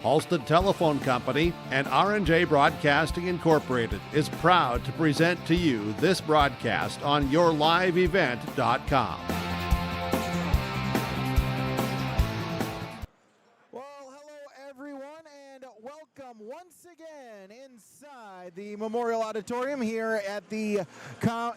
Halstead Telephone Company and R&J Broadcasting Incorporated is proud to present to you this broadcast on yourliveevent.com. Well, hello everyone, and welcome once again inside the Memorial Auditorium here at the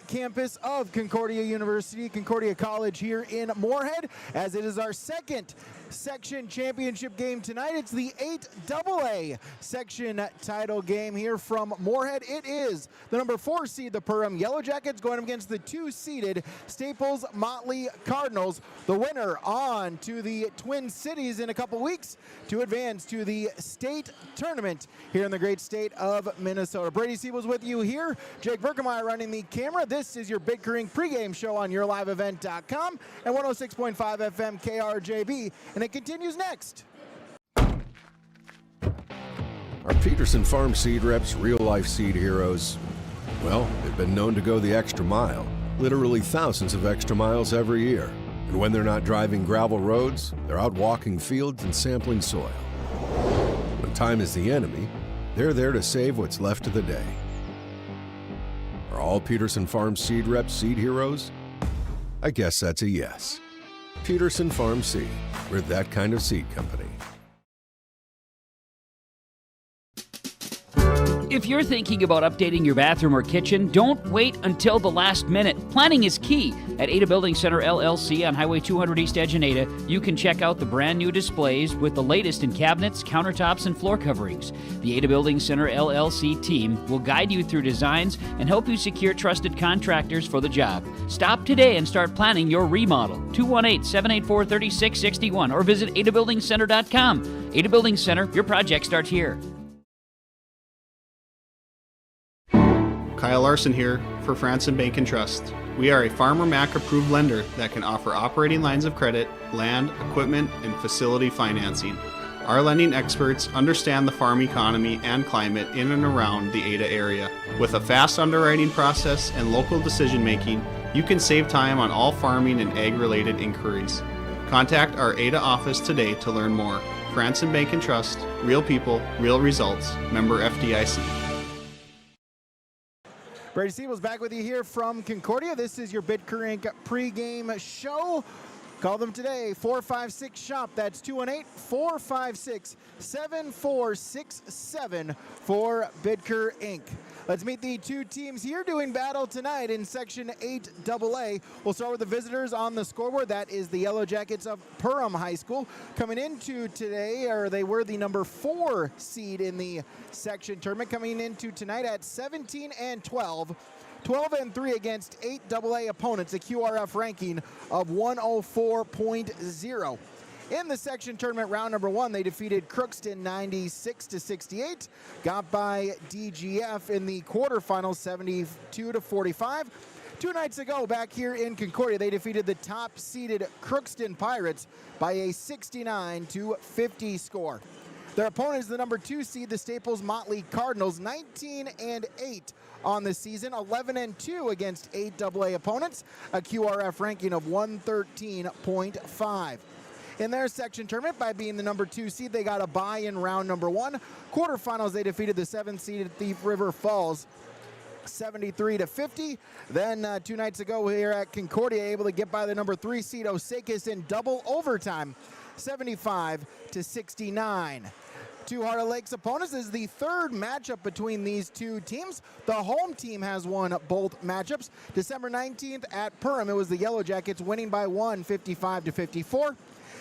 campus of Concordia University, Concordia College here in Moorhead, as it is our second section championship game tonight. It's the 8AA section title game here from Moorhead. It is the number 4 seed, the Perham Yellow Jackets, going up against the 2-seeded Staples-Motley Cardinals. The winner on to the Twin Cities in a couple weeks to advance to the state tournament here in the great state of Minnesota. Brady Siebel's with you here. Jake Verkemeyer running the camera. This is your Big Caring pregame show on yourliveevent.com and 106.5 FM KRJB. And it continues next. Are Peterson Farm seed reps real-life seed heroes? Well, they've been known to go the extra mile, literally thousands of extra miles every year. And when they're not driving gravel roads, they're out walking fields and sampling soil. When time is the enemy, they're there to save what's left of the day. Are all Peterson Farm seed reps seed heroes? I guess that's a yes. Peterson Farm Seed. We're that kind of seed company. If you're thinking about updating your bathroom or kitchen, don't wait until the last minute. Planning is key. At Ada Building Center LLC on Highway 200 East Edge in Ada, you can check out the brand new displays with the latest in cabinets, countertops, and floor coverings. The Ada Building Center LLC team will guide you through designs and help you secure trusted contractors for the job. Stop today and start planning your remodel. 218-784-3661 or visit adabuildingcenter.com. Ada Building Center, your project starts here. Kyle Larson here for Franson Bank and Trust. We are a Farmer Mac approved lender that can offer operating lines of credit, land, equipment, and facility financing. Our lending experts understand the farm economy and climate in and around the Ada area. With a fast underwriting process and local decision making, you can save time on all farming and ag-related inquiries. Contact our Ada office today to learn more. Franson Bank and Trust, real people, real results. Member FDIC. Brady Siebel's back with you here from Concordia. This is your BidCareer Inc. pregame show. Call them today, 456-SHOP. That's 218-456-7467 for BidCareer Inc. Let's meet the two teams here doing battle tonight in Section 8AA. We'll start with the visitors on the scoreboard. That is the Yellow Jackets of Perham High School. Coming into today, or they were the number 4 seed in the section tournament, coming into tonight at 17-12. 12-3 against 8AA opponents, a QRF ranking of 104.0. In the section tournament round number 1, they defeated Crookston 96-68, got by DGF in the quarterfinals 72-45. 2 nights ago, back here in Concordia, they defeated the top-seeded Crookston Pirates by a 69-50 score. Their opponent is the number 2 seed, the Staples-Motley Cardinals, 19-8 on the season, 11-2 against 8AA opponents, a QRF ranking of 113.5. In their section tournament, by being the number 2 seed, they got a bye in round number 1. Quarterfinals, they defeated the 7-seeded Thief River Falls 73-50. Then 2 nights ago here at Concordia, able to get by the number 3 seed Osakis in double overtime, 75-69. Two Heart of Lakes opponents is the third matchup between these two teams. The home team has won both matchups. December 19th at Perham, it was the Yellow Jackets winning by 1, 55-54.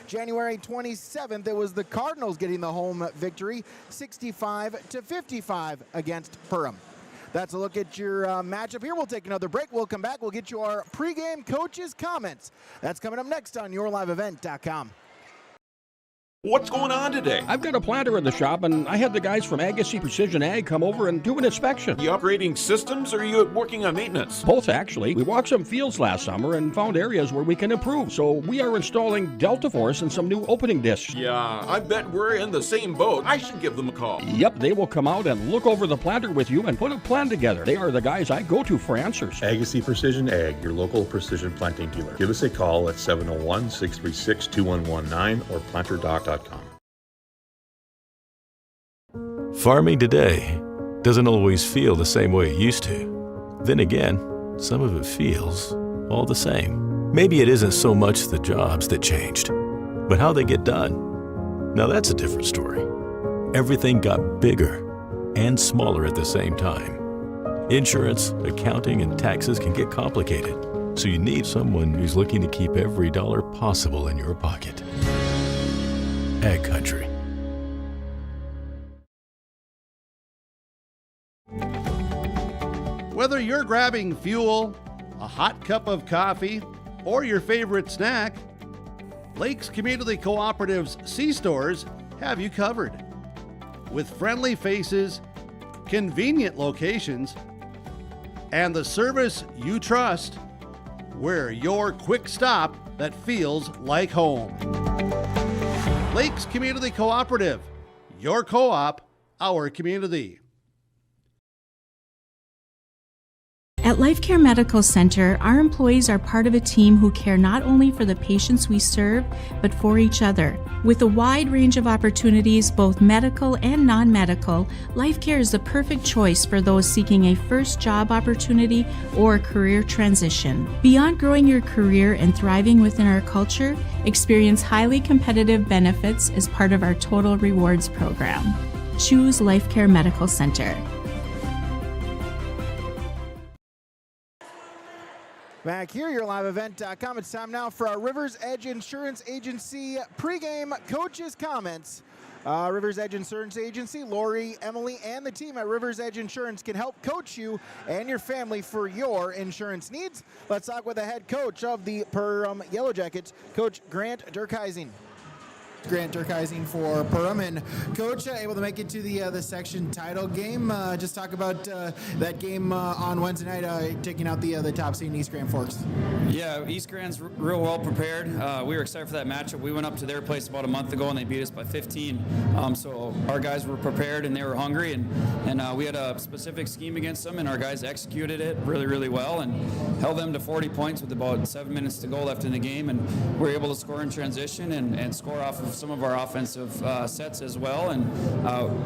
January 27th, it was the Cardinals getting the home victory, 65-55 against Perham. That's a look at your matchup here. We'll take another break. We'll come back. We'll get you our pregame coaches' comments. That's coming up next on yourliveevent.com. What's going on today? I've got a planter in the shop, and I had the guys from Agassi Precision Ag come over and do an inspection. You upgrading systems, or are you working on maintenance? Both, actually. We walked some fields last summer and found areas where we can improve. So we are installing Delta Force and some new opening discs. Yeah, I bet we're in the same boat. I should give them a call. Yep, they will come out and look over the planter with you and put a plan together. They are the guys I go to for answers. Agassi Precision Ag, your local precision planting dealer. Give us a call at 701-636-2119 or planterdoc.com. Farming today doesn't always feel the same way it used to. Then again, some of it feels all the same. Maybe it isn't so much the jobs that changed, but how they get done. Now that's a different story. Everything got bigger and smaller at the same time. Insurance, accounting, and taxes can get complicated, so you need someone who's looking to keep every dollar possible in your pocket. Ag Country. Whether you're grabbing fuel, a hot cup of coffee, or your favorite snack, Lakes Community Cooperative's C-stores have you covered. With friendly faces, convenient locations, and the service you trust, we're your quick stop that feels like home. Lakes Community Cooperative, your co-op, our community. At Life Care Medical Center, our employees are part of a team who care not only for the patients we serve, but for each other. With a wide range of opportunities, both medical and non-medical, Life Care is the perfect choice for those seeking a first job opportunity or career transition. Beyond growing your career and thriving within our culture, experience highly competitive benefits as part of our Total Rewards program. Choose Life Care Medical Center. Back here, your liveevent.com. It's time now for our Rivers Edge Insurance Agency pregame coaches' comments. Rivers Edge Insurance Agency, Lori, Emily, and the team at Rivers Edge Insurance can help coach you and your family for your insurance needs. Let's talk with the head coach of the Perham Yellow Jackets, Coach Grant Durkheising. Grant Durkheising for Perham. And Coach, able to make it to the section title game. Just talk about that game on Wednesday night, taking out the top seed in East Grand Forks. Yeah, East Grand's real well prepared. We were excited for that matchup. We went up to their place about a month ago and they beat us by 15. So our guys were prepared and they were hungry, and we had a specific scheme against them, and our guys executed it really, really well and held them to 40 points with about 7 minutes to go left in the game, and we were able to score in transition and score off of some of our offensive sets as well, and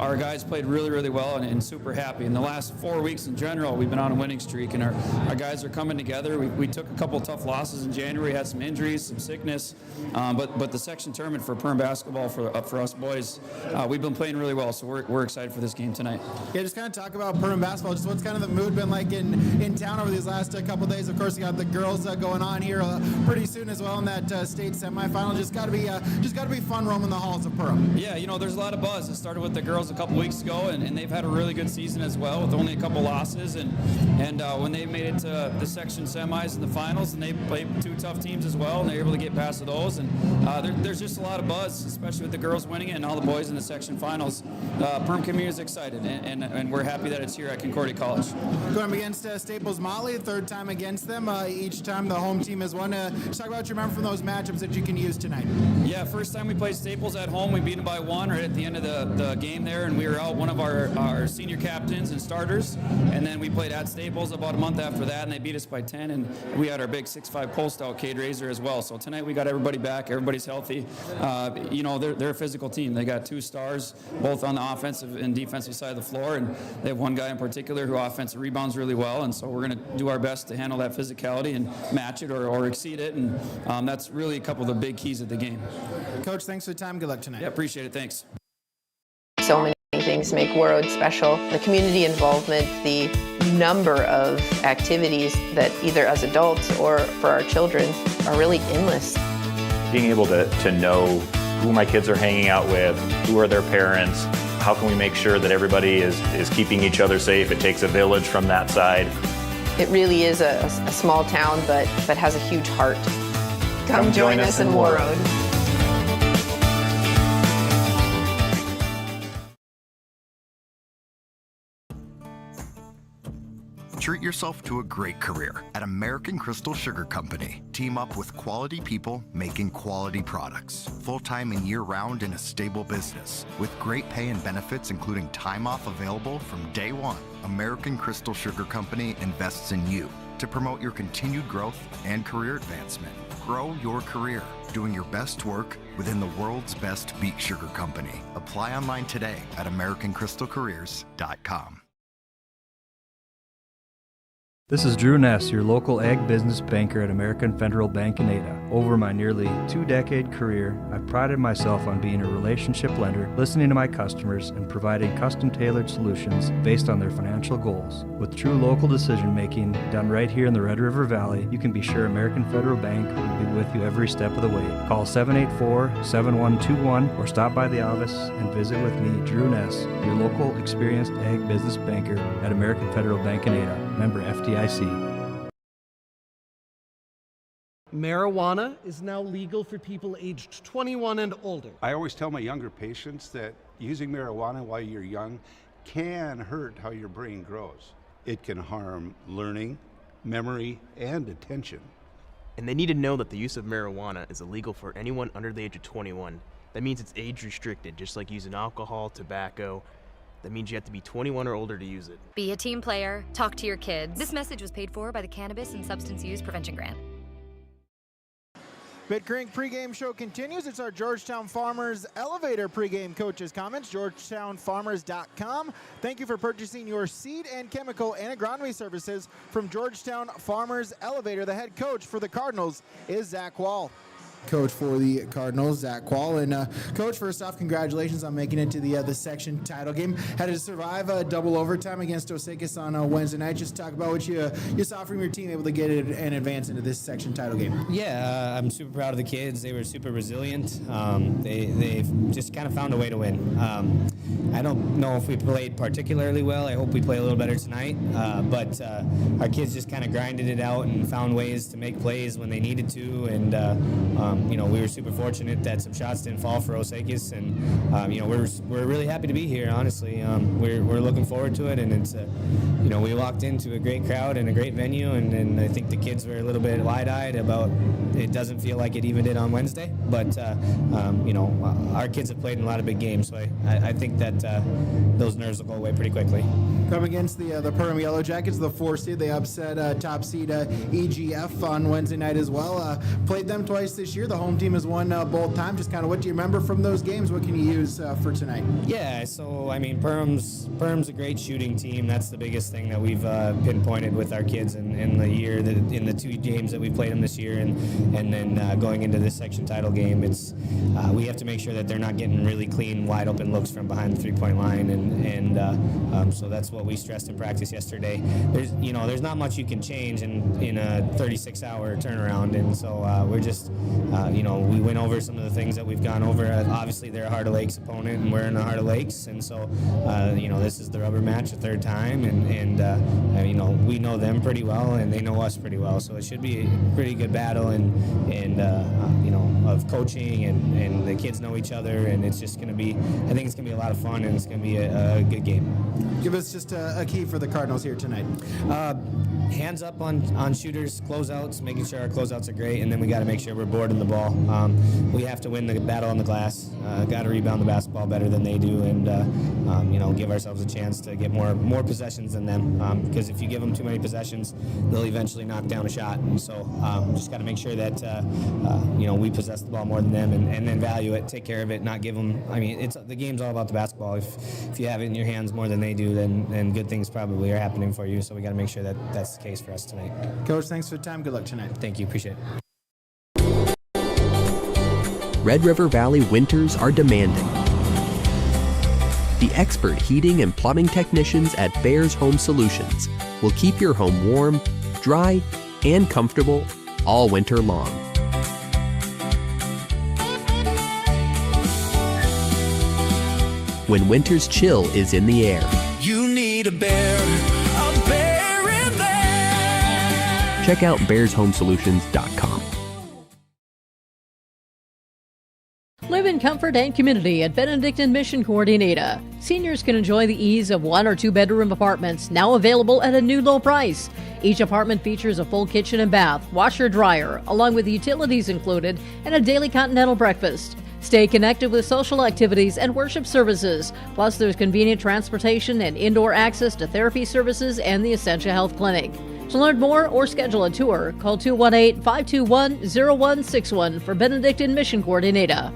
our guys played really, really well and super happy. In the last 4 weeks in general, we've been on a winning streak, and our guys are coming together. We took a couple tough losses in January, had some injuries, some sickness, but the section tournament for Perham basketball for us boys, we've been playing really well, so we're excited for this game tonight. Yeah, just kind of talk about Perham basketball. Just what's kind of the mood been like in town over these last couple days? Of course, you got the girls going on here pretty soon as well in that state semifinal. Just got to be fun roaming the halls of Perham. Yeah, there's a lot of buzz. It started with the girls a couple weeks ago, and they've had a really good season as well with only a couple losses. And when they made it to the section semis and the finals, and they played two tough teams as well, and they were able to get past those. And there's just a lot of buzz, especially with the girls winning it and all the boys in the section finals. Perham community is excited, and we're happy that it's here at Concordia College. Going against Staples-Motley, third time against them. Each time the home team has won. Just talk about what you remember from those matchups that you can use tonight. Yeah, first time we played Staples at home, we beat them by 1 right at the end of the game there, and we were out one of our senior captains and starters, and then we played at Staples about a month after that, and they beat us by 10, and we had our big 6'5" post out, Cade Razor, as well. So tonight we got everybody back, everybody's healthy. They're a physical team. They got 2 stars, both on the offensive and defensive side of the floor, and they have one guy in particular who offensive rebounds really well, and so we're going to do our best to handle that physicality and match it or exceed it, and that's really a couple of the big keys of the game. Coach, thanks for the time. Good luck tonight. Yeah, appreciate it. Thanks. So many things make Warroad special. The community involvement, the number of activities that either as adults or for our children are really endless. Being able to know who my kids are hanging out with, who are their parents, how can we make sure that everybody is keeping each other safe? It takes a village from that side. It really is a small town, but has a huge heart. Come join us in Warroad. Treat yourself to a great career at American Crystal Sugar Company. Team up with quality people making quality products. Full-time and year-round in a stable business. With great pay and benefits including time off available from day one. American Crystal Sugar Company invests in you to promote your continued growth and career advancement. Grow your career doing your best work within the world's best beet sugar company. Apply online today at AmericanCrystalCareers.com. This is Drew Ness, your local ag business banker at American Federal Bank in Ada. Over my nearly 2-decade career, I've prided myself on being a relationship lender, listening to my customers, and providing custom-tailored solutions based on their financial goals. With true local decision-making done right here in the Red River Valley, you can be sure American Federal Bank will be with you every step of the way. Call 784-7121 or stop by the office and visit with me, Drew Ness, your local experienced ag business banker at American Federal Bank in Ada. Member FDIC. Marijuana is now legal for people aged 21 and older. I always tell my younger patients that using marijuana while you're young can hurt how your brain grows. It can harm learning, memory, and attention. And they need to know that the use of marijuana is illegal for anyone under the age of 21. That means it's age restricted, just like using alcohol, tobacco. That means you have to be 21 or older to use it. Be a team player. Talk to your kids. This message was paid for by the Cannabis and Substance Use Prevention Grant. BitCrank pregame show continues. It's our Georgetown Farmers Elevator pregame coaches comments. GeorgetownFarmers.com. Thank you for purchasing your seed and chemical and agronomy services from Georgetown Farmers Elevator. The head coach for the Cardinals is Zach Wall. Coach for the Cardinals, Zach Quall. And Coach, first off, congratulations on making it to the section title game. Had to survive a double overtime against Osakis on Wednesday night. Just talk about what you saw from your team able to get it and advance into this section title game. Yeah, I'm super proud of the kids. They were super resilient. They've just kind of found a way to win. I don't know if we played particularly well. I hope we play a little better tonight. But our kids just kind of grinded it out and found ways to make plays when they needed to. And we were super fortunate that some shots didn't fall for Osakis, and we're really happy to be here. Honestly, we're looking forward to it, and it's we walked into a great crowd and a great venue, and I think the kids were a little bit wide-eyed about it. Doesn't feel like it even did on Wednesday, but our kids have played in a lot of big games, so I think that those nerves will go away pretty quickly. Come against the Perham Yellow Jackets, the 4 seed. They upset top seed EGF on Wednesday night as well. Played them twice this year. The home team has won both times. Just kind of what do you remember from those games? What can you use for tonight? Yeah, so I mean, Perham's a great shooting team. That's the biggest thing that we've pinpointed with our kids in the year, in the 2 games that we played them this year, and then going into this section title game, it's we have to make sure that they're not getting really clean, wide open looks from behind the 3-point line, and so that's what we stressed in practice yesterday. There's not much you can change in a 36-hour turnaround, and so we're just we went over some of the things that we've gone over. Obviously, they're a Heart of Lakes opponent, and we're in the Heart of Lakes, and so this is the rubber match, a 3rd time, and we know them pretty well, and they know us pretty well, so it should be a pretty good battle, and of coaching, and the kids know each other, and it's just going to be, I think it's going to be a lot of fun, and it's going to be a good game. Give us just a key for the Cardinals here tonight. Hands up on shooters, closeouts, making sure our closeouts are great, and then we got to make sure we're boarding the ball. We have to win the battle on the glass. Got to rebound the basketball better than they do, and give ourselves a chance to get more possessions than them. Because if you give them too many possessions, they'll eventually knock down a shot. And so just got to make sure that we possess the ball more than them, and then value it, take care of it, not give them. I mean, the game's all about the basketball. If you have it in your hands more than they do, then good things probably are happening for you. So we got to make sure that that's the case for us tonight. Coach, thanks for the time. Good luck tonight. Thank you. Appreciate it. Red River Valley winters are demanding. The expert heating and plumbing technicians at Bears Home Solutions will keep your home warm, dry, and comfortable all winter long. When winter's chill is in the air, you need a Bear in there. Check out bearshomesolutions.com. Live in comfort and community at Benedictine Mission Coordinator. Seniors can enjoy the ease of 1 or 2 bedroom apartments, now available at a new low price. Each apartment features a full kitchen and bath, washer, dryer, along with utilities included, and a daily continental breakfast. Stay connected with social activities and worship services. Plus, there's convenient transportation and indoor access to therapy services and the Essentia Health Clinic. To learn more or schedule a tour, call 218-521-0161 for Benedictine Mission Coordinator.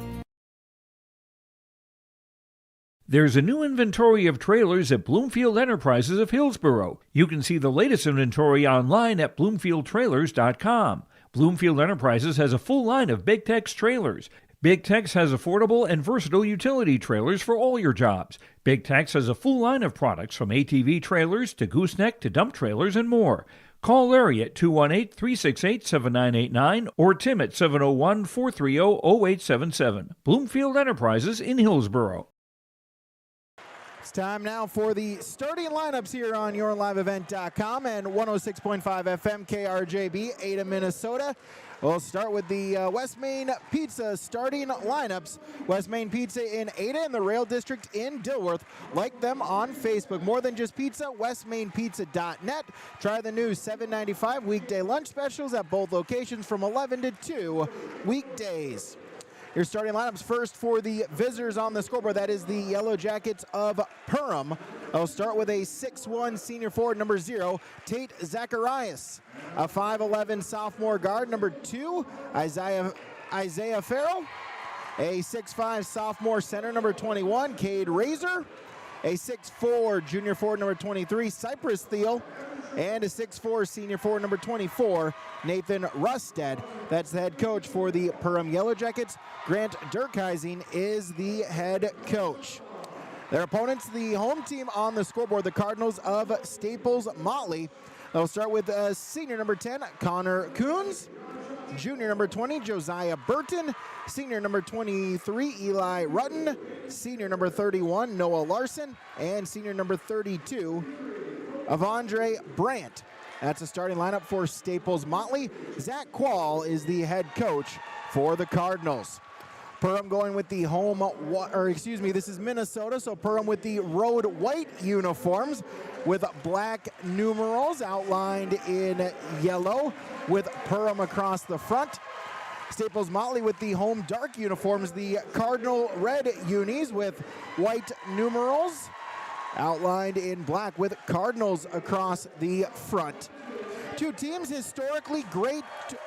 There's a new inventory of trailers at Bloomfield Enterprises of Hillsborough. You can see the latest inventory online at BloomfieldTrailers.com. Bloomfield Enterprises has a full line of Big Tex trailers. Big Tex has affordable and versatile utility trailers for all your jobs. Big Tex has a full line of products from ATV trailers to gooseneck to dump trailers and more. Call Larry at 218-368-7989 or Tim at 701-430-0877. Bloomfield Enterprises in Hillsborough. It's time now for the starting lineups here on YourLiveEvent.com and 106.5 FM KRJB, Ada, Minnesota. We'll start with the West Main Pizza starting lineups. West Main Pizza in Ada and the Rail District in Dilworth. Like them on Facebook. More than just pizza, westmainpizza.net. Try the new $7.95 weekday lunch specials at both locations from 11 to 2 weekdays. Your starting lineups first for the visitors on the scoreboard. That is the Yellow Jackets of Perham. I'll start with a 6'1 senior forward, number 0, Tate Zacharias. A 5'11 sophomore guard, number 2, Isaiah Farrell. A 6'5 sophomore center, number 21, Cade Razor. A 6'4 junior forward, number 23, Cypress Thiel. And a 6'4 senior forward, number 24, Nathan Rusted. That's the head coach for the Perham Yellow Jackets. Grant Durkheising is the head coach. Their opponents, the home team on the scoreboard, the Cardinals of Staples-Motley. They'll start with senior number 10, Connor Coons. Junior number 20, Josiah Burton. Senior number 23, Eli Rutten. Senior number 31, Noah Larson. And senior number 32, Avondre Brandt. That's a starting lineup for Staples-Motley. Zach Quall is the head coach for the Cardinals. Perham going with the this is Minnesota, so Perham with the road white uniforms with black numerals outlined in yellow with Perham across the front. Staples-Motley with the home dark uniforms, the Cardinal red unis with white numerals outlined in black with Cardinals across the front. Two teams historically great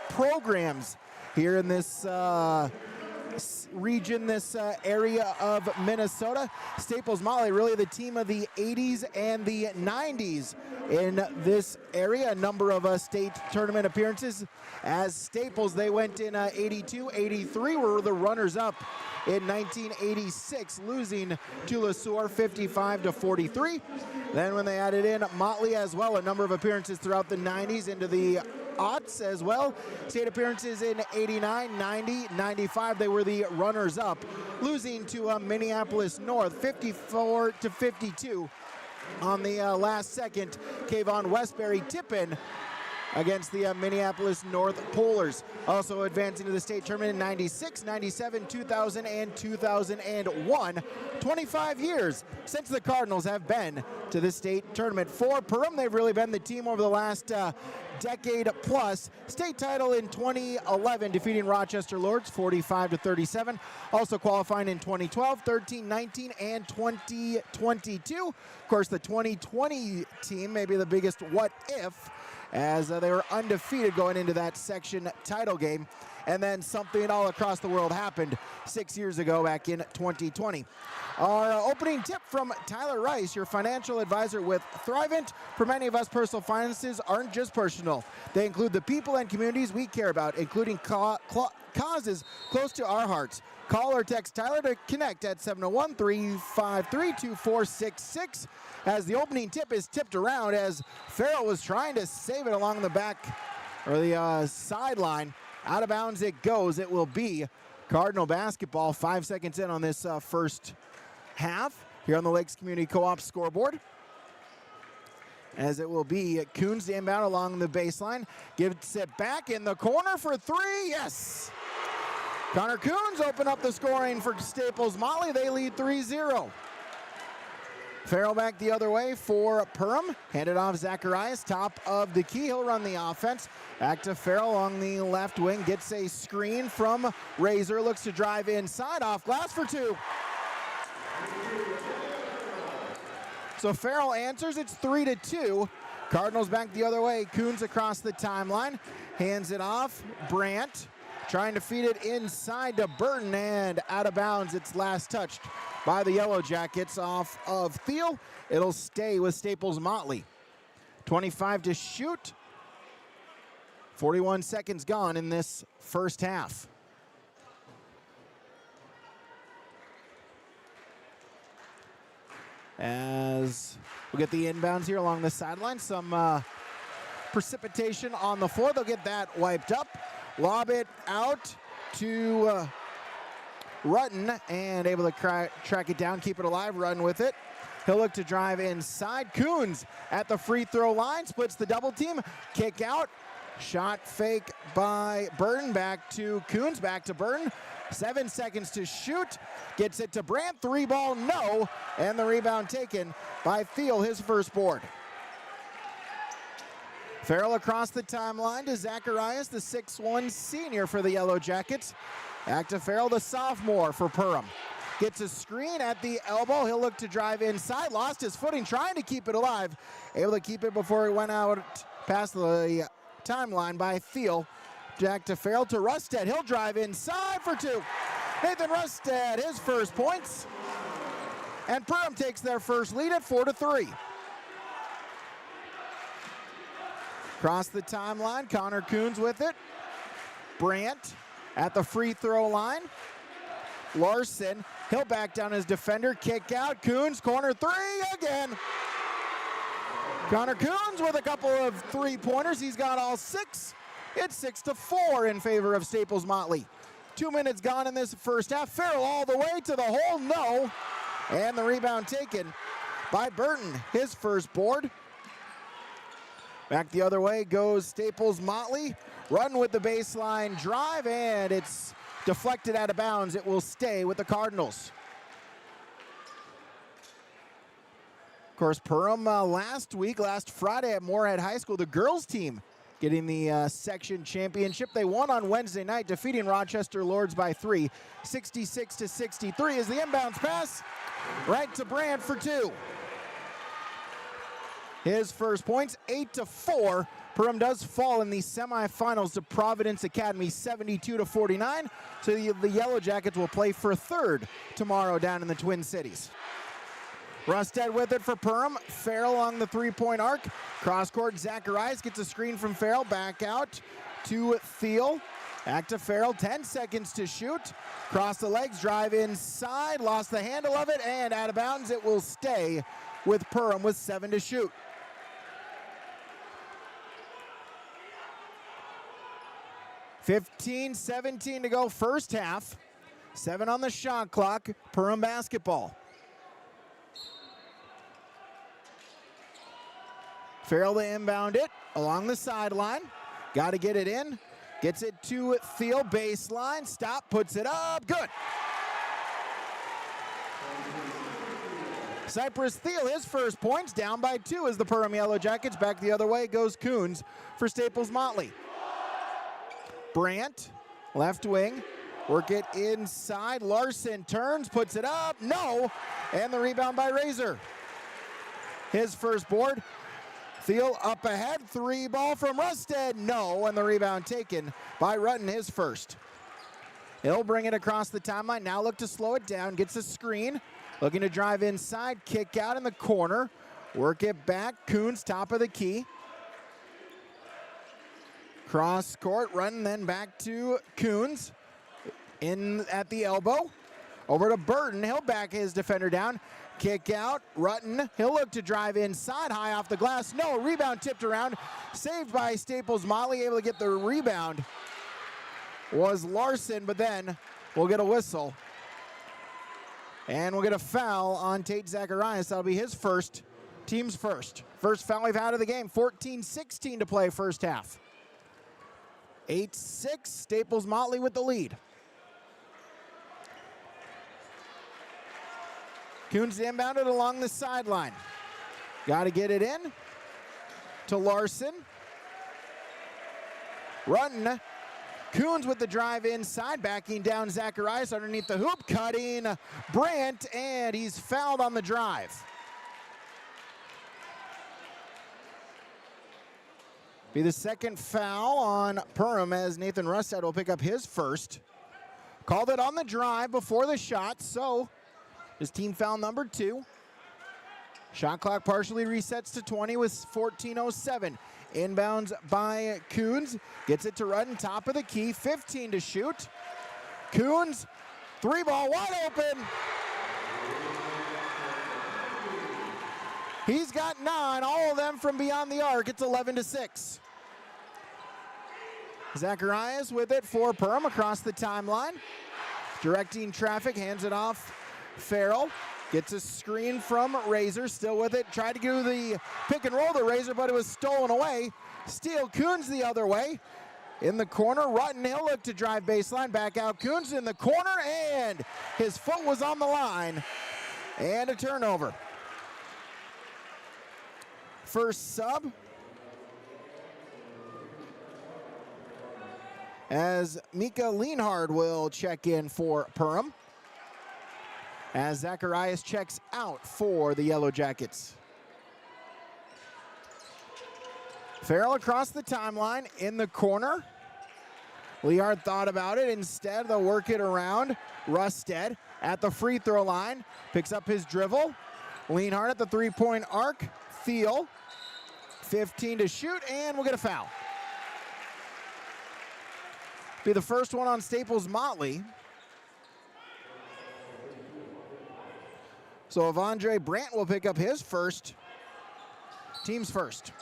programs here in this region, this area of Minnesota. Staples-Motley really the team of the 80s and the 90s in this area. A number of state tournament appearances. As Staples, they went in 82, 83 were the runners-up in 1986, losing to LeSueur 55-43. Then when they added in Motley as well, a number of appearances throughout the 90s into the aughts as well. State appearances in 89, 90, 95, they were the runners-up, losing to Minneapolis North 54-52 on the last second. Kayvon Westbury tip-in against the Minneapolis North Polars. Also advancing to the state tournament in 96, 97, 2000, and 2001. 25 years since the Cardinals have been to the state tournament. For Perham, they've really been the team over the last decade plus. State title in 2011, defeating Rochester Lords 45-37. Also qualifying in 2012, 13, 19, and 2022. Of course, the 2020 team may be the biggest what if, as they were undefeated going into that section title game. And then something all across the world happened 6 years ago back in 2020. Our opening tip from Tyler Rice, your financial advisor with Thrivent. For many of us, personal finances aren't just personal. They include the people and communities we care about, including causes close to our hearts. Call or text Tyler to connect at 701-353-2466. As the opening tip is tipped around as Farrell was trying to save it along the back or the sideline. Out of bounds it goes. It will be Cardinal basketball 5 seconds in on this first half here on the Lakes Community Co-op scoreboard. As it will be Coons the inbound along the baseline. Gives it back in the corner for three. Yes! Connor Coons open up the scoring for Staples-Motley. They lead 3-0. Farrell back the other way for Perham. Handed off Zacharias, top of the key. He'll run the offense. Back to Farrell along the left wing. Gets a screen from Razor. Looks to drive inside, off glass for two. So Farrell answers. It's 3-2. Cardinals back the other way. Coons across the timeline. Hands it off. Brandt trying to feed it inside to Burton, and out of bounds. It's last touched by the Yellow Jackets off of Thiel. It'll stay with Staples-Motley. 25 to shoot. 41 seconds gone in this first half. As we'll get the inbounds here along the sideline. Some precipitation on the floor. They'll get that wiped up. Lob it out to Rutten, and able to track it down, keep it alive, run with it. He'll look to drive inside. Coons at the free throw line, splits the double team, kick out. Shot fake by Burton, back to Coons, back to Burton. 7 seconds to shoot, gets it to Brandt, three ball, no, and the rebound taken by Thiel, his first board. Farrell across the timeline to Zacharias, the 6'1 senior for the Yellow Jackets. Back to Farrell, the sophomore for Perham. Gets a screen at the elbow. He'll look to drive inside. Lost his footing, trying to keep it alive. Able to keep it before he went out past the timeline by Thiel. Back to Farrell to Rustad. He'll drive inside for two. Nathan Rustad, his first points. And Perham takes their first lead at 4-3. Across the timeline, Connor Coons with it. Brandt at the free throw line. Larson, he'll back down his defender, kick out. Coons, corner three again. Connor Coons with a couple of three-pointers. He's got all six. It's 6-4 in favor of Staples-Motley. 2 minutes gone in this first half. Farrell all the way to the hole, no. And the rebound taken by Burton, his first board. Back the other way goes Staples-Motley. Run with the baseline drive, and it's deflected out of bounds. It will stay with the Cardinals. Of course, Perham last Friday at Moorhead High School, the girls team getting the section championship. They won on Wednesday night, defeating Rochester Lords by 3, 66-63 as the inbounds pass right to Brandt for two. His first points, 8-4. Perham does fall in the semifinals to Providence Academy, 72-49. So the Yellow Jackets will play for third tomorrow down in the Twin Cities. Rustad with it for Perham. Farrell along the three-point arc. Cross court, Zacharias gets a screen from Farrell. Back out to Thiel. Back to Farrell, 10 seconds to shoot. Cross the legs, drive inside. Lost the handle of it, and out of bounds. It will stay with Perham with 7 to shoot. (15-17 to go first half. 7 on the shot clock. Perham basketball. Farrell to inbound it along the sideline. Got to get it in. Gets it to Thiel, baseline. Stop, puts it up. Good. Cypress Thiel, his first points, down by 2 as the Perham Yellow Jackets. Back the other way goes Coons for Staples-Motley. Brandt, left wing. Work it inside. Larson turns, puts it up. No. And the rebound by Razor. His first board. Thiel up ahead, three ball from Rustad, no, and the rebound taken by Rutten, his first. He'll bring it across the timeline, now look to slow it down, gets a screen, looking to drive inside, kick out in the corner, work it back, Coons top of the key. Cross court, Rutten then back to Coons, in at the elbow, over to Burton, he'll back his defender down. Kick out, Rutten, he'll look to drive inside, high off the glass, no, rebound tipped around, saved by Staples-Motley, able to get the rebound. Was Larson, but then we'll get a whistle. And we'll get a foul on Tate Zacharias, that'll be his first, team's first. First foul we've had of the game, 14-16 to play first half. 8-6, Staples-Motley with the lead. Coons inbounded along the sideline. Got to get it in to Larson. Rutton. Coons with the drive inside, backing down Zacharias underneath the hoop, cutting Brandt, and he's fouled on the drive. Be the second foul on Perham as Nathan Rustad will pick up his first. Called it on the drive before the shot, so his team foul number 2. Shot clock partially resets to 20 with 14:07. Inbounds by Coons. Gets it to Rudden, top of the key, 15 to shoot. Coons, 3-ball wide open. He's got 9, all of them from beyond the arc. It's 11-6. Zacharias with it for Perham across the timeline. Directing traffic, hands it off. Farrell gets a screen from Razor, still with it. Tried to do the pick and roll to Razor, but it was stolen away. Steal Coons the other way. In the corner, Rutton, he'll look to drive baseline. Back out Coons in the corner, and his foot was on the line. And a turnover. First sub. As Mika Lienhard will check in for Perham. As Zacharias checks out for the Yellow Jackets. Farrell across the timeline in the corner. Lienhard thought about it. Instead, they'll work it around. Rustad at the free throw line. Picks up his dribble. Lienhard at the three-point arc. Thiel. 15 to shoot, and we'll get a foul. Be the first one on Staples-Motley. So Avondre Brandt will pick up his first, team's first.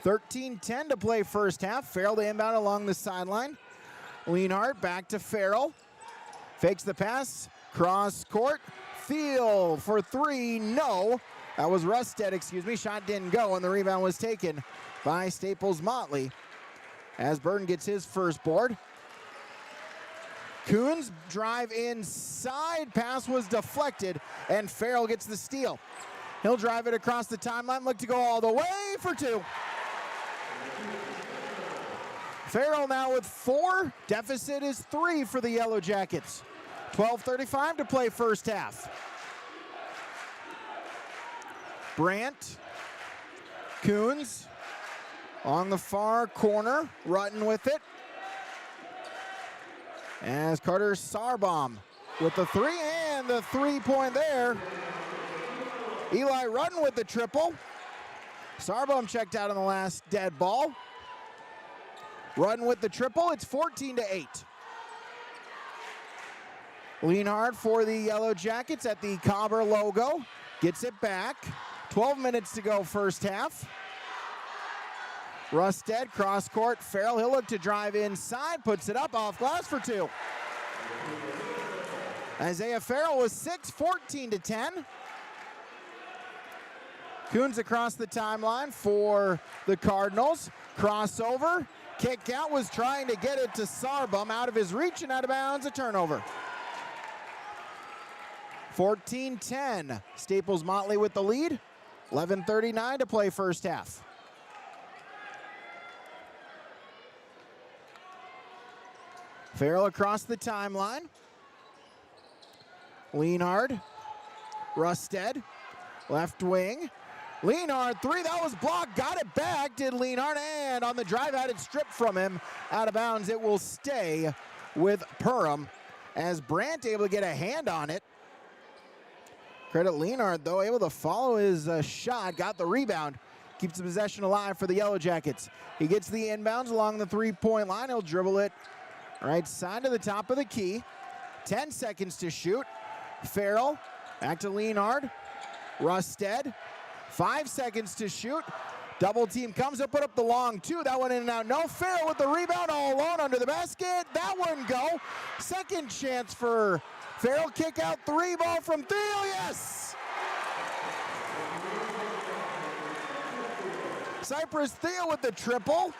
13-10 to play first half. Farrell to inbound along the sideline. Lienhard back to Farrell. Fakes the pass, cross court. Thiel for 3, no. That was Rustad, excuse me. Shot didn't go, and the rebound was taken by Staples-Motley as Burton gets his first board. Coons drive inside, pass was deflected, and Farrell gets the steal. He'll drive it across the timeline, look to go all the way for 2. Farrell now with 4, deficit is 3 for the Yellow Jackets. 12:35 to play first half. Brandt, Coons on the far corner, Rutton with it. As Carter Sarbaum with the 3, and the 3-point there. Eli Rutton with the triple. Sarbaum checked out on the last dead ball. Rutton with the triple, it's 14-8. Lienhard for the Yellow Jackets at the Cobber logo. Gets it back. 12 minutes to go first half. Rustad, cross court. Farrell, he'll look to drive inside. Puts it up off glass for 2. Isaiah Farrell was 6, 14-10. Coons across the timeline for the Cardinals. Crossover. Kick out, was trying to get it to Sarbaum. Out of his reach and out of bounds, a turnover. 14-10. Staples-Motley with the lead. 11:39 to play first half. Farrell across the timeline. Lienhard. Rustad. Left wing. Lienhard, 3, that was blocked. Got it back, did Lienhard, and on the drive had it stripped from him. Out of bounds, it will stay with Perham as Brandt able to get a hand on it. Credit Lienhard, though, able to follow his shot, got the rebound. Keeps the possession alive for the Yellow Jackets. He gets the inbounds along the three-point line. He'll dribble it right side to the top of the key. 10 seconds to shoot. Farrell, back to Lienhard. Rustad, 5 seconds to shoot. Double team comes up, put up the long 2. That one in and out. No. Farrell with the rebound all alone under the basket. That one go. Second chance for Farrell. Kick out 3, ball from Thiel. Yes! Cypress Thiel with the triple.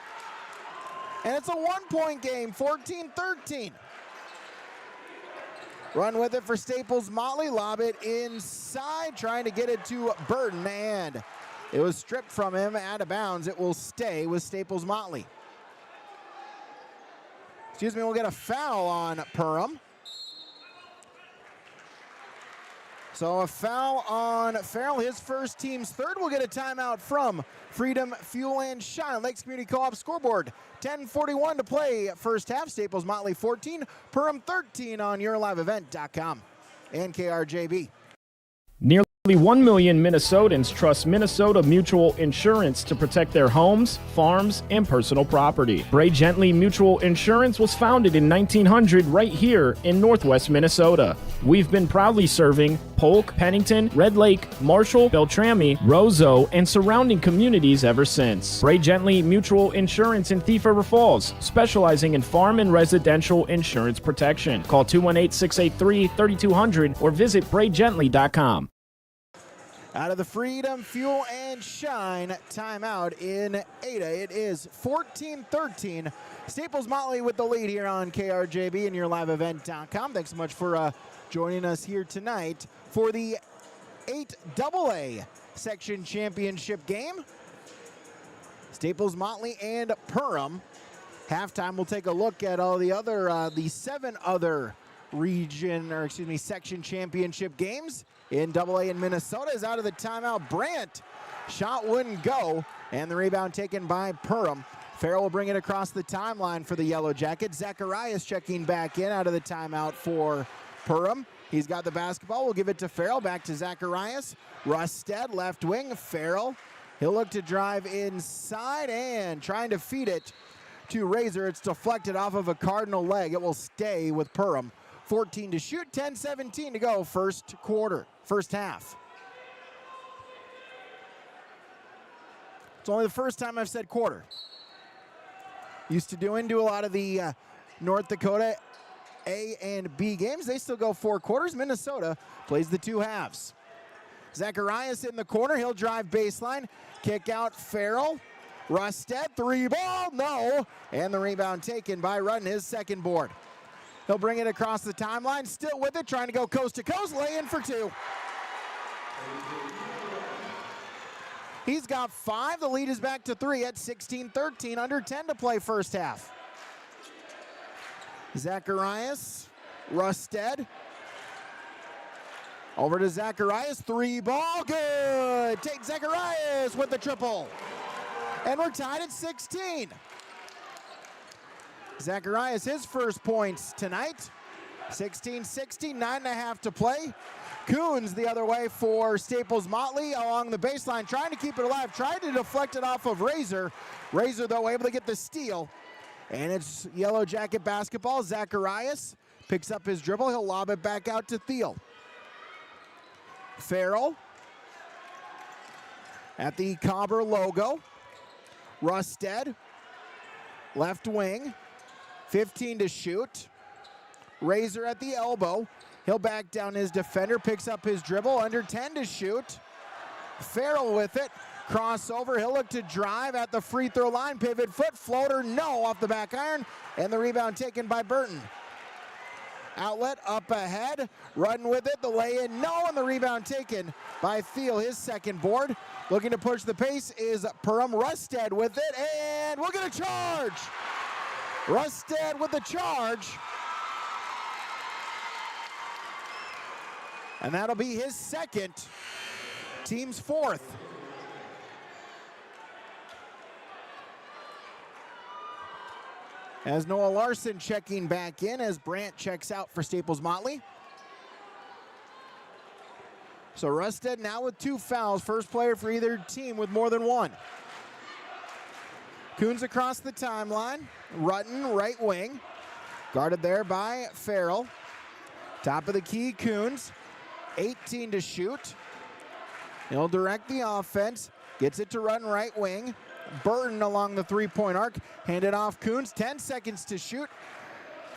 And it's a 1-point game, 14-13. Run with it for Staples-Motley. Lob it inside, trying to get it to Burton, and it was stripped from him out of bounds. It will stay with Staples-Motley. Excuse me, we'll get a foul on Perham. So a foul on Farrell, his first, team's third. We'll get a timeout from Freedom Fuel and Shine. Lakes Community Co-op scoreboard, 10:41 to play first half. Staples-Motley 14, Perham 13 on YourLiveEvent.com and KRJB. Nearly 1 million Minnesotans trust Minnesota Mutual Insurance to protect their homes, farms, and personal property. Bray Gently Mutual Insurance was founded in 1900 right here in Northwest Minnesota. We've been proudly serving Polk, Pennington, Red Lake, Marshall, Beltrami, Roseau, and surrounding communities ever since. Bray Gently Mutual Insurance in Thief River Falls, specializing in farm and residential insurance protection. Call 218-683-3200 or visit braygently.com. Out of the Freedom Fuel and Shine timeout in Ada. It is 14-13. Staples-Motley with the lead here on KRJB and YourLiveEvent.com. Thanks so much for joining us here tonight for the 8AA Section Championship game. Staples-Motley and Perham. Halftime, we'll take a look at all the other, the 7 other section championship games. In AA in Minnesota is out of the timeout. Brandt, shot wouldn't go, and the rebound taken by Perham. Farrell will bring it across the timeline for the Yellow Jackets. Zacharias checking back in out of the timeout for Perham. He's got the basketball. We'll give it to Farrell. Back to Zacharias. Rusted, left wing. Farrell. He'll look to drive inside and trying to feed it to Razor. It's deflected off of a Cardinal leg. It will stay with Perham. 14 to shoot, 10-17 to go first half. It's only the first time I've said quarter. Used to do a lot of the North Dakota A and B games. They still go 4 quarters. Minnesota plays the 2 halves. Zacharias in the corner. He'll drive baseline. Kick out Farrell. Rusted, 3-ball, no. And the rebound taken by Rudden, his second board. He'll bring it across the timeline, still with it, trying to go coast to coast, lay in for 2. He's got 5, the lead is back to 3 at 16-13, under 10 to play first half. Zacharias, Rusted. Over to Zacharias, 3-ball, good. Take Zacharias with the triple. And we're tied at 16. Zacharias, his first points tonight. 16-16, 9.5 to play. Coons the other way for Staples-Motley along the baseline, trying to keep it alive, tried to deflect it off of Razor. Razor, though, able to get the steal. And it's Yellow Jacket basketball. Zacharias picks up his dribble. He'll lob it back out to Thiel. Farrell at the Cobber logo. Rusted, left wing. 15 to shoot. Razor at the elbow. He'll back down his defender, picks up his dribble, under 10 to shoot. Farrell with it. Crossover, he'll look to drive at the free throw line. Pivot foot, floater, no, off the back iron. And the rebound taken by Burton. Outlet up ahead. Rudden with it, the lay-in, no, and the rebound taken by Thiel, his second board. Looking to push the pace is Perham. Rusted with it, and we'll get a charge. Rusted with the charge. And that'll be his second, team's 4th. As Noah Larson checking back in as Brandt checks out for Staples-Motley. So Rusted now with 2 fouls, first player for either team with more than 1. Coons across the timeline. Rutton, right wing. Guarded there by Farrell. Top of the key, Coons. 18 to shoot. He'll direct the offense. Gets it to Rutton, right wing. Burton along the 3-point arc. Handed off Coons. 10 seconds to shoot.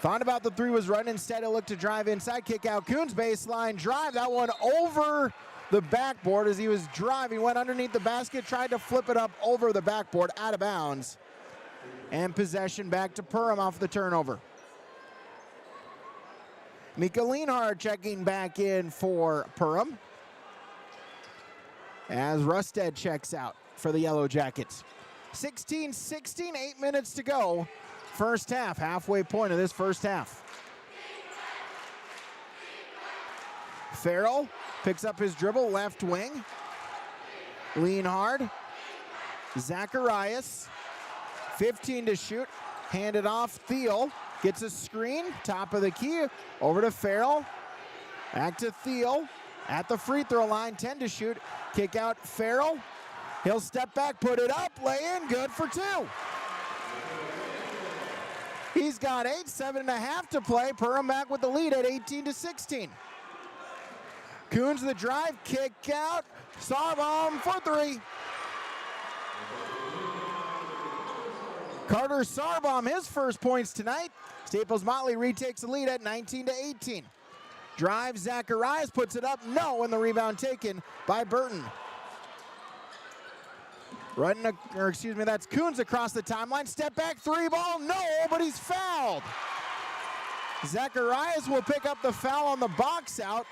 Thought about the 3 was Rutton. Instead, he'll look to drive inside. Kick out Coons. Baseline drive. That one over the backboard as he was driving. Went underneath the basket. Tried to flip it up over the backboard. Out of bounds. And possession back to Perham off the turnover. Mika Lienhardt checking back in for Perham, as Rusted checks out for the Yellow Jackets. 16-16, 8 minutes to go. First half, halfway point of this first half. Farrell picks up his dribble, left wing. Lienhardt. Zacharias, 15 to shoot. Handed off, Thiel. Gets a screen, top of the key, over to Farrell. Back to Thiel. At the free throw line, 10 to shoot. Kick out Farrell. He'll step back, put it up, lay in, good for 2. He's got 8, 7.5 to play. Perham back with the lead at 18-16. Coons the drive, kick out. Sarbom for 3. Carter Sarbom, his first points tonight. Staples-Motley retakes the lead at 19-18. Drive, Zacharias puts it up, no, and the rebound taken by Burton. That's Coons across the timeline. Step back, 3 ball, no, but he's fouled. Zacharias will pick up the foul on the box out.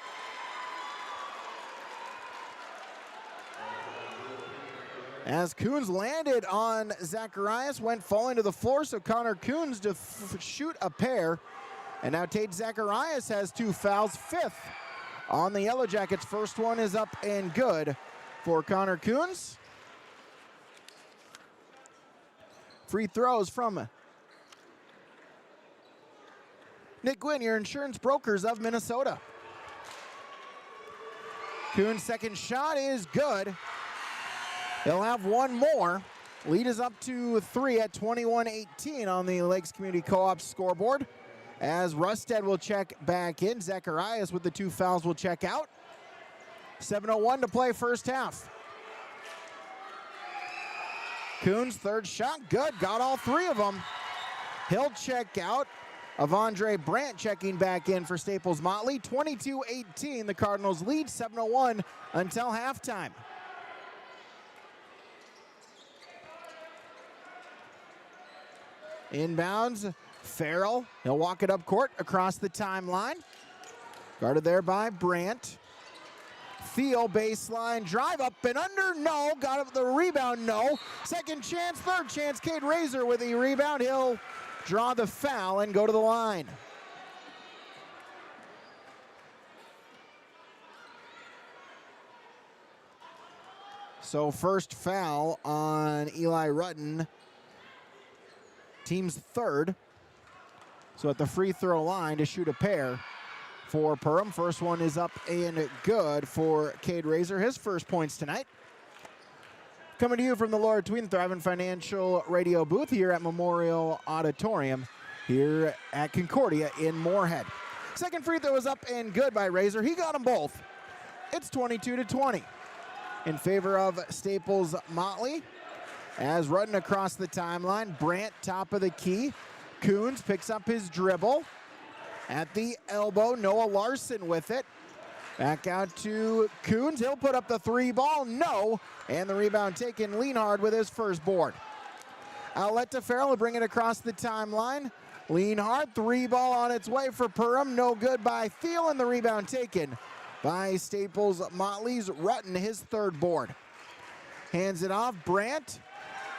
As Coons landed on Zacharias, went falling to the floor, so Connor Coons to shoot a pair. And now Tate Zacharias has 2 fouls, 5th on the Yellow Jackets. First one is up and good for Connor Coons. Free throws from Nick Gwynn, your insurance brokers of Minnesota. Coons' second shot is good. They'll have one more. Lead is up to 3 at 21-18 on the Lakes Community Co-op scoreboard. As Rusted will check back in. Zacharias with the 2 fouls will check out. 7:01 to play first half. Coons' third shot, good. Got all 3 of them. He'll check out. Avondre Brandt checking back in for Staples-Motley. 22-18, the Cardinals lead. 7:01 until halftime. Inbounds, Farrell. He'll walk it up court across the timeline. Guarded there by Brandt. Thiel, baseline, drive up and under, no. Got up the rebound, no. Second chance, third chance, Cade Razor with the rebound. He'll draw the foul and go to the line. So first foul on Eli Rutten, team's 3rd. So at the free throw line to shoot a pair for Perham. First one is up and good for Cade Razor, his first points tonight. Coming to you from the Laura Tween Thriving Financial Radio booth here at Memorial Auditorium here at Concordia in Moorhead. Second free throw is up and good by Razor. He got them both. It's 22-20 in favor of Staples-Motley. As Rutten across the timeline, Brandt top of the key. Coons picks up his dribble. At the elbow, Noah Larson with it. Back out to Coons. He'll put up the 3 ball, no. And the rebound taken, Lienhardt with his first board. Outlet to Farrell to bring it across the timeline. Lienhardt, 3 ball on its way for Perham. No good by Thiel, and the rebound taken by Staples-Motley's Rutten, his 3rd board. Hands it off, Brandt.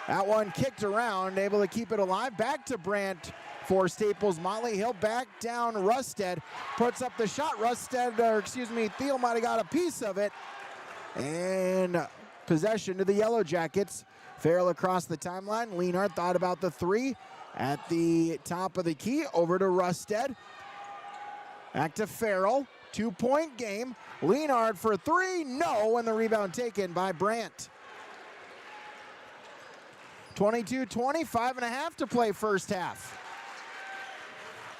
That one kicked around, able to keep it alive. Back to Brandt for Staples-Motley. He'll back down Rusted. Puts up the shot. Thiel might have got a piece of it. And possession to the Yellow Jackets. Farrell across the timeline. Lienhardt thought about the 3 at the top of the key. Over to Rusted. Back to Farrell. 2-point game. Lienhardt for 3. No, and the rebound taken by Brandt. 22-20, 5.5 to play first half.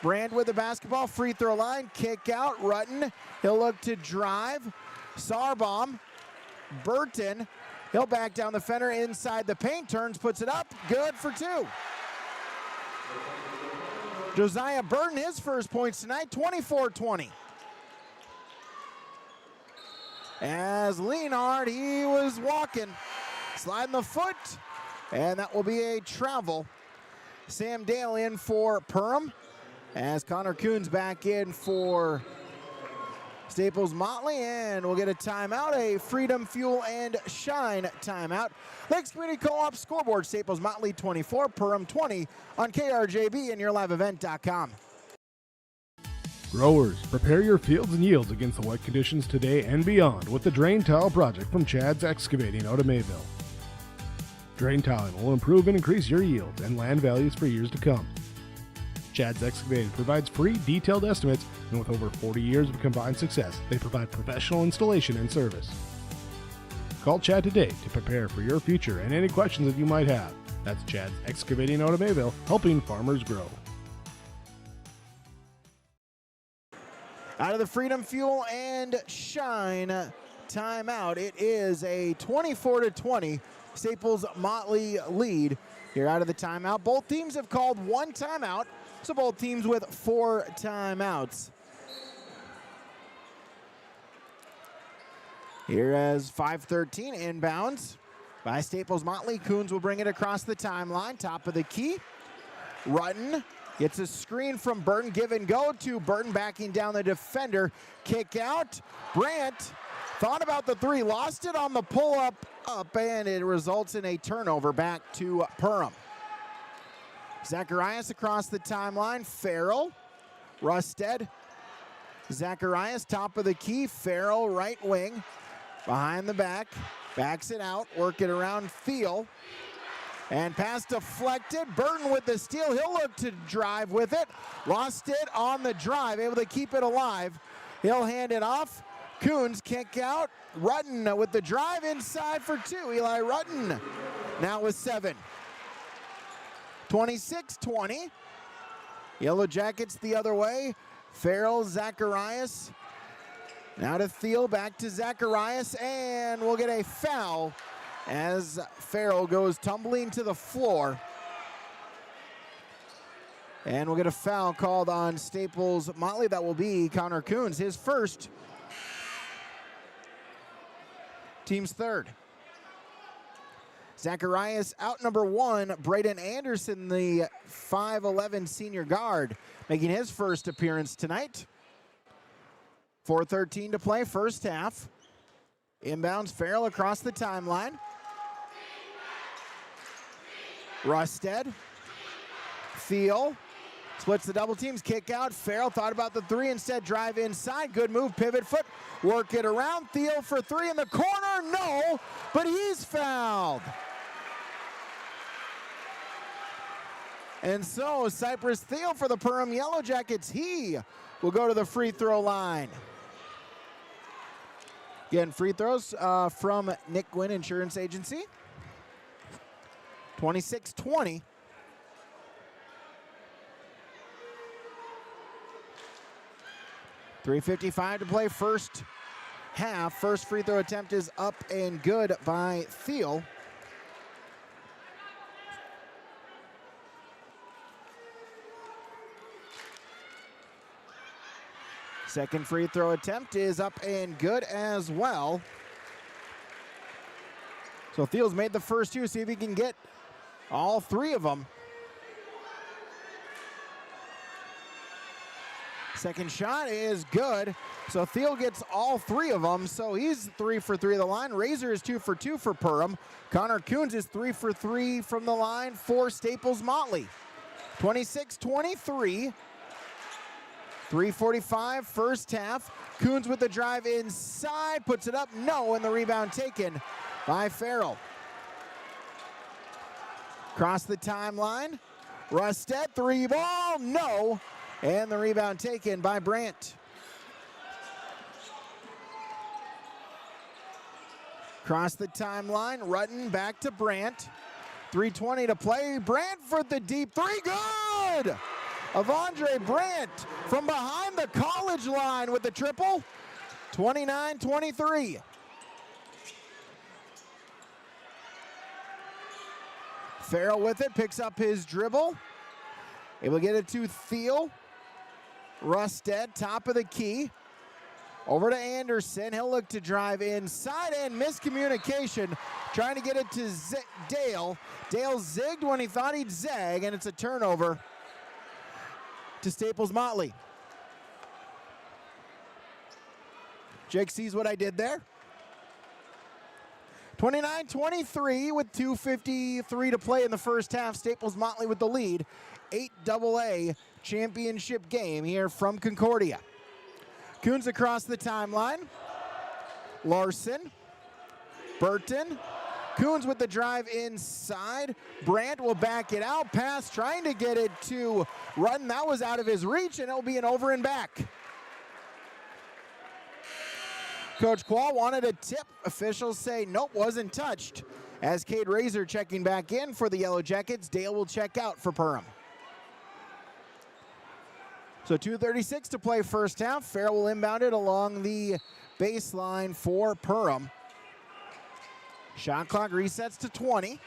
Brandt with the basketball, free throw line, kick out, Rutten. He'll look to drive. Sarbom, Burton. He'll back down the fender inside the paint, turns, puts it up, good for 2. Josiah Burton, his first points tonight, 24-20. As Lienhardt, he was walking, sliding the foot, and that will be a travel. Sam Dale in for Perham. as Connor Coons back in for Staples-Motley, and we'll get a timeout, a Freedom Fuel and Shine timeout. Lakes Community Co-op scoreboard, Staples-Motley 24, Perham 20 on KRJB and YourLiveEvent.com. Growers, prepare your fields and yields against the wet conditions today and beyond with the Drain Tile Project from Chad's Excavating out of Mayville. Drain tiling will improve and increase your yields and land values for years to come. Chad's Excavating provides free, detailed estimates, and with over 40 years of combined success, they provide professional installation and service. Call Chad today to prepare for your future and any questions that you might have. That's Chad's Excavating out of Mayville, helping farmers grow. Out of the Freedom Fuel and Shine timeout, it is a 24-20 Staples-Motley lead here out of the timeout. Both teams have called one timeout, so both teams with 4 timeouts. Here as 5:13 inbounds by Staples-Motley. Coons will bring it across the timeline, top of the key. Rutten gets a screen from Burton, give and go to Burton, backing down the defender. Kick out. Brandt thought about the three, lost it on the pull-up, and it results in a turnover back to Perham. Zacharias across the timeline. Farrell, Rusted, Zacharias, top of the key. Farrell, right wing, behind the back, backs it out, work it around Thiel. And pass deflected. Burton with the steal. He'll look to drive with it. Lost it on the drive, able to keep it alive. He'll hand it off. Coons kick out. Rutten with the drive inside for 2. Eli Rutten now with 7. 26-20. Yellow Jackets the other way. Farrell, Zacharias. Now to Thiel, back to Zacharias, and we'll get a foul as Farrell goes tumbling to the floor. And we'll get a foul called on Staples-Motley. That will be Connor Coons, his first. Team's third. Zacharias out number 1. Braden Anderson, the 5'11 senior guard, making his first appearance tonight. 4:13 to play, first half. Inbounds, Farrell across the timeline. Rusted. Thiel splits the double teams, kick out. Farrell thought about the 3, instead drive inside. Good move, pivot foot, work it around. Thiel for 3 in the corner, no, but he's fouled. And so Cypress Thiel for the Perham Yellow Jackets, he will go to the free throw line. Again, free throws from Nick Gwynn Insurance Agency. 26-20. .355 to play, first half. First free throw attempt is up and good by Thiel. Second free throw attempt is up and good as well. So Thiel's made the first 2, see if he can get all 3 of them. Second shot is good. So Thiel gets all 3 of them. So he's 3 for 3 of the line. Razor is 2 for 2 for Perham. Connor Coons is 3 for 3 from the line for Staples-Motley. 26-23. 3:45 first half. Coons with the drive inside, puts it up, no, and the rebound taken by Farrell. Across the timeline, Rusted, 3 ball, no, and the rebound taken by Brandt. Across the timeline, Rutten back to Brandt. 3:20 to play, Brandt for the deep 3, good! Avondre Brandt from behind the college line with the triple. 29-23. Farrell with it, picks up his dribble. Able to get it to Thiel. Rusted, top of the key. Over to Anderson. He'll look to drive inside, and miscommunication. Trying to get it to Dale. Dale zigged when he thought he'd zag, and it's a turnover. to Staples-Motley. Jake sees what I did there. 29-23 with 2:53 to play in the first half. Staples-Motley with the lead. 8AA championship game here from Concordia. Coons across the timeline. Larson. Burton. Coons with the drive inside. Brandt will back it out. Pass trying to get it to Rudden. That was out of his reach, and it'll be an over and back. Coach Quall wanted a tip. Officials say nope, wasn't touched. As Cade Razor checking back in for the Yellow Jackets, Dale will check out for Perham. So 2:36 to play first half. Farrell will inbound it along the baseline for Perham. Shot clock resets to 20.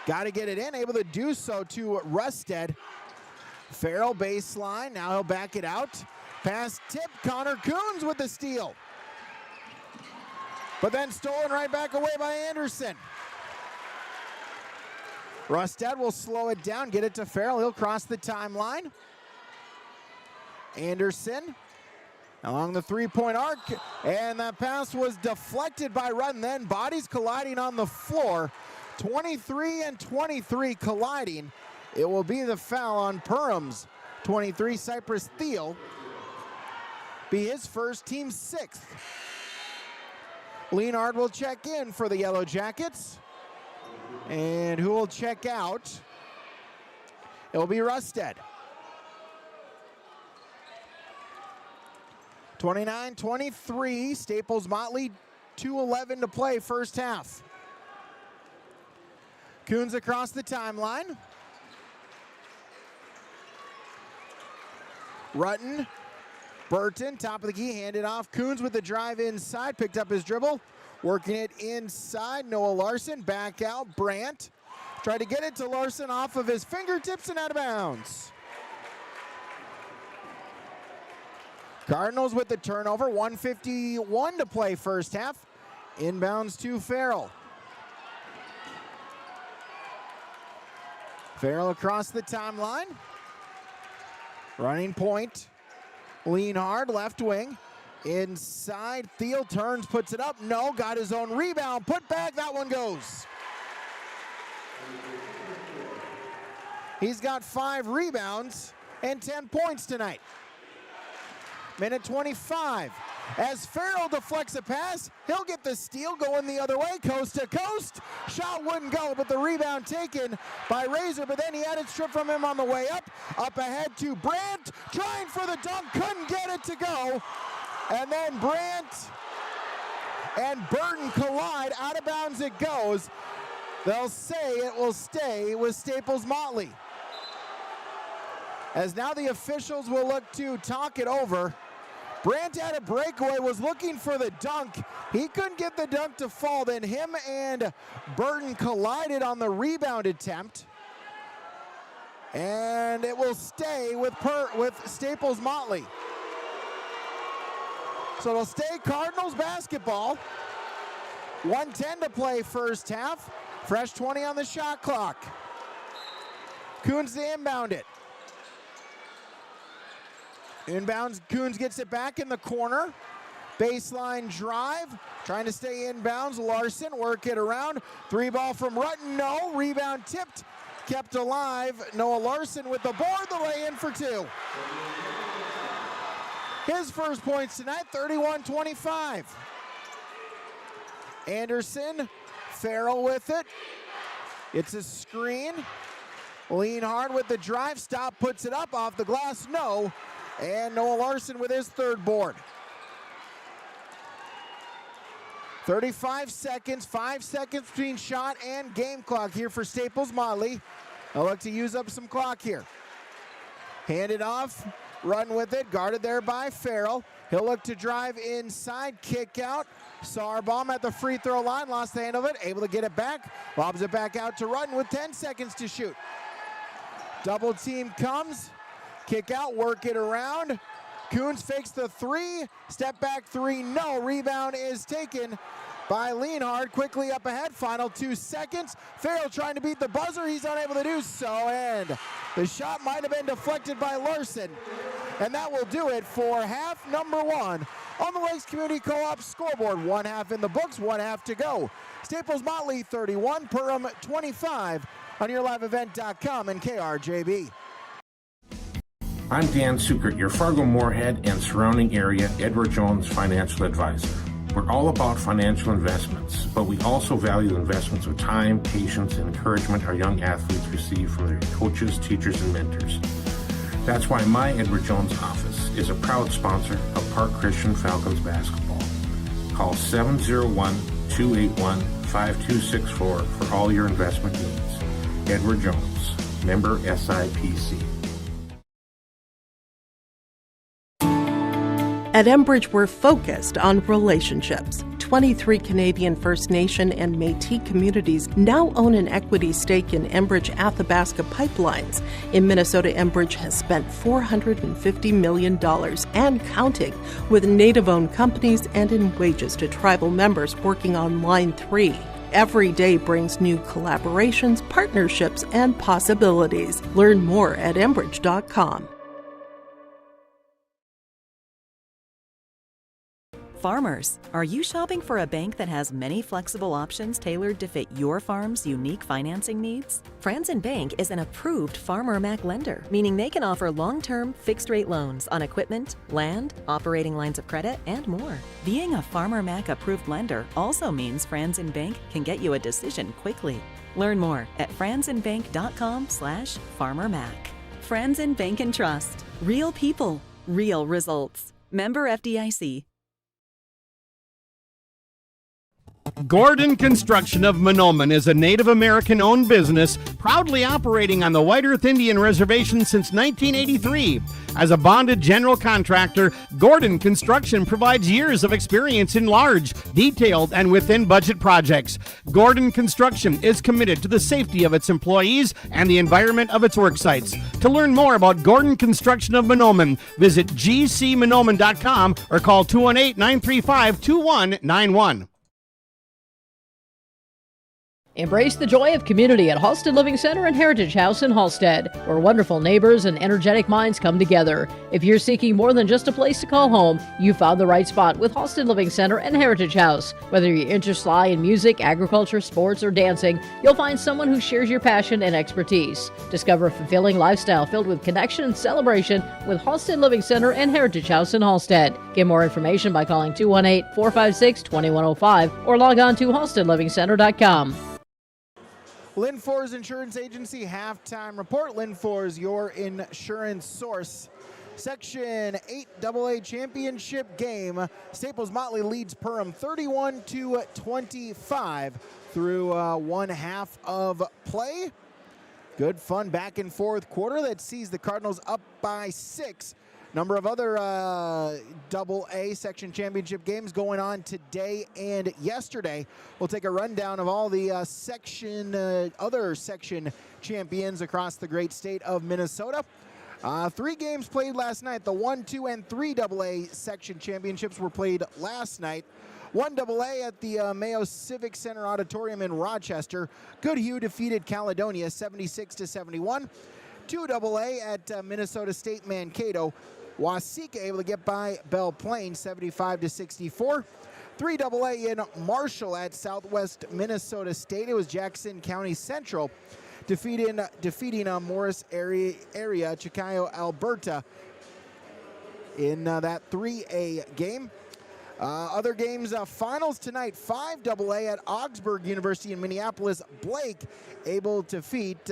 Got to get it in, able to do so to Rusted. Farrell baseline, now he'll back it out. Pass tip, Connor Coons with the steal. But then stolen right back away by Anderson. Rusted will slow it down, get it to Farrell. He'll cross the timeline. Anderson along the three-point arc, and that pass was deflected by Rudden. Then bodies colliding on the floor. 23-23 colliding. It will be the foul on Perham's 23. Cypress Thiel be his first, team 6th. Leonard will check in for the Yellow Jackets. And who will check out? It will be Rusted. 29-23, Staples-Motley, 2:11 to play first half. Coons across the timeline. Rutten, Burton, top of the key, handed off. Coons with the drive inside, picked up his dribble, working it inside. Noah Larson, back out. Brandt tried to get it to Larson off of his fingertips and out of bounds. Cardinals with the turnover, 1:51 to play first half. Inbounds to Farrell. Farrell across the timeline. Running point. Lean hard, left wing. Inside, Thiel turns, puts it up. No, got his own rebound. Put back, that one goes. He's got 5 rebounds and 10 points tonight. Minute 25. As Farrell deflects a pass, he'll get the steal going the other way, coast to coast. Shot wouldn't go, but the rebound taken by Razor, but then he had it stripped from him on the way up. Up ahead to Brandt, trying for the dunk, couldn't get it to go. And then Brandt and Burton collide, out of bounds it goes. They'll say it will stay with Staples-Motley. As now the officials will look to talk it over. Brandt had a breakaway, was looking for the dunk. He couldn't get the dunk to fall. Then him and Burton collided on the rebound attempt. And it will stay with Staples-Motley. So it'll stay Cardinals basketball. 1:10 to play first half. Fresh 20 on the shot clock. Coons to inbound it. Inbounds, Coons gets it back in the corner. Baseline drive, trying to stay inbounds. Larson, work it around. 3-ball from Rutten, no. Rebound tipped, kept alive. Noah Larson with the board, the lay in for 2. His first points tonight, 31-25. Anderson, Farrell with it. It's a screen. Lean hard with the drive, stop, puts it up off the glass, no. And Noah Larson with his 3rd board. 35 seconds, 5 seconds between shot and game clock here for Staples-Motley. They'll look to use up some clock here. Hand it off, run with it, guarded there by Farrell. He'll look to drive inside, kick out. Sarbomb at the free throw line, lost the hand of it, able to get it back. Lobs it back out to Rutten with 10 seconds to shoot. Double team comes. Kick out, work it around. Coons fakes the 3, step back 3, no. Rebound is taken by Lienhard, quickly up ahead, final 2 seconds. Farrell trying to beat the buzzer, he's unable to do so, and the shot might have been deflected by Larson. And that will do it for half number 1 on the Lakes Community Co-op scoreboard. 1 half in the books, 1 half to go. Staples-Motley 31, Perham 25 on YourLiveEvent.com and KRJB. I'm Dan Sukert, your Fargo-Moorhead and surrounding area Edward Jones financial advisor. We're all about financial investments, but we also value investments of time, patience, and encouragement our young athletes receive from their coaches, teachers, and mentors. That's why my Edward Jones office is a proud sponsor of Park Christian Falcons basketball. Call 701-281-5264 for all your investment needs. Edward Jones, member SIPC. At Enbridge, we're focused on relationships. 23 Canadian First Nation and Métis communities now own an equity stake in Enbridge Athabasca Pipelines. In Minnesota, Enbridge has spent $450 million and counting with Native-owned companies and in wages to tribal members working on Line 3. Every day brings new collaborations, partnerships, and possibilities. Learn more at Enbridge.com. Farmers, are you shopping for a bank that has many flexible options tailored to fit your farm's unique financing needs? Franzen Bank is an approved Farmer Mac lender, meaning they can offer long-term, fixed-rate loans on equipment, land, operating lines of credit, and more. Being a Farmer Mac approved lender also means Franzen Bank can get you a decision quickly. Learn more at franzenbank.com/farmermac. Franzen Bank and Trust. Real people, real results. Member FDIC. Gordon Construction of Mahnomen is a Native American-owned business proudly operating on the White Earth Indian Reservation since 1983. As a bonded general contractor, Gordon Construction provides years of experience in large, detailed, and within-budget projects. Gordon Construction is committed to the safety of its employees and the environment of its work sites. To learn more about Gordon Construction of Mahnomen, visit gcmahnomen.com or call 218-935-2191. Embrace the joy of community at Halsted Living Center and Heritage House in Halsted, where wonderful neighbors and energetic minds come together. If you're seeking more than just a place to call home, you found the right spot with Halsted Living Center and Heritage House. Whether your interests lie in music, agriculture, sports, or dancing, you'll find someone who shares your passion and expertise. Discover a fulfilling lifestyle filled with connection and celebration with Halsted Living Center and Heritage House in Halsted. Get more information by calling 218-456-2105 or log on to halstedlivingcenter.com. Lynn Fours Insurance Agency halftime report. Lynn Fours, your insurance source. Section 8AA championship game. Staples-Motley leads Perham 31-25 through 1 half of play. Good fun back and forth quarter that sees the Cardinals up by 6. Number of other AA section championship games going on today and yesterday. We'll take a rundown of all the other section champions across the great state of Minnesota. 3 games played last night. The 1, 2, and 3 AA section championships were played last night. 1 AA at the Mayo Civic Center Auditorium in Rochester. Goodhue defeated Caledonia 76-71. 2 AA at Minnesota State Mankato. Waseca able to get by Belle Plaine 75-64. 3 AA in Marshall at Southwest Minnesota State. It was Jackson County Central defeating Morris area Chicago, Alberta in that 3A game. Other games, finals tonight, 5 AA at Augsburg University in Minneapolis. Blake able to defeat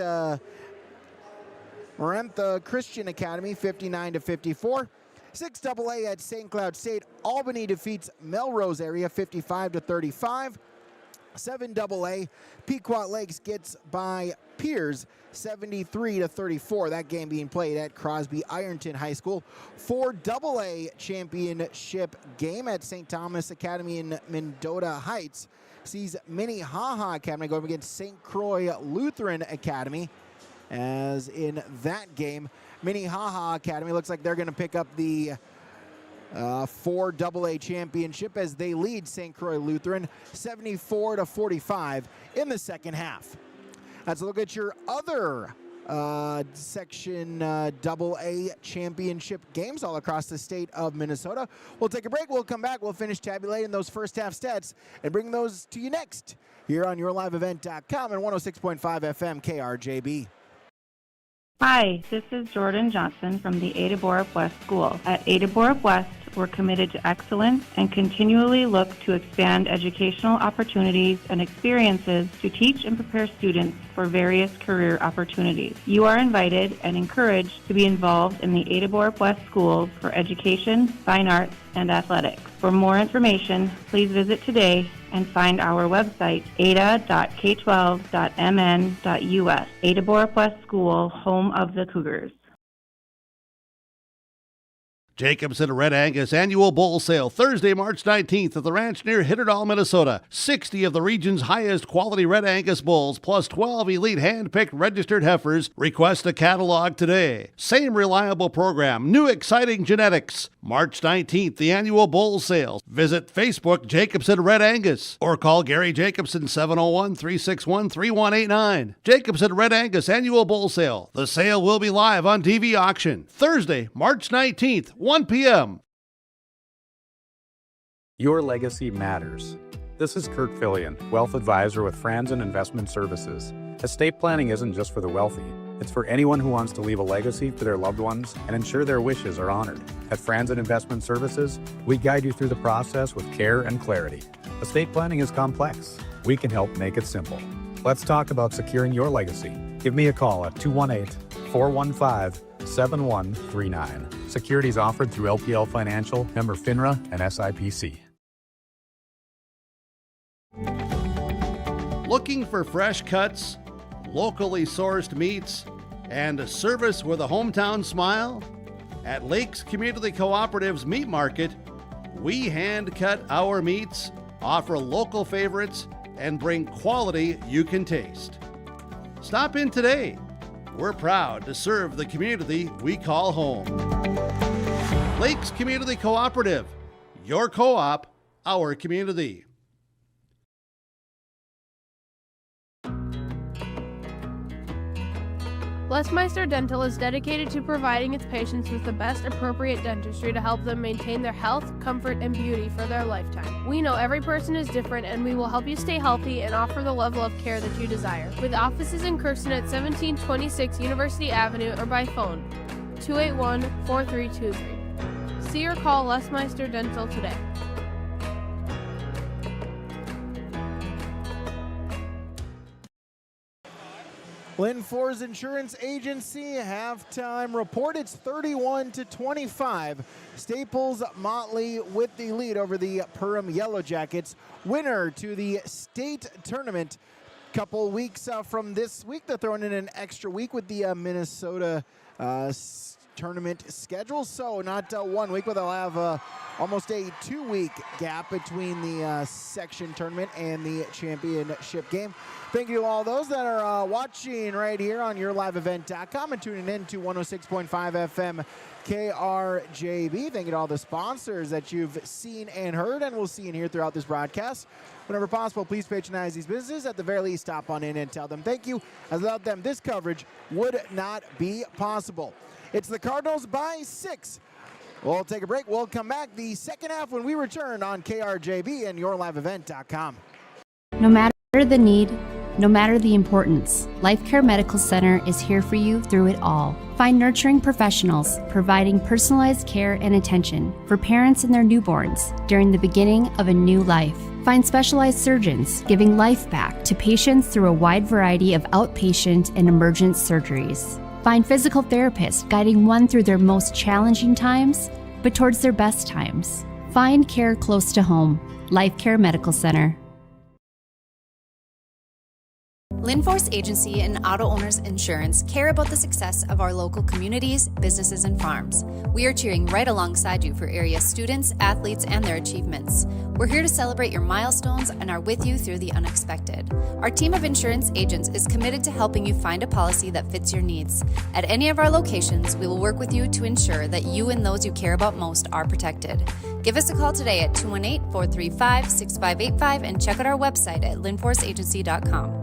Marantha Christian Academy 59-54. 6 AA at St. Cloud State. Albany defeats Melrose area 55-35. 7 AA, Pequot Lakes gets by Piers 73-34. That game being played at Crosby Ironton High School. 4 AA championship game at St. Thomas Academy in Mendota Heights sees Minnehaha Academy going against St. Croix Lutheran Academy. As in that game, Minnehaha Academy looks like they're going to pick up the for AA championship as they lead St. Croix Lutheran 74-45 in the second half. Let's look at your other Section AA championship games all across the state of Minnesota. We'll take a break. We'll come back. We'll finish tabulating those first half stats and bring those to you next here on yourliveevent.com and 106.5 FM KRJB. Hi, this is Jordan Johnson from the Ada Borup West School. At Ada Borup West, we're committed to excellence and continually look to expand educational opportunities and experiences to teach and prepare students for various career opportunities. You are invited and encouraged to be involved in the Ada Borup West Schools for education, fine arts, and athletics. For more information, please visit today and find our website, ada.k12.mn.us. Ada Borup West School, home of the Cougars. Jacobson Red Angus Annual Bull Sale, Thursday, March 19th at the ranch near Hitterdall, Minnesota. 60 of the region's highest quality Red Angus bulls, plus 12 elite hand-picked registered heifers. Request a catalog today. Same reliable program, new exciting genetics. March 19th, the Annual Bull Sale. Visit Facebook Jacobson Red Angus or call Gary Jacobson 701-361-3189. Jacobson Red Angus Annual Bull Sale. The sale will be live on TV auction. Thursday, March 19th, 1 p.m. Your legacy matters. This is Kurt Fillion, Wealth Advisor with Franzen Investment Services. Estate planning isn't just for the wealthy. It's for anyone who wants to leave a legacy for their loved ones and ensure their wishes are honored. At Franzen Investment Services, we guide you through the process with care and clarity. Estate planning is complex. We can help make it simple. Let's talk about securing your legacy. Give me a call at 218-415-7139. Securities offered through LPL Financial, member FINRA, and SIPC. Looking for fresh cuts, locally sourced meats, and a service with a hometown smile? At Lakes Community Cooperative's Meat Market, we hand cut our meats, offer local favorites, and bring quality you can taste. Stop in today. We're proud to serve the community we call home. Lakes Community Cooperative, your co-op, our community. Blessmeister Dental is dedicated to providing its patients with the best appropriate dentistry to help them maintain their health, comfort, and beauty for their lifetime. We know every person is different, and we will help you stay healthy and offer the level of care that you desire. With offices in Kirsten at 1726 University Avenue or by phone, 281-4323. See or call Blessmeister Dental today. Lynn Ford's Insurance Agency halftime report. It's 31-25. Staples-Motley with the lead over the Perham Yellow Jackets. Winner to the state tournament. Couple weeks from this week. They're throwing in an extra week with the Minnesota tournament schedule. So not 1 week, but they'll have almost a 2-week gap between the section tournament and the championship game. Thank you to all those that are watching right here on yourliveevent.com and tuning in to 106.5 FM KRJB. Thank you to all the sponsors that you've seen and heard and will see and hear throughout this broadcast. Whenever possible, please patronize these businesses. At the very least, stop on in and tell them thank you. As without them, this coverage would not be possible. It's the Cardinals by 6. We'll take a break. We'll come back the second half when we return on KRJB and yourliveevent.com. No matter the need, no matter the importance, Life Care Medical Center is here for you through it all. Find nurturing professionals providing personalized care and attention for parents and their newborns during the beginning of a new life. Find specialized surgeons giving life back to patients through a wide variety of outpatient and emergent surgeries. Find physical therapists guiding one through their most challenging times, but towards their best times. Find care close to home. Life Care Medical Center. Linforce Agency and Auto Owners Insurance care about the success of our local communities, businesses, and farms. We are cheering right alongside you for area students, athletes, and their achievements. We're here to celebrate your milestones and are with you through the unexpected. Our team of insurance agents is committed to helping you find a policy that fits your needs. At any of our locations, we will work with you to ensure that you and those you care about most are protected. Give us a call today at 218-435-6585 and check out our website at linforceagency.com.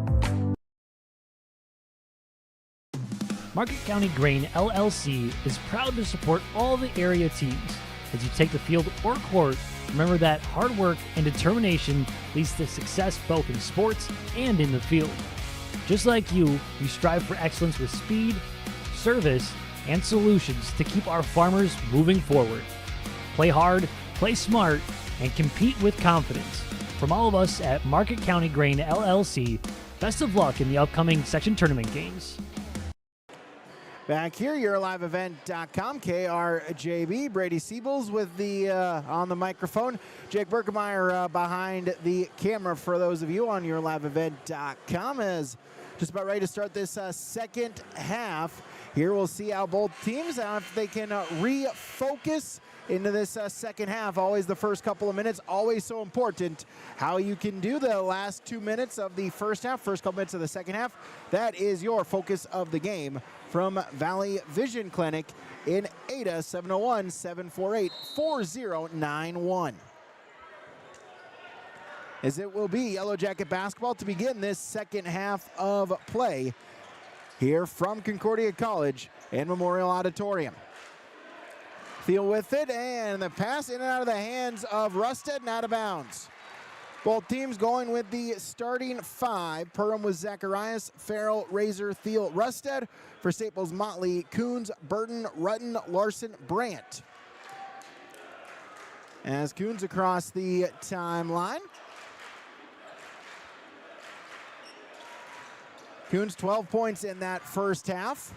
Market County Grain LLC is proud to support all the area teams. As you take the field or court, remember that hard work and determination leads to success both in sports and in the field. Just like you, we strive for excellence with speed, service, and solutions to keep our farmers moving forward. Play hard, play smart, and compete with confidence. From all of us at Market County Grain LLC, best of luck in the upcoming section tournament games. Back here, YourLiveEvent.com, KRJB, Brady Siebels with the on the microphone, Jake Berkemeyer behind the camera for those of you on YourLiveEvent.com, is just about ready to start this second half. Here we'll see how both teams, if they can refocus into this second half. Always the first couple of minutes, always so important. How you can do the last 2 minutes of the first half, first couple minutes of the second half, that is your focus of the game. From Valley Vision Clinic in Ada, 701-748-4091. As it will be Yellow Jacket basketball to begin this second half of play here from Concordia College and Memorial Auditorium. Thiel with it, and the pass in and out of the hands of Rusted and out of bounds. Both teams going with the starting five. Perham with Zacharias, Farrell, Razor, Thiel, Rusted. For Staples-Motley, Coons, Burton, Rutten, Larson, Brandt. As Coons across the timeline. Coons 12 points in that first half.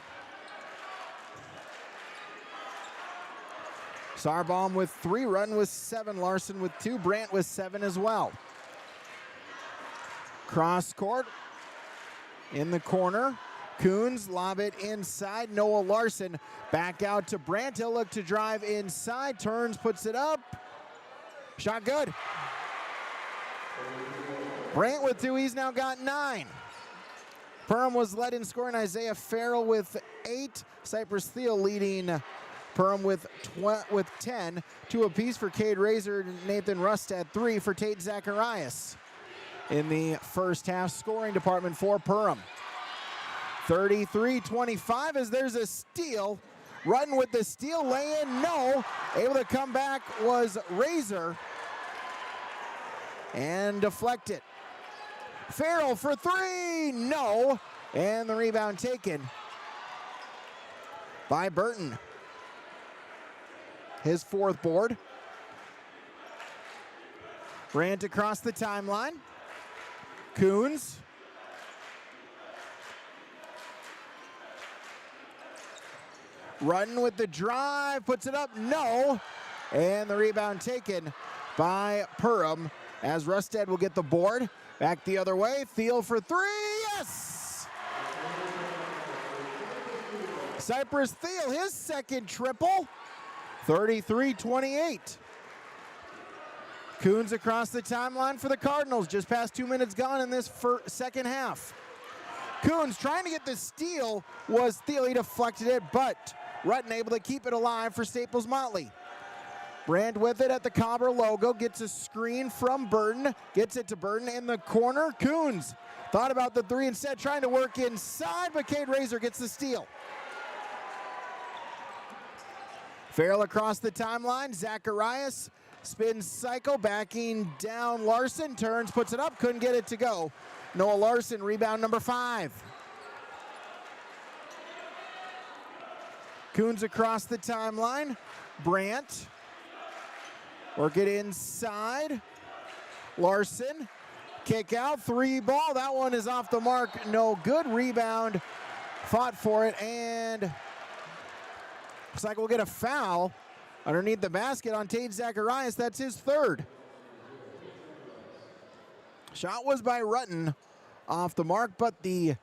Sarbaum with 3, Rutten with 7, Larson with 2, Brandt with 7 as well. Cross court in the corner. Coons lob it inside. Noah Larson back out to Brandt. He'll look to drive inside. Turns, puts it up. Shot good. Brandt with 2. He's now got 9. Perham was led in scoring. Isaiah Farrell with 8. Cypress Thiel leading Perham with 10. 2 apiece for Cade Razor, Nathan Rust at 3 for Tate Zacharias. In the first half scoring department for Perham. 33-25 as there's a steal. Rutten with the steal, lay in, no. Able to come back was Razor and deflect it. Farrell for 3, no. And the rebound taken by Burton. His 4th board. Brandt across the timeline. Coons. Rutten with the drive, puts it up, no. And the rebound taken by Perham as Rusted will get the board. Back the other way, Thiel for 3, yes! Cypress Thiel, his second triple, 33-28. Coons across the timeline for the Cardinals. Just past 2 minutes gone in this second half. Coons trying to get the steal was Thiel. He deflected it, but Rutten able to keep it alive for Staples-Motley. Brand with it at the Cobber logo. Gets a screen from Burton. Gets it to Burton in the corner. Coons thought about the 3 instead, trying to work inside, but Cade Razor gets the steal. Farrell across the timeline. Zacharias spins cycle, backing down Larson. Turns, puts it up, couldn't get it to go. Noah Larson, rebound number 5. Coons across the timeline. Brandt. Work it inside. Larson. Kick out, 3 ball. That one is off the mark. No good. Rebound. Fought for it, and looks like we'll get a foul underneath the basket on Tate Zacharias. That's his 3rd. Shot was by Rutten off the mark, but the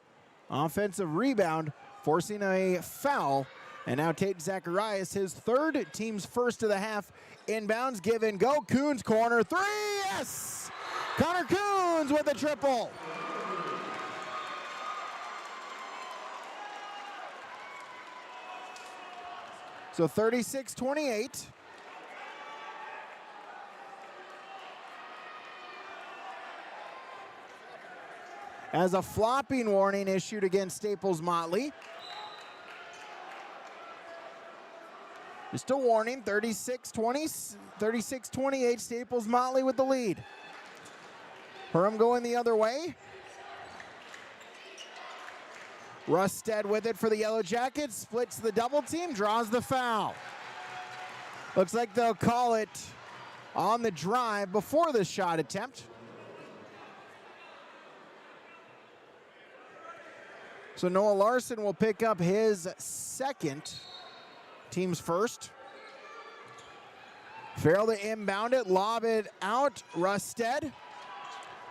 offensive rebound forcing a foul. And now Tate Zacharias, his third, team's first of the half. Inbounds, give and go. Coons corner three, yes! Connor Coons with a triple. So 36-28. As a flopping warning issued against Staples-Motley. Just a warning, 36-28, Staples-Motley with the lead. Perham going the other way. Rusted with it for the Yellow Jackets, splits the double team, draws the foul. Looks like they'll call it on the drive before the shot attempt. So Noah Larson will pick up his second, team's first. Farrell to inbound it, lob it out, Rusted.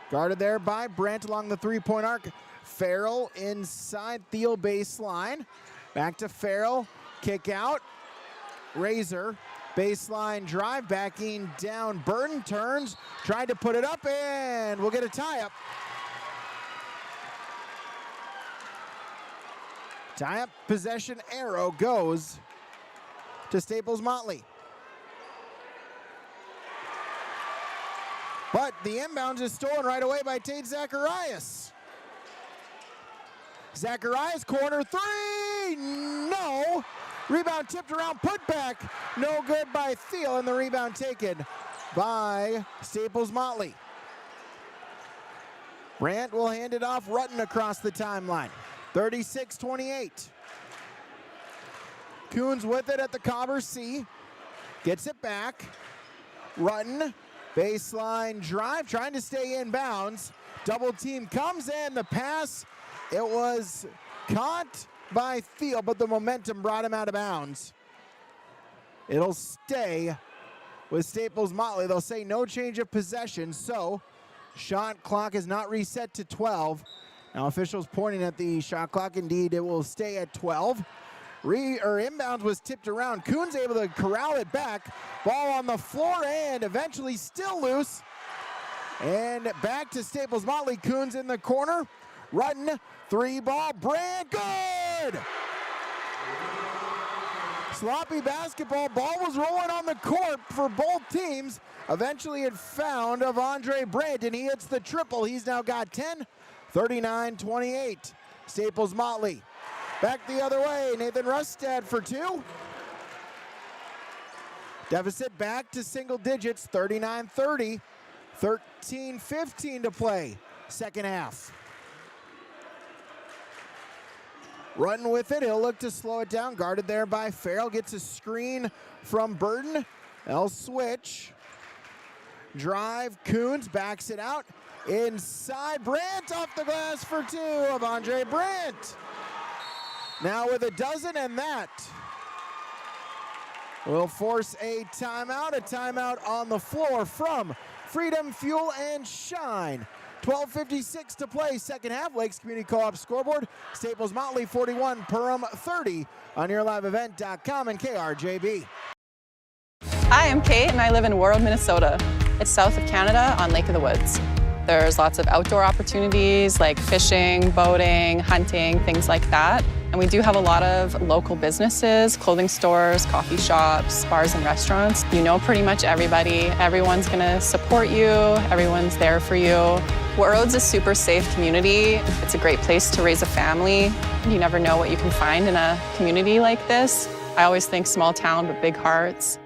Guarded there by Brent along the three-point arc. Farrell inside Thiel baseline. Back to Farrell, kick out. Razor, baseline drive, backing down. Burton turns, tried to put it up, and we'll get a tie-up. Tie-up possession arrow goes to Staples-Motley. But the inbounds is stolen right away by Tate Zacharias. Zacharias corner three, no. Rebound tipped around, put back, no good by Thiel, and the rebound taken by Staples-Motley. Brandt will hand it off, Rutten across the timeline. 36-28. Coons with it at the Cobber C. Gets it back. Rutten, baseline drive, trying to stay in bounds. Double team comes in, the pass, it was caught by Thiel, but the momentum brought him out of bounds. It'll stay with Staples-Motley. They'll say no change of possession, so shot clock is not reset to 12. Now officials pointing at the shot clock. Indeed, it will stay at 12. Inbounds was tipped around. Coons able to corral it back. Ball on the floor and eventually still loose. And back to Staples-Motley. Coons in the corner. Rutten, three ball, Brandt, good! Sloppy basketball. Ball was rolling on the court for both teams. Eventually it found of Andre Brandt, and he hits the triple. He's now got 10. 39-28, Staples-Motley. Back the other way, Nathan Rustad for two. Deficit back to single digits, 39-30. 13-15 to play, second half. Rutten with it, he'll look to slow it down. Guarded there by Farrell, gets a screen from Burton. They'll switch. Drive, Coons backs it out. Inside, Brandt off the glass for two of Andre Brandt. Now with a dozen, and that will force a timeout on the floor from Freedom Fuel and Shine. 12:56 to play, second half. Lakes Community Co-op scoreboard. Staples-Motley 41, Perham 30 on YourLiveEvent.com and KRJB. Hi, I'm Kate, and I live in Warroad, Minnesota. It's south of Canada on Lake of the Woods. There's lots of outdoor opportunities like fishing, boating, hunting, things like that. And we do have a lot of local businesses, clothing stores, coffee shops, bars and restaurants. You know pretty much everybody. Everyone's gonna support you. Everyone's there for you. Warroad's a super safe community. It's a great place to raise a family. You never know what you can find in a community like this. I always think small town, but big hearts.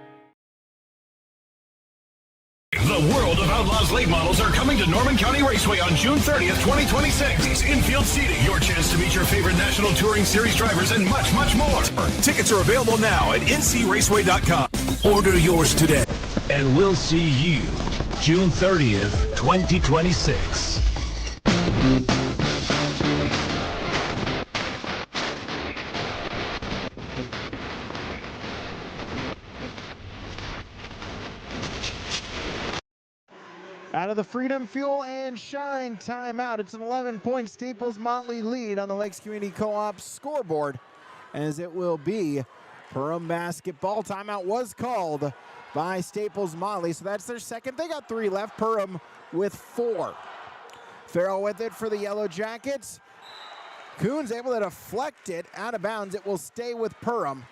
The World of Outlaws late models are coming to Norman County Raceway on June 30th, 2026. Infield seating, your chance to meet your favorite National Touring Series drivers, and much, much more. Tickets are available now at ncraceway.com. Order yours today. And we'll see you June 30th, 2026. Out of the Freedom Fuel and Shine timeout. It's an 11-point Staples-Motley lead on the Lakes Community Co-op scoreboard, as it will be Perham basketball. Timeout was called by Staples-Motley, so that's their second. They got 3 left. Perham with 4. Farrell with it for the Yellow Jackets. Coons able to deflect it out of bounds. It will stay with Perham.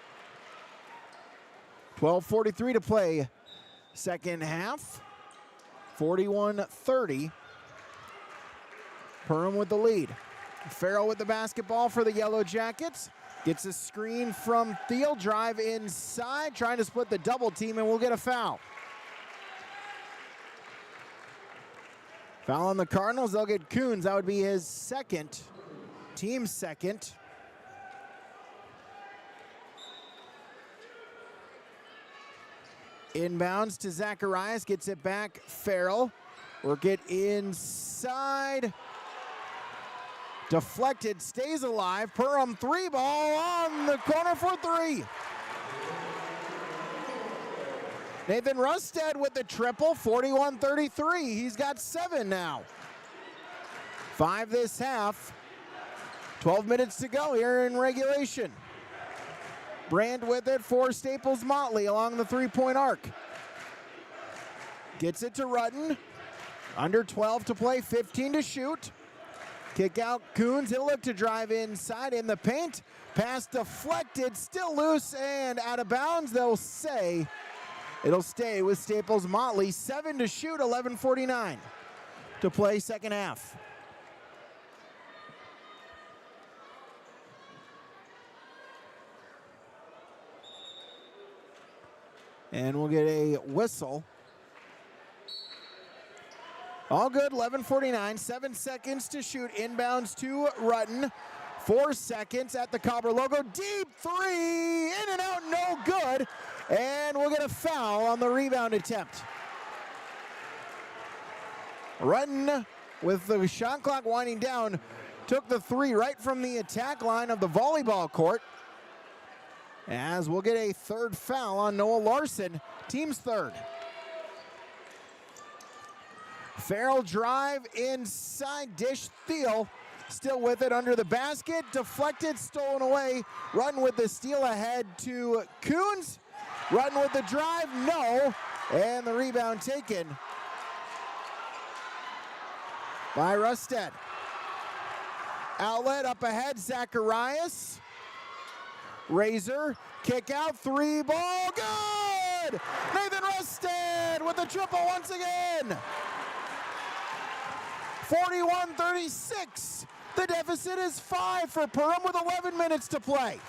12:43 to play, second half. 41-30. Perham with the lead. Farrell with the basketball for the Yellow Jackets. Gets a screen from Thiel. Drive inside, trying to split the double team, and we'll get a foul. Foul on the Cardinals. They'll get Coons. That would be his second, team second. Inbounds to Zacharias, gets it back. Farrell, work it inside. Deflected, stays alive. Perham 3 ball on the corner for 3. Nathan Rusted with the triple, 41-33. He's got 7 now. 5 this half. 12 minutes to go here in regulation. Brand with it for Staples-Motley along the 3-point arc. Gets it to Rutten. Under 12 to play, 15 to shoot. Kick out Coons. He'll look to drive inside in the paint. Pass deflected, still loose and out of bounds. They'll say it'll stay with Staples-Motley. 7 to shoot, 11:49 to play second half. And we'll get a whistle. All good, 11:49, 7 seconds to shoot. Inbounds to Rutten. 4 seconds at the Cobber logo. Deep 3, in and out, no good. And we'll get a foul on the rebound attempt. Rutten, with the shot clock winding down, took the 3 right from the attack line of the volleyball court. As we'll get a third foul on Noah Larson, team's third. Farrell drive inside, dish Thiel, still with it under the basket, deflected, stolen away. Rutten with the steal ahead to Coons. Rutten with the drive, no, and the rebound taken by Rusted. Outlet up ahead, Zacharias. Razor, kick out, 3 ball, good! Nathan Rusted with the triple once again. 41-36. The deficit is 5 for Perham with 11 minutes to play.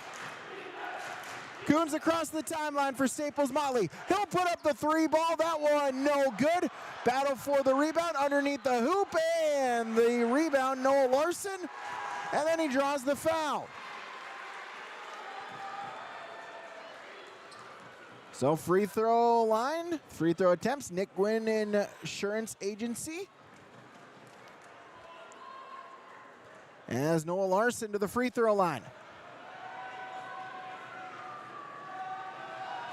Coons across the timeline for Staples-Motley. He'll put up the 3 ball, that one no good. Battle for the rebound underneath the hoop, and the rebound, Noah Larson, and then he draws the foul. So free throw line, free throw attempts, Nick Gwynn Insurance Agency. As Noah Larson to the free throw line.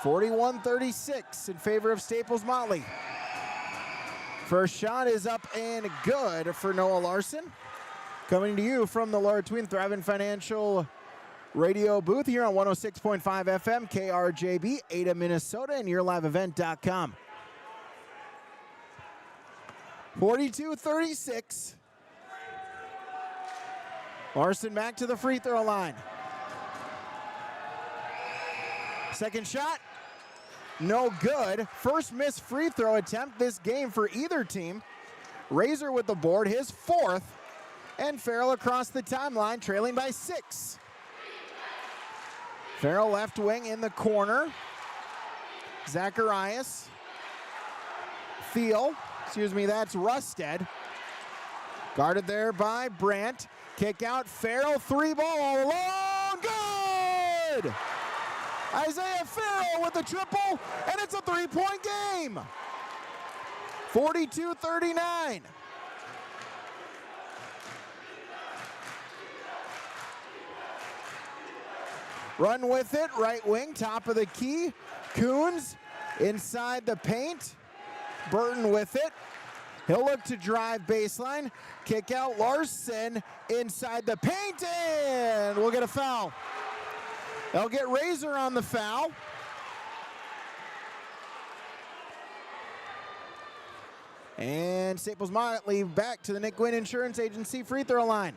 41-36 in favor of Staples-Motley. First shot is up and good for Noah Larson. Coming to you from the Laura Tween Thriving Financial radio booth here on 106.5 FM, KRJB, Ada, Minnesota, and YourLiveEvent.com. 42-36. Larson back to the free throw line. Second shot, no good. First missed free throw attempt this game for either team. Razor with the board, his 4th, and Farrell across the timeline, trailing by 6. Farrell left wing in the corner. Zacharias. Thiel, that's Rusted. Guarded there by Brandt. Kick out, Farrell, 3 ball all alone, good! Isaiah Farrell with the triple, and it's a 3-point game. 42-39. Run with it, right wing, top of the key. Coons inside the paint. Burton with it. He'll look to drive baseline. Kick out Larson inside the paint, and we'll get a foul. They'll get Razor on the foul. And Staples-Motley back to the Nick Gwynn Insurance Agency free throw line.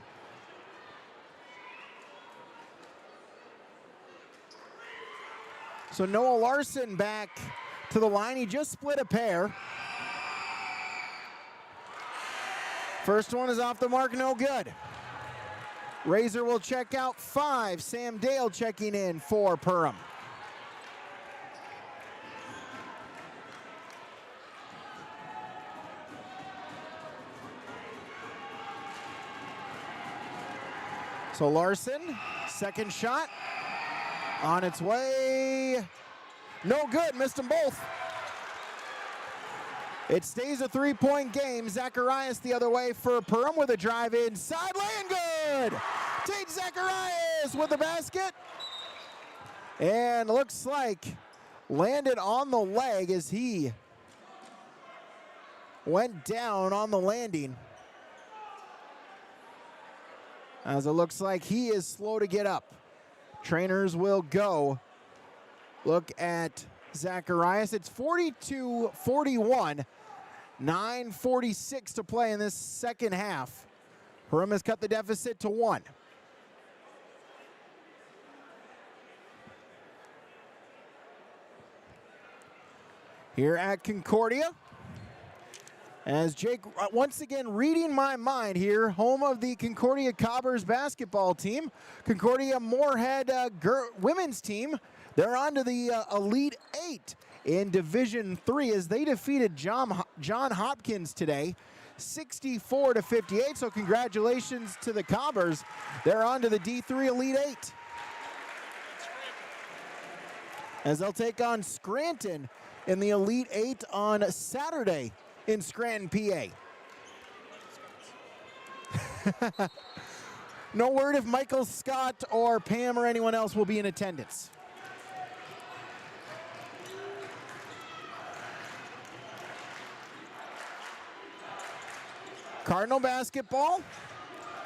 So Noah Larson back to the line. He just split a pair. First one is off the mark, no good. Razor will check out 5. Sam Dale checking in for Perham. So Larson, second shot, on its way. No good, missed them both. It stays a 3-point game. Zacharias the other way for Perham with a drive inside, laying good. Tate Zacharias with the basket. And looks like landed on the leg as he went down on the landing. As it looks like he is slow to get up. Trainers will go look at Zacharias. It's 42-41. 9:46 to play in this second half. Perham has cut the deficit to 1. Here at Concordia, as Jake, once again, reading my mind here, home of the Concordia Cobbers basketball team, Concordia Moorhead women's team, they're on to the Elite 8 in Division 3 as they defeated John Hopkins today, 64-58. So congratulations to the Cobbers. They're on to the D3 Elite 8. As they'll take on Scranton in the Elite 8 on Saturday in Scranton, PA. No word if Michael Scott or Pam or anyone else will be in attendance. Cardinal basketball,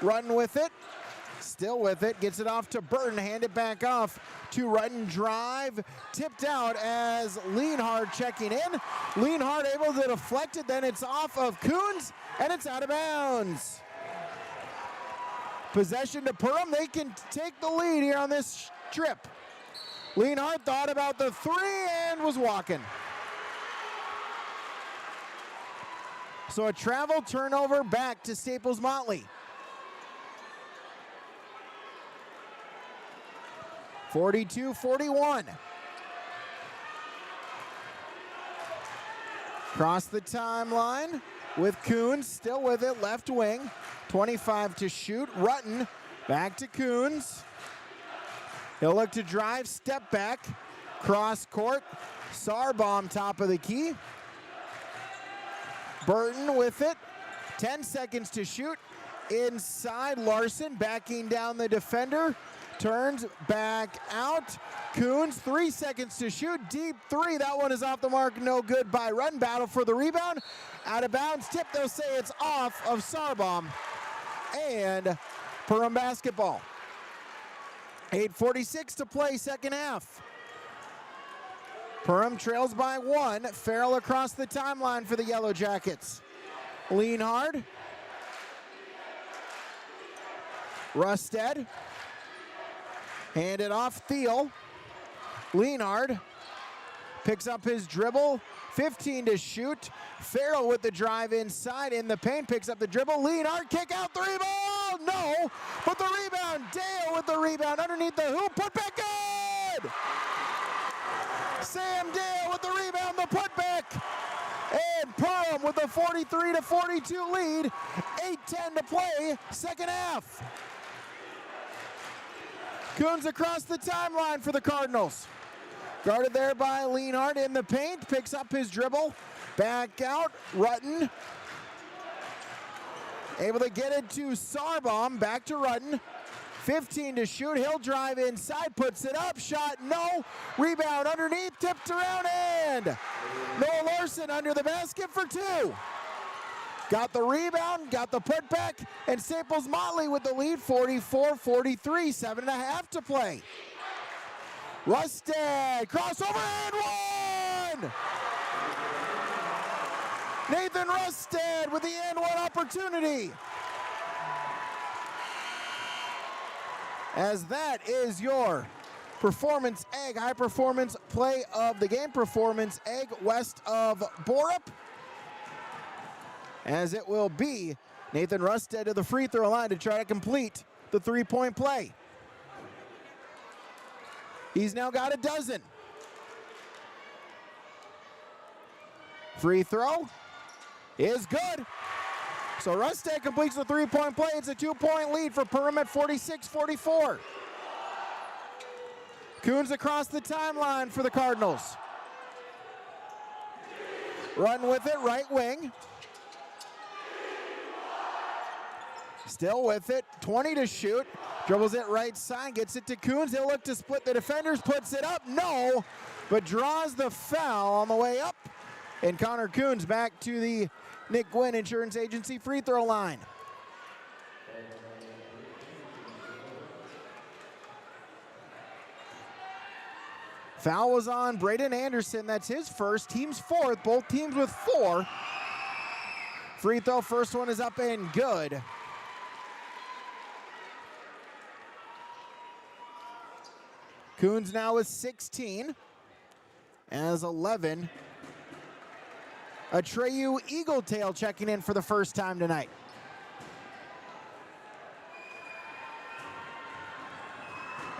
Rutton with it, still with it, gets it off to Burton, hand it back off to Rutton, drive, tipped out as Lienhard checking in. Lienhard able to deflect it, then it's off of Coons, and it's out of bounds. Possession to Perham, they can take the lead here on this trip. Lienhard thought about the 3 and was walking. So a travel turnover back to Staples-Motley. 42-41. Across the timeline with Coons, still with it, left wing. 25 to shoot. Rutton back to Coons. He'll look to drive, step back, cross court. Sarbomb top of the key. Burton with it, 10 seconds to shoot. Inside, Larson backing down the defender, turns back out. Coons, 3 seconds to shoot, deep 3. That one is off the mark, no good by Rutton. Battle for the rebound, out of bounds. Tip, they'll say it's off of Sarbomb. And Perham basketball. 8:46 to play, second half. Perham trails by 1. Farrell across the timeline for the Yellow Jackets. Lienhard. Rusted. Hand it off, Thiel. Lienhard picks up his dribble. 15 to shoot. Farrell with the drive inside in the paint. Picks up the dribble. Lienhard, kick out 3 ball. No, but the rebound. Dale with the rebound underneath the hoop. Put back good. Sam Dale with the rebound, the putback. And Perham with a 43-42 lead. 8:10 to play, second half. Coons across the timeline for the Cardinals. Guarded there by Lienhard in the paint. Picks up his dribble. Back out, Rutton. Able to get it to Sarbomb. Back to Rutton. 15 to shoot, he'll drive inside, puts it up, shot, no. Rebound underneath, tipped around, and Noah Larson under the basket for 2. got the rebound, got the putback, and Staples-Motley with the lead, 44-43, 7.5 to play. Rusted, crossover and one! Nathan Rusted with the and one opportunity. As that is your Performance Egg high performance play of the game. Performance Egg west of Borup. As it will be Nathan Rusted to the free throw line to try to complete the three-point play. He's now got a dozen. Free throw is good. So Rusted completes the three-point play. It's a 2-point lead for Perham at 46-44. Coons across the timeline for the Cardinals. Run with it, right wing. Still with it, 20 to shoot. Dribbles it right side, gets it to Coons. He'll look to split the defenders, puts it up, no, but draws the foul on the way up. And Connor Coons back to the Nick Gwynn Insurance Agency free throw line. Foul was on Braden Anderson. That's his first, team's fourth, both teams with 4. Free throw, first one is up and good. Coons now with 16, as 11. Atreyu Eagletail checking in for the first time tonight.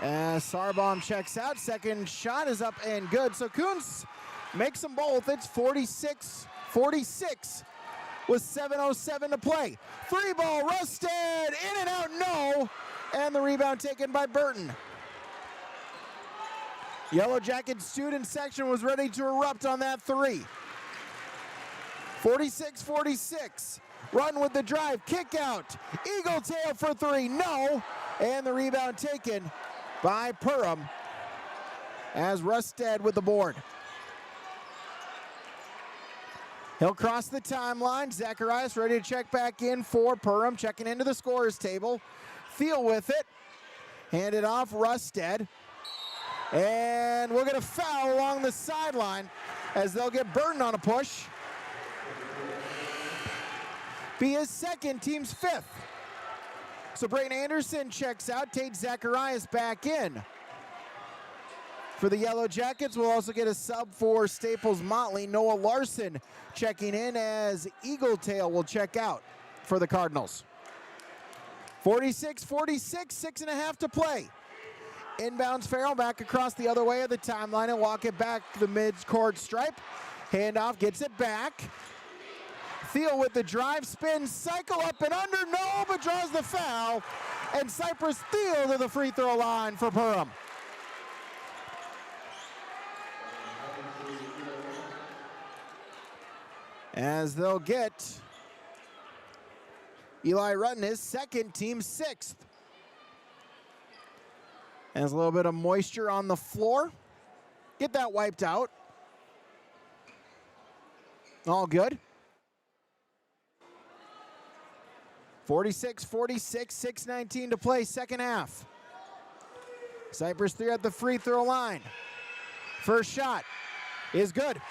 As Sarbaum checks out, second shot is up and good. So Coons makes them both. It's 46-46 with 7:07 to play. Three ball, Rusted, in and out, no. And the rebound taken by Burton. Yellow Jacket student section was ready to erupt on that three. 46-46. Run with the drive, kick out. Eagletail for three, no. And the rebound taken by Perham as Rusted with the board. He'll cross the timeline. Zacharias ready to check back in for Perham, checking into the scorer's table. Thiel with it. Hand it off, Rusted. And we'll get a foul along the sideline as they'll get Burton on a push. Be his second, team's 5th. So Braden Anderson checks out. Tate Zacharias back in. For the Yellow Jackets, we'll also get a sub for Staples-Motley. Noah Larson checking in as Eagletail will check out for the Cardinals. 46-46, 6.5 to play. Inbounds Farrell back across the other way of the timeline and walk it back the mid-court stripe. Handoff, gets it back. Thiel with the drive, spin, cycle up and under, no, but draws the foul. And Cypress Thiel to the free throw line for Perham. As they'll get Eli Rutten, his second, team 6th. Has a little bit of moisture on the floor. Get that wiped out. All good. 46-46, 6:19 to play, second half. Cypress 3 at the free throw line. First shot is good.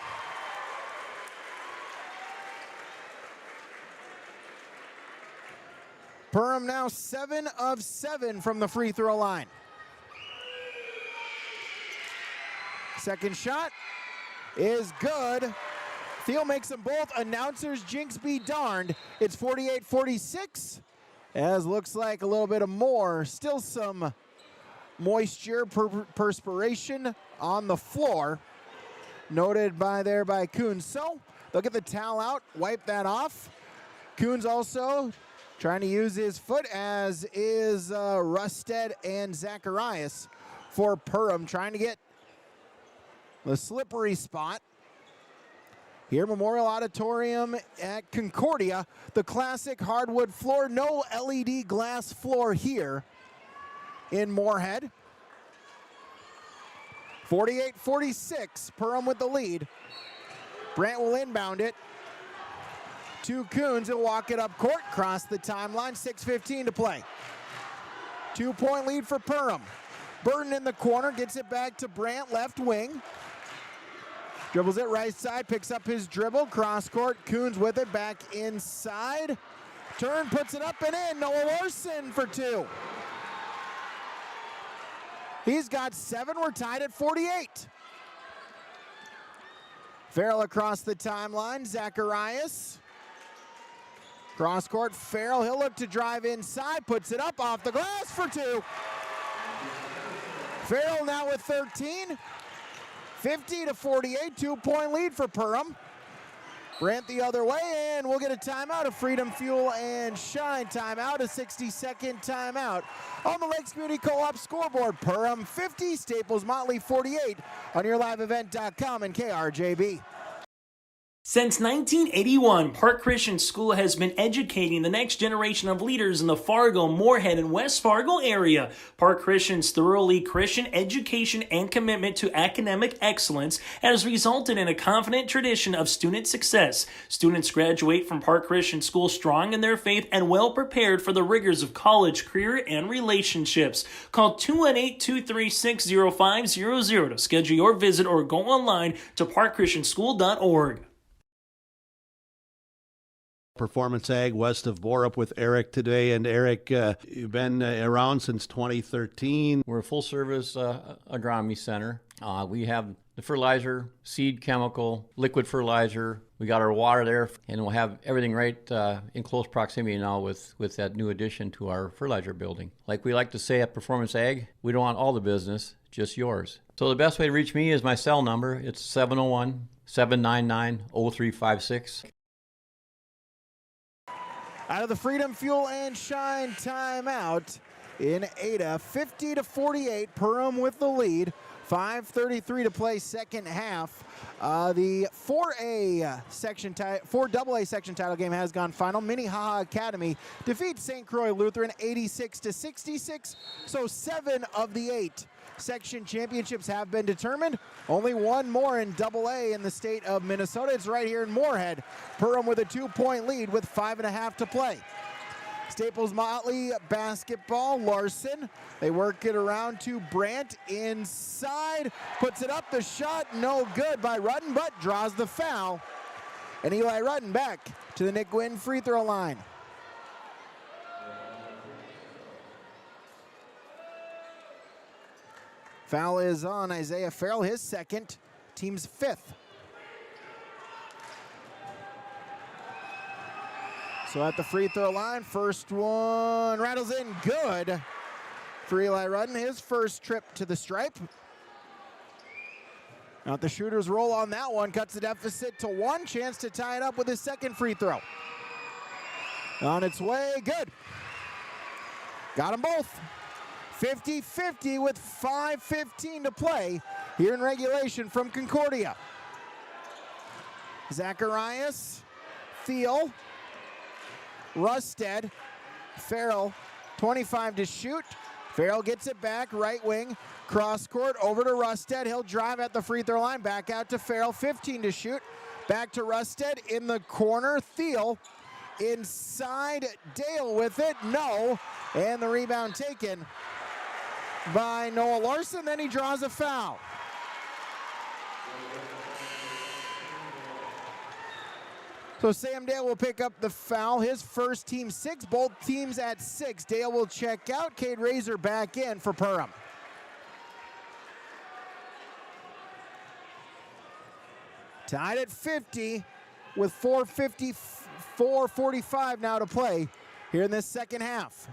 Perham now 7 of 7 from the free throw line. Second shot is good. Thiel makes them both. Announcers jinx be darned. It's 48-46. As looks like a little bit of more. Still some moisture, perspiration on the floor. Noted by Coons. So they'll get the towel out, wipe that off. Coons also trying to use his foot, as is Rusted and Zacharias for Perham, trying to get the slippery spot. Here, Memorial Auditorium at Concordia, the classic hardwood floor, no LED glass floor here in Moorhead. 48-46, Perham with the lead. Brant will inbound it to Coons. He'll walk it up court, cross the timeline, 6:15 to play. 2-point lead for Perham. Burton in the corner, gets it back to Brandt, left wing. Dribbles it right side, picks up his dribble, cross court. Coons with it, back inside. Turn, puts it up and in. Noah Larson for 2. He's got 7. We're tied at 48. Farrell across the timeline. Zacharias. Cross court, Farrell. He'll look to drive inside. Puts it up off the glass for 2. Farrell now with 13. 50-48. 2-point lead for Perham. Brandt the other way, and we'll get a timeout, a Freedom Fuel and Shine timeout, a 60-second timeout. On the Lakes Community Co-op scoreboard, Perham 50, Staples-Motley 48 on yourliveevent.com and KRJB. Since 1981, Park Christian School has been educating the next generation of leaders in the Fargo, Moorhead, and West Fargo area. Park Christian's thoroughly Christian education and commitment to academic excellence has resulted in a confident tradition of student success. Students graduate from Park Christian School strong in their faith and well prepared for the rigors of college, career, and relationships. Call 218-236-0500 to schedule your visit or go online to parkchristianschool.org. Performance Ag west of Borup with Eric today. And Eric, you've been around since 2013. We're a full-service agronomy center. We have the fertilizer, seed, chemical, liquid fertilizer. We got our water there, and we'll have everything right in close proximity now with that new addition to our fertilizer building. Like we like to say at Performance Ag, we don't want all the business, just yours. So the best way to reach me is my cell number. It's 701-799-0356. Out of the Freedom Fuel and Shine timeout in Ada, 50-48, Perham with the lead. 5:33 to play, second half. The 4AA section title game has gone final. Minnehaha Academy defeats St. Croix Lutheran 86-66. So 7 of the 8 section championships have been determined. Only one more in AA in the state of Minnesota. It's right here in Moorhead. Perham with a 2-point lead with 5.5 to play. Staples-Motley basketball, Larson. They work it around to Brandt inside. Puts it up, the shot no good by Rudden, but draws the foul. And Eli Rudden back to the Nick Gwynn free throw line. Foul is on Isaiah Farrell, his second, team's 5th. So at the free throw line, first one rattles in good for Eli Rudden, his first trip to the stripe. Now the shooter's roll on that one, cuts the deficit to 1, chance to tie it up with his second free throw. On its way, good. Got them both. 50-50 with 5:15 to play here in regulation from Concordia. Zacharias, Thiel, Rusted, Farrell, 25 to shoot. Farrell gets it back, right wing, cross court, over to Rusted. He'll drive at the free throw line, back out to Farrell, 15 to shoot. Back to Rusted in the corner, Thiel inside, Dale with it, no. And the rebound taken by Noah Larson, then he draws a foul. So Sam Dale will pick up the foul, his first, team 6, both teams at 6. Dale will check out, Cade Razor back in for Perham. Tied at 50 with 4:45 now to play here in this second half.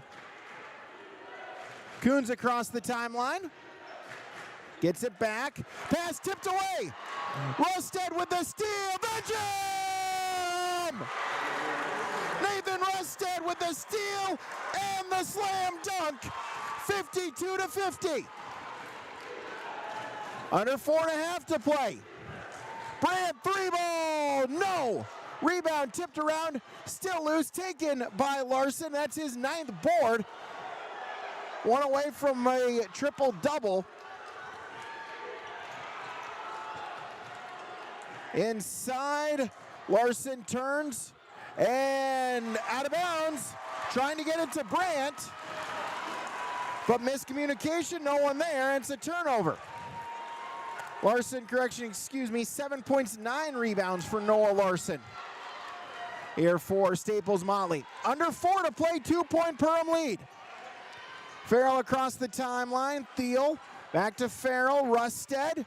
Coons across the timeline. Gets it back. Pass tipped away. Rusted with the steal. The jam! Nathan Rusted with the steal and the slam dunk. 52-50. Under 4.5 to play. Brandt 3-ball. No. Rebound tipped around. Still loose. Taken by Larson. That's his 9th board. One away from a triple-double. Inside, Larson turns And out of bounds, trying to get it to Brandt. But miscommunication, no one there, and it's a turnover. Larson, 7 points, 9 rebounds for Noah Larson. Here for Staples-Motley. Under 4 to play, 2-point Perham lead. Farrell across the timeline, Thiel, back to Farrell, Rusted.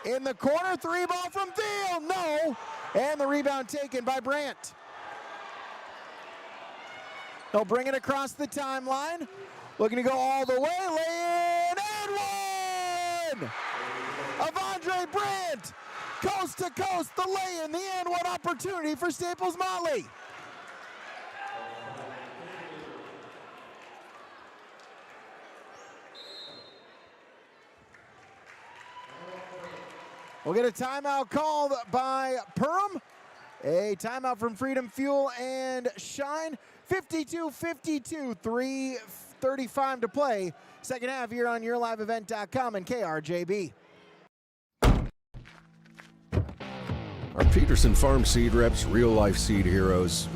In the corner, 3 ball from Thiel, no! And the rebound taken by Brandt. They'll bring it across the timeline. Looking to go all the way, lay in, and one! Avondre Brandt, coast to coast, the lay-in, the and one opportunity for Staples-Motley. We'll get a timeout called by Perham. A timeout from Freedom Fuel and Shine. 52-52, 3:35 to play. Second half here on YourLiveEvent.com and KRJB. Are Peterson Farm seed reps real-life seed heroes?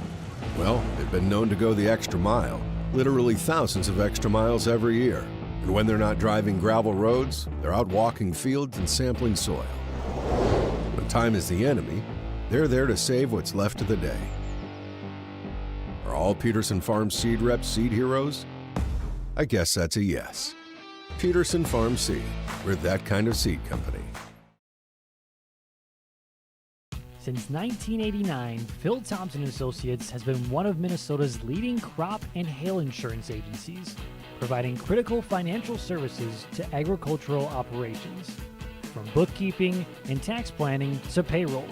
Well, they've been known to go the extra mile, literally thousands of extra miles every year. And when they're not driving gravel roads, they're out walking fields and sampling soil. When time is the enemy, they're there to save what's left of the day. Are all Peterson Farm seed reps seed heroes? I guess that's a yes. Peterson Farm Seed. We're that kind of seed company. Since 1989, Phil Thompson Associates has been one of Minnesota's leading crop and hail insurance agencies, providing critical financial services to agricultural operations. From bookkeeping and tax planning to payroll,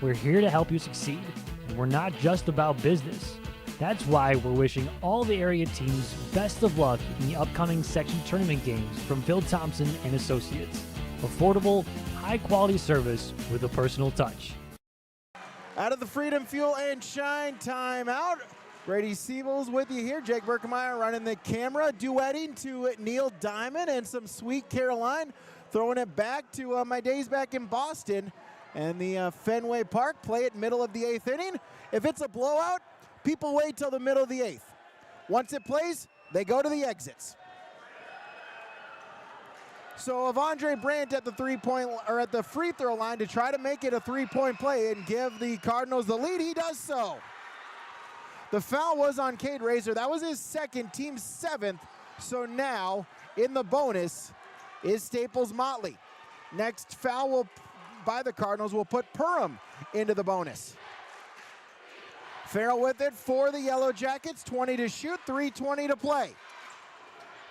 we're here to help you succeed, and we're not just about business. That's why we're wishing all the area teams best of luck in the upcoming section tournament games from Phil Thompson and Associates. Affordable, high-quality service with a personal touch. Out of the Freedom Fuel and Shine timeout, Brady Siebels with you here. Jake Berkemeyer running the camera, duetting to Neil Diamond and some Sweet Caroline. Throwing it back to my days back in Boston and the Fenway Park. Play it middle of the 8th inning. If it's a blowout, people wait till the middle of the 8th. Once it plays, they go to the exits. So Avondre Brandt at the at the free throw line to try to make it a 3-point play and give the Cardinals the lead. He does so. The foul was on Cade Razor. That was his second, team 7th. So now in the bonus is Staples-Motley. Next foul by the Cardinals will put Perham into the bonus. Farrell with it for the Yellow Jackets. 20 to shoot, 3:20 to play.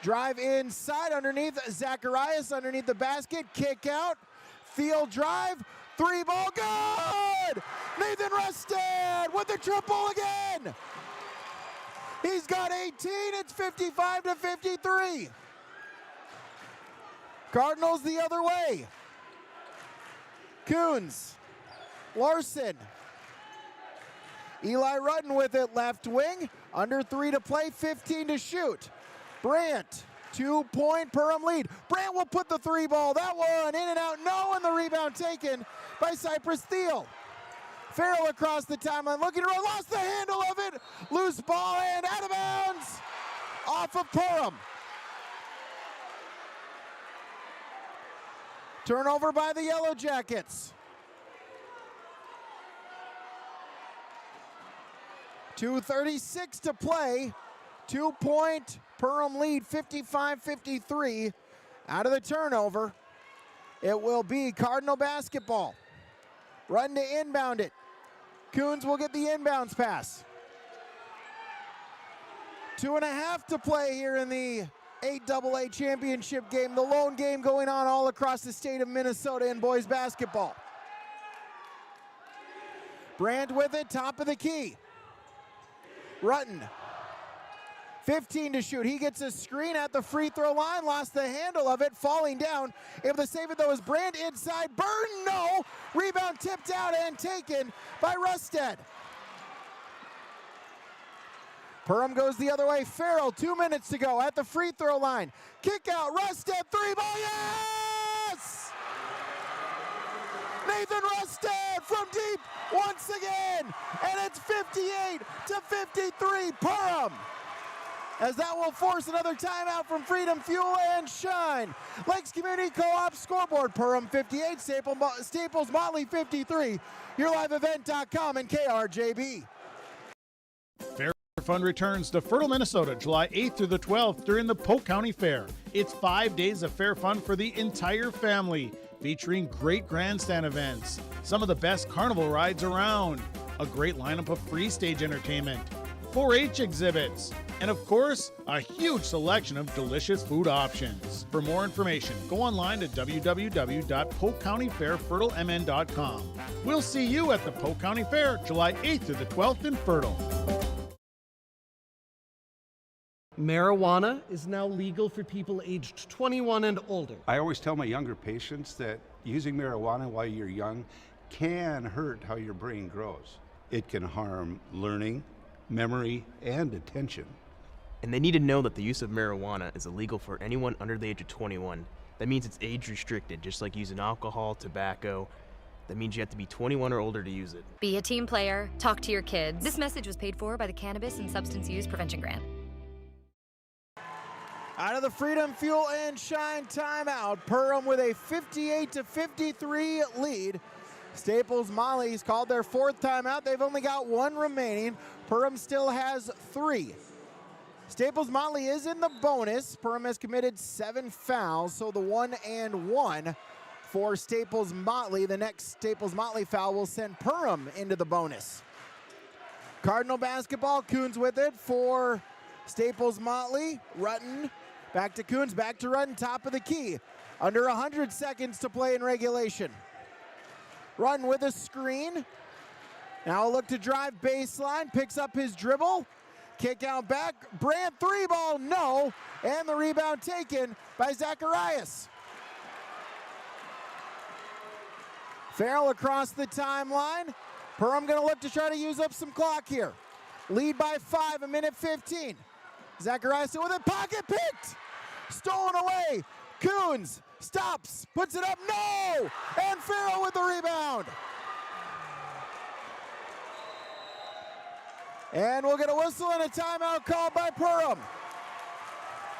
Drive inside underneath Zacharias, underneath the basket, kick out, field drive, 3 ball, good! Nathan Rusted with the triple again! He's got 18, it's 55 to 53. Cardinals the other way. Coons, Larson, Eli Rudden with it, left wing, under 3 to play, 15 to shoot. Brandt, 2-point Perham lead. Brandt will put the 3 ball, that one in and out, no, and the rebound taken by Cypress Thiel. Farrell across the timeline, looking to run, lost the handle of it, loose ball and out of bounds, off of Perham. Turnover by the Yellow Jackets. 2:36 to play. 2-point Perham lead, 55-53. Out of the turnover, it will be Cardinal basketball. Run to inbound it. Coons will get the inbounds pass. 2.5 to play here in the 8AA championship game, the lone game going on all across the state of Minnesota in boys basketball. Brandt with it, top of the key. Rutton, 15 to shoot. He gets a screen at the free throw line, lost the handle of it, falling down. Able to save it though is Brandt inside. Burton, no! Rebound tipped out and taken by Rusted. Perham goes the other way. Farrell, 2 minutes to go at the free throw line. Kick out, Rusted, 3 ball, yes! Nathan Rusted from deep once again, and it's It's 58-53 Perham, as that will force another timeout from Freedom Fuel and Shine. Lakes Community Co-op scoreboard: Perham 58, Staples-Motley 53. YourLiveEvent.com and KRJB. Fair Fun returns to Fertile, Minnesota, July 8th through the 12th during the Polk County Fair. It's 5 days of fair fun for the entire family, featuring great grandstand events, some of the best carnival rides around, a great lineup of free stage entertainment, 4-H exhibits, and of course, a huge selection of delicious food options. For more information, go online to www.polkcountyfairfertilemn.com. We'll see you at the Polk County Fair, July 8th through the 12th in Fertile. Marijuana is now legal for people aged 21 and older. I always tell my younger patients that using marijuana while you're young can hurt how your brain grows. It can harm learning, memory, and attention. And they need to know that the use of marijuana is illegal for anyone under the age of 21. That means it's age restricted, just like using alcohol, tobacco. That means you have to be 21 or older to use it. Be a team player. Talk to your kids. This message was paid for by the Cannabis and Substance Use Prevention Grant. Out of the Freedom Fuel and Shine timeout, Perham with a 58-53 lead. Staples-Motley's called their fourth timeout. They've only got one remaining. Perham still has 3. Staples-Motley is in the bonus. Perham has committed 7 fouls, so the 1-and-1 for Staples-Motley. The next Staples-Motley foul will send Perham into the bonus. Cardinal basketball, Coons with it for Staples-Motley. Rutten back to Coons, back to Rutten, top of the key. Under 100 seconds to play in regulation. Rutten with a screen. Now a look to drive baseline, picks up his dribble. Kick out back, Brandt 3-ball, no. And the rebound taken by Zacharias. Farrell across the timeline. Perham gonna look to try to use up some clock here. Lead by 5, 1:15. Zacharias with it, pocket picked. Stolen away. Coons stops, puts it up, no! And Farrell with the rebound. And we'll get a whistle and a timeout called by Perham.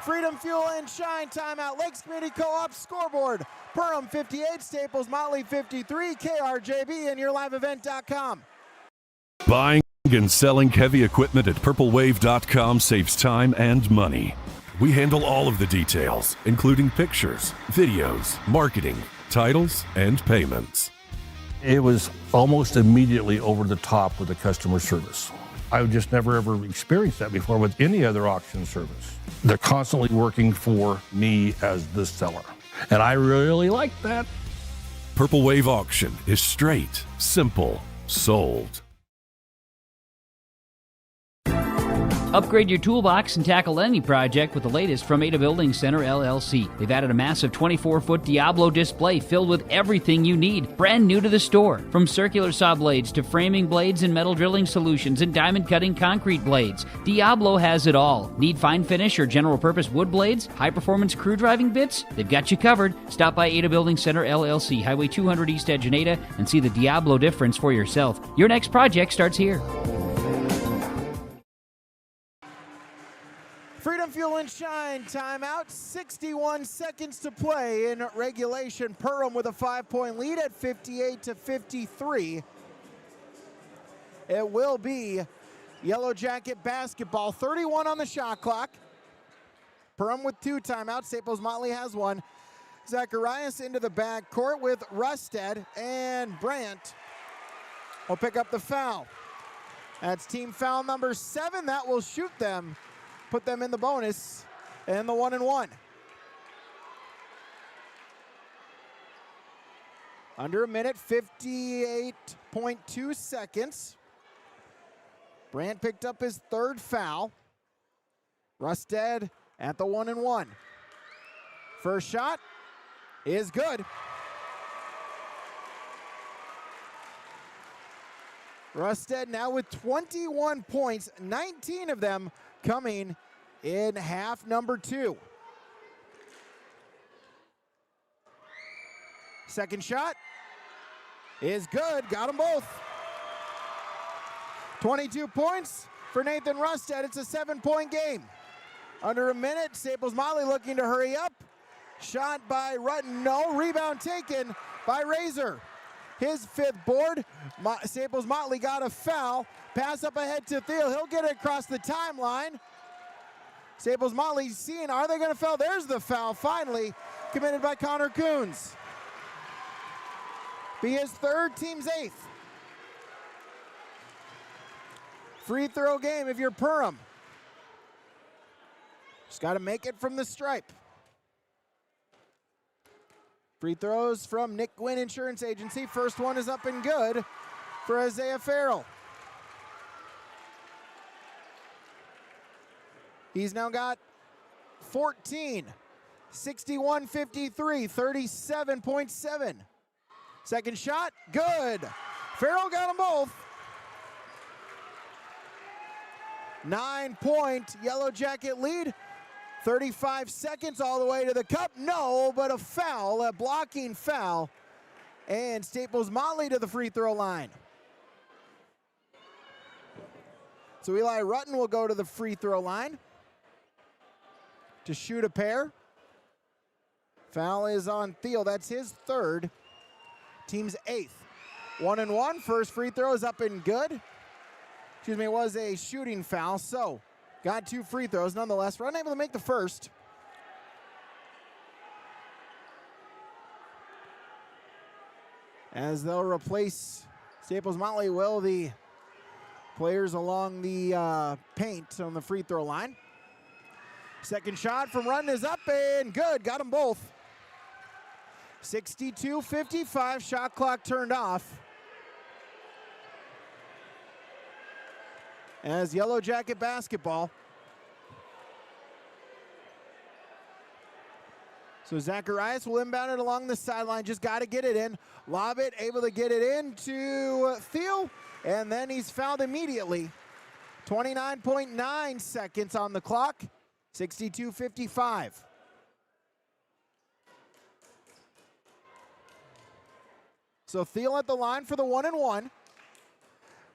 Freedom Fuel and Shine timeout. Lakes Community Co-op scoreboard: Perham 58, Staples-Motley 53, KRJB, and YourLiveEvent.com. Buying and selling heavy equipment at purplewave.com saves time and money. We handle all of the details, including pictures, videos, marketing, titles, and payments. It was almost immediately over the top with the customer service. I've just never ever experienced that before with any other auction service. They're constantly working for me as the seller, and I really like that. Purple Wave Auction is straight, simple, sold. Upgrade your toolbox and tackle any project with the latest from Ada Building Center, LLC. They've added a massive 24-foot Diablo display filled with everything you need, brand new to the store. From circular saw blades to framing blades and metal drilling solutions and diamond cutting concrete blades, Diablo has it all. Need fine finish or general purpose wood blades, high-performance crew driving bits? They've got you covered. Stop by Ada Building Center, LLC, Highway 200 East Edge in Ada, and see the Diablo difference for yourself. Your next project starts here. Freedom Fuel and Shine timeout. 61 seconds to play in regulation. Perham with a 5-point lead at 58-53. It will be Yellow Jacket basketball. 31 on the shot clock. Perham with 2 timeouts. Staples-Motley has 1. Zacharias into the backcourt with Rusted, and Brandt will pick up the foul. That's team foul number 7. That will shoot them, put them in the bonus, and the 1-and-1. Under a minute, 58.2 seconds. Brandt picked up his 3rd foul. Rusted at the 1-and-1. First shot is good. Rusted now with 21 points, 19 of them coming in half number 2. Second shot is good, got them both. 22 points for Nathan Rusted. It's a 7-point game. Under a minute, Staples-Motley looking to hurry up. Shot by Rutten, no. Rebound taken by Razor. His 5th board. Staples-Motley got a foul. Pass up ahead to Thiel. He'll get it across the timeline. Staples-Motley seeing, are they going to foul? There's the foul, finally, committed by Connor Coons. Be his 3rd, team's 8th. Free throw game if you're Perham. Just got to make it from the stripe. Free throws from Nick Gwynn Insurance Agency. First one is up and good for Isaiah Farrell. He's now got 14, 61-53, 37.7. Second shot, good. Farrell got them both. 9-point Yellow Jacket lead. 35 seconds all the way to the cup. No, but a foul, a blocking foul. And Staples-Motley to the free throw line. So Eli Rutten will go to the free throw line to shoot a pair. Foul is on Thiel. That's his 3rd. Team's 8th. 1-1. First free throw is up and good. Excuse me, it was a shooting foul, so got 2 free throws. Nonetheless, we're unable to make the first. As they'll replace Staples-Motley, will the players along the paint on the free throw line. Second shot from Rutten is up and good. Got them both. 62-55. Shot clock turned off. As Yellow Jacket basketball. So Zacharias will inbound it along the sideline. Just got to get it in. Lob it, able to get it in to Thiel. And then he's fouled immediately. 29.9 seconds on the clock. 62-55. So Thiel at the line for the 1-1.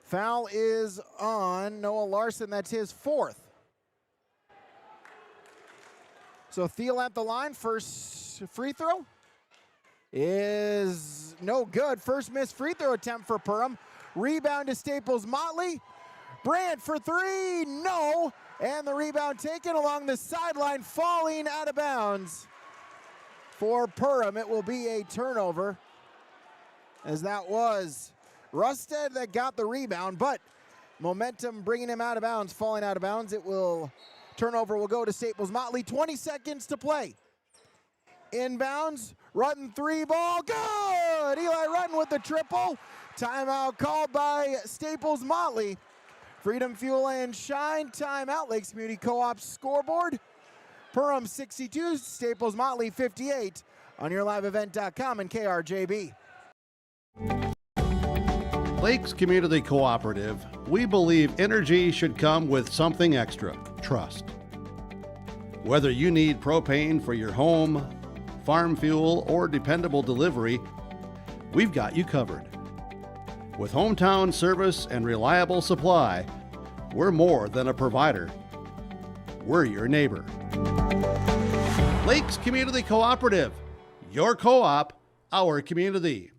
Foul is on Noah Larson. That's his 4th. So Thiel at the line. First free throw is no good. First missed free throw attempt for Perham. Rebound to Staples-Motley. Brandt for 3, no. And the rebound taken along the sideline, falling out of bounds. For Perham, it will be a turnover, as that was Rusted that got the rebound, but momentum bringing him out of bounds, falling out of bounds. Turnover will go to Staples-Motley. 20 seconds to play. Inbounds, Rutten 3 ball, good! Eli Rutten with the triple. Timeout called by Staples-Motley. Freedom Fuel and Shine timeout. Lakes Community Co-op scoreboard. Perham 62, Staples-Motley 58 on YourLiveEvent.com and KRJB. Lakes Community Cooperative, we believe energy should come with something extra, trust. Whether you need propane for your home, farm fuel, or dependable delivery, we've got you covered. With hometown service and reliable supply, we're more than a provider. We're your neighbor. Lakes Community Cooperative, your co-op, our community.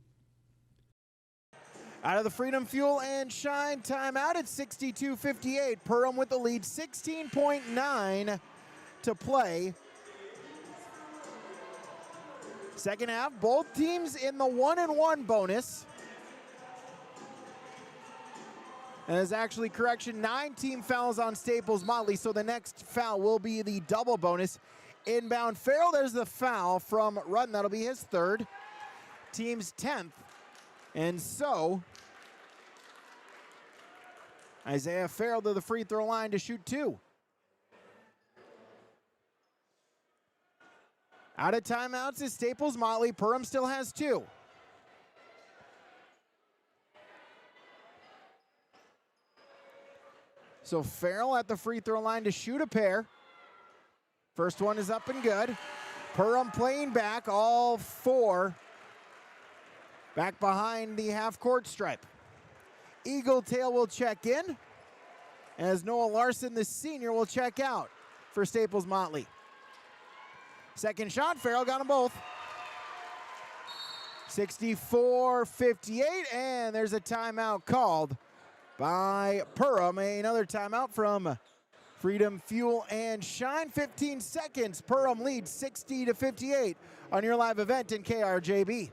Out of the Freedom Fuel and Shine timeout at 62-58. Perham with the lead, 16.9 to play. Second half, both teams in the 1-1 bonus. And there's actually, correction, 9 team fouls on Staples-Motley, so the next foul will be the double bonus. Inbound Farrell, there's the foul from Rutten. That'll be his 3rd. Team's 10th. And so, Isaiah Farrell to the free throw line to shoot 2. Out of timeouts is Staples-Motley. Perham still has 2. So Farrell at the free throw line to shoot a pair. First one is up and good. Perham playing back, all 4 back behind the half-court stripe. Eagle Tail will check in, as Noah Larson, the senior, will check out for Staples-Motley. Second shot, Farrell got them both. 64-58, and there's a timeout called by Perham. Another timeout from Freedom Fuel and Shine. 15 seconds. Perham leads 60-58 on your live event in KRJB.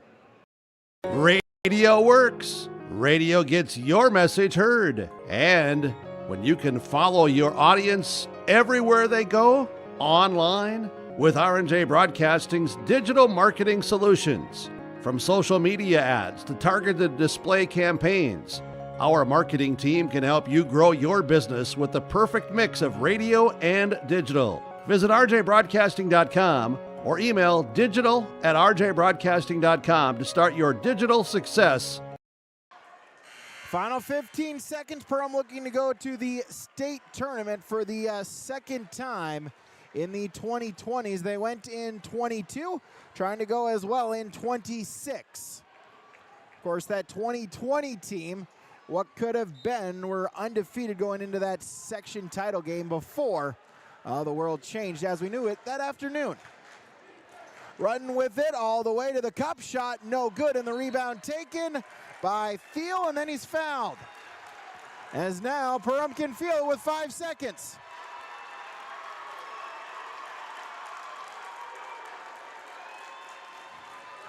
Radio works. Radio gets your message heard. And when you can follow your audience everywhere they go, online, with R&J Broadcasting's digital marketing solutions. From social media ads to targeted display campaigns, our marketing team can help you grow your business with the perfect mix of radio and digital. Visit rjbroadcasting.com or email digital@rjbroadcasting.com to start your digital success. Final 15 seconds. Perham looking to go to the state tournament for the second time in the 2020s. They went in 22, trying to go as well in 26. Of course, that 2020 team, what could have been, were undefeated going into that section title game before the world changed as we knew it that afternoon. Running with it all the way to the cup, shot no good, and the rebound taken by Thiel, and then he's fouled. As now Perham can feel it with 5 seconds.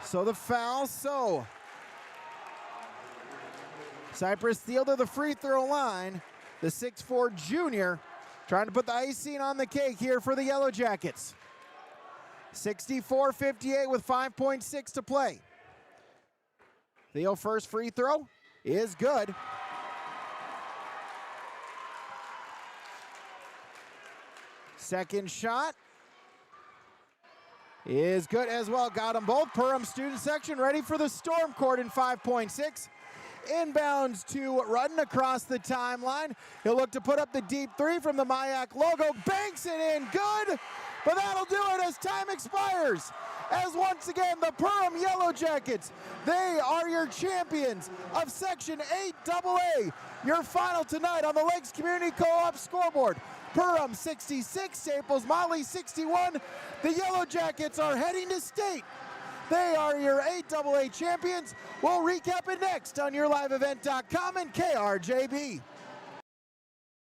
So the foul, Cypress Thiel to the free throw line. The 6'4" junior trying to put the icing on the cake here for the Yellow Jackets. 64-58 with 5.6 to play. Thiel first free throw is good. Second shot is good as well. Got them both. Perham student section ready for the storm court in 5.6. Inbounds to Rudden across the timeline. He'll look to put up the deep three from the Mayak logo. Banks it in. Good. But that'll do it as time expires. As once again, the Perham Yellow Jackets, they are your champions of Section 8AA. Your final tonight on the Lakes Community Co-op scoreboard. Perham 66, Staples-Motley 61. The Yellow Jackets are heading to state. They are your 8AA champions. We'll recap it next on YourLiveEvent.com and KRJB.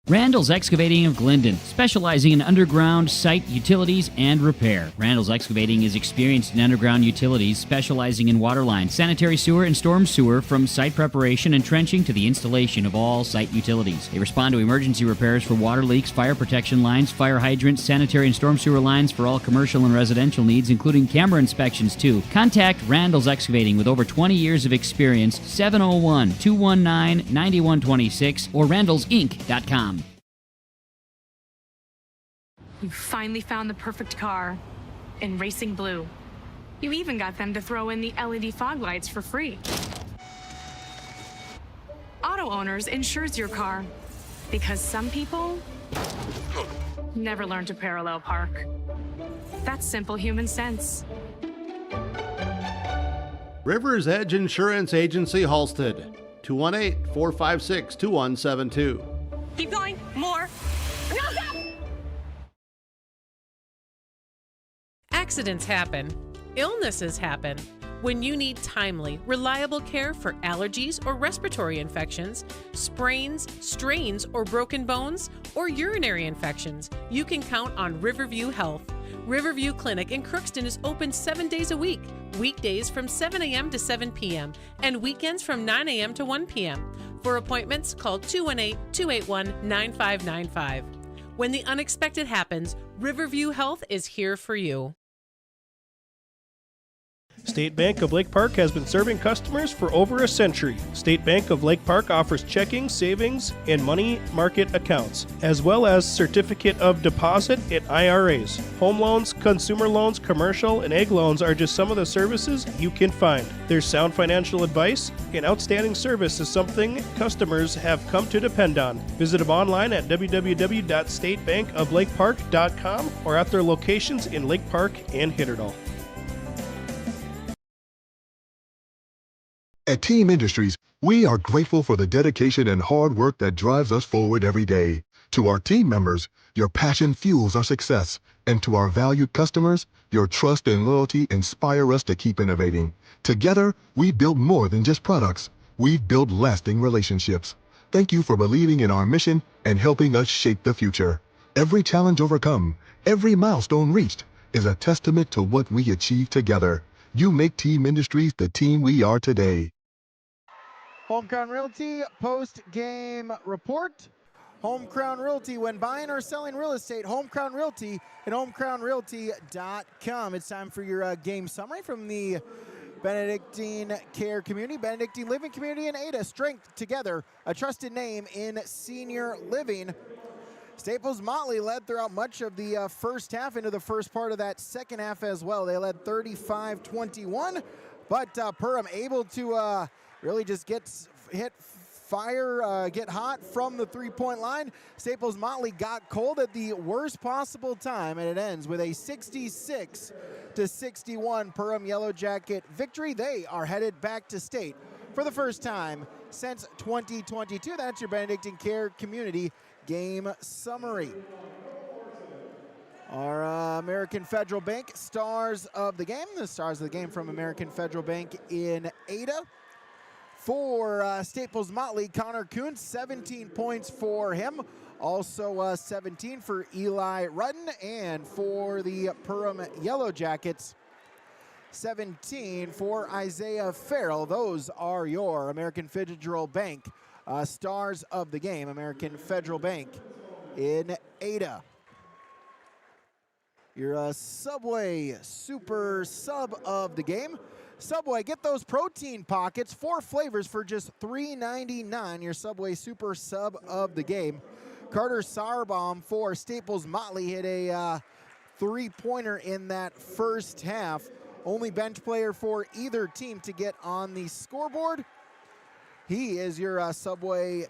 Randall's Excavating of Glendon, specializing in underground site utilities and repair. Randall's Excavating is experienced in underground utilities, specializing in water lines, sanitary sewer, and storm sewer, from site preparation and trenching to the installation of all site utilities. They respond to emergency repairs for water leaks, fire protection lines, fire hydrants, sanitary and storm sewer lines for all commercial and residential needs, including camera inspections too. Contact Randall's Excavating with over 20 years of experience, 701-219-9126 or randallsinc.com. You finally found the perfect car in racing blue. You even got them to throw in the LED fog lights for free. Auto Owners insures your car because some people never learn to parallel park. That's simple human sense. Rivers Edge Insurance Agency, Halstead, 218-456-2172. Keep going, more. No, stop! Accidents happen. Illnesses happen. When you need timely, reliable care for allergies or respiratory infections, sprains, strains, or broken bones, or urinary infections, you can count on Riverview Health. Riverview Clinic in Crookston is open 7 days a week, weekdays from 7 a.m. to 7 p.m., and weekends from 9 a.m. to 1 p.m. For appointments, call 218-281-9595. When the unexpected happens, Riverview Health is here for you. State Bank of Lake Park has been serving customers for over a century. State Bank of Lake Park offers checking, savings, and money market accounts, as well as certificate of deposit and IRAs. Home loans, consumer loans, commercial, and ag loans are just some of the services you can find. Their sound financial advice and outstanding service is something customers have come to depend on. Visit them online at www.statebankoflakepark.com or at their locations in Lake Park and Hitterdal. At Team Industries, we are grateful for the dedication and hard work that drives us forward every day. To our team members, your passion fuels our success. And to our valued customers, your trust and loyalty inspire us to keep innovating. Together, we build more than just products. We build lasting relationships. Thank you for believing in our mission and helping us shape the future. Every challenge overcome, every milestone reached, is a testament to what we achieve together. You make Team Industries the team we are today. Home Crown Realty post-game report. Home Crown Realty, when buying or selling real estate, Home Crown Realty and homecrownrealty.com. It's time for your game summary from the Benedictine Care Community, Benedictine Living Community, and Ada. Strength together, a trusted name in senior living. Staples-Motley led throughout much of the first half into the first part of that second half as well. They led 35-21, but Perham able to really just get hot from the three-point line. Staples-Motley got cold at the worst possible time, and it ends with a 66-61 Perham Yellow Jacket victory. They are headed back to state for the first time since 2022. That's your Benedictine Care Community game summary. Our American Federal Bank stars of the game. The stars of the game from American Federal Bank in Ada. For Staples-Motley, Connor Kuhn, 17 points for him. Also 17 for Eli Rudden. And for the Perham Yellow Jackets, 17 for Isaiah Farrell. Those are your American Federal Bank stars of the game. American Federal Bank in Ada. Your Subway Super Sub of the game. Subway, get those protein pockets, 4 flavors for just $3.99. Your Subway Super Sub of the game. Carter Sarbaum for Staples-Motley hit a three-pointer in that first half. Only bench player for either team to get on the scoreboard. He is your Subway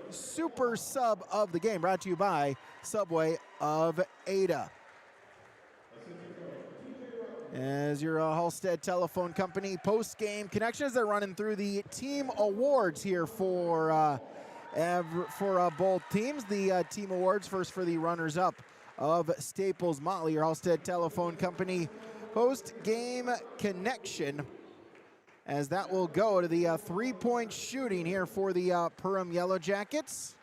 Super Sub of the game, brought to you by Subway of Ada. As your Halstead Telephone Company post-game connections, they're running through the team awards here for both teams. The team awards first for the runners-up of Staples-Motley, your Halstead Telephone Company post-game connection, as that will go to the three-point shooting here for the Perham Yellow Jackets.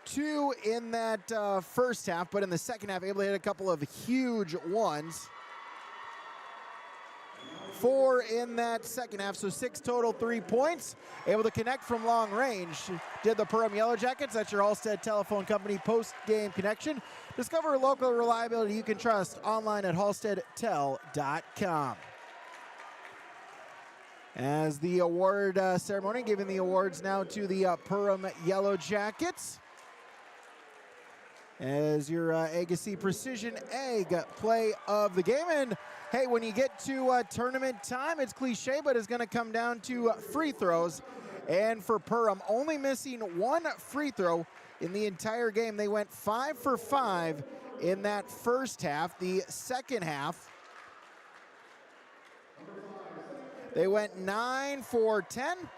2 in that first half, but in the second half, able to hit a couple of huge ones. 4 in that second half, so 6 total 3 points. Able to connect from long range. Did the Perham Yellow Jackets. That's your Halstead Telephone Company post-game connection. Discover local reliability you can trust online at halsteadtel.com. As the award ceremony, giving the awards now to the Perham Yellow Jackets. As your Agassi Precision Egg play of the game. And hey, when you get to tournament time, it's cliche, but it's going to come down to free throws. And for Perham, only missing 1 free throw in the entire game. They went 5 for 5 in that first half. The second half, they went 9 for 10.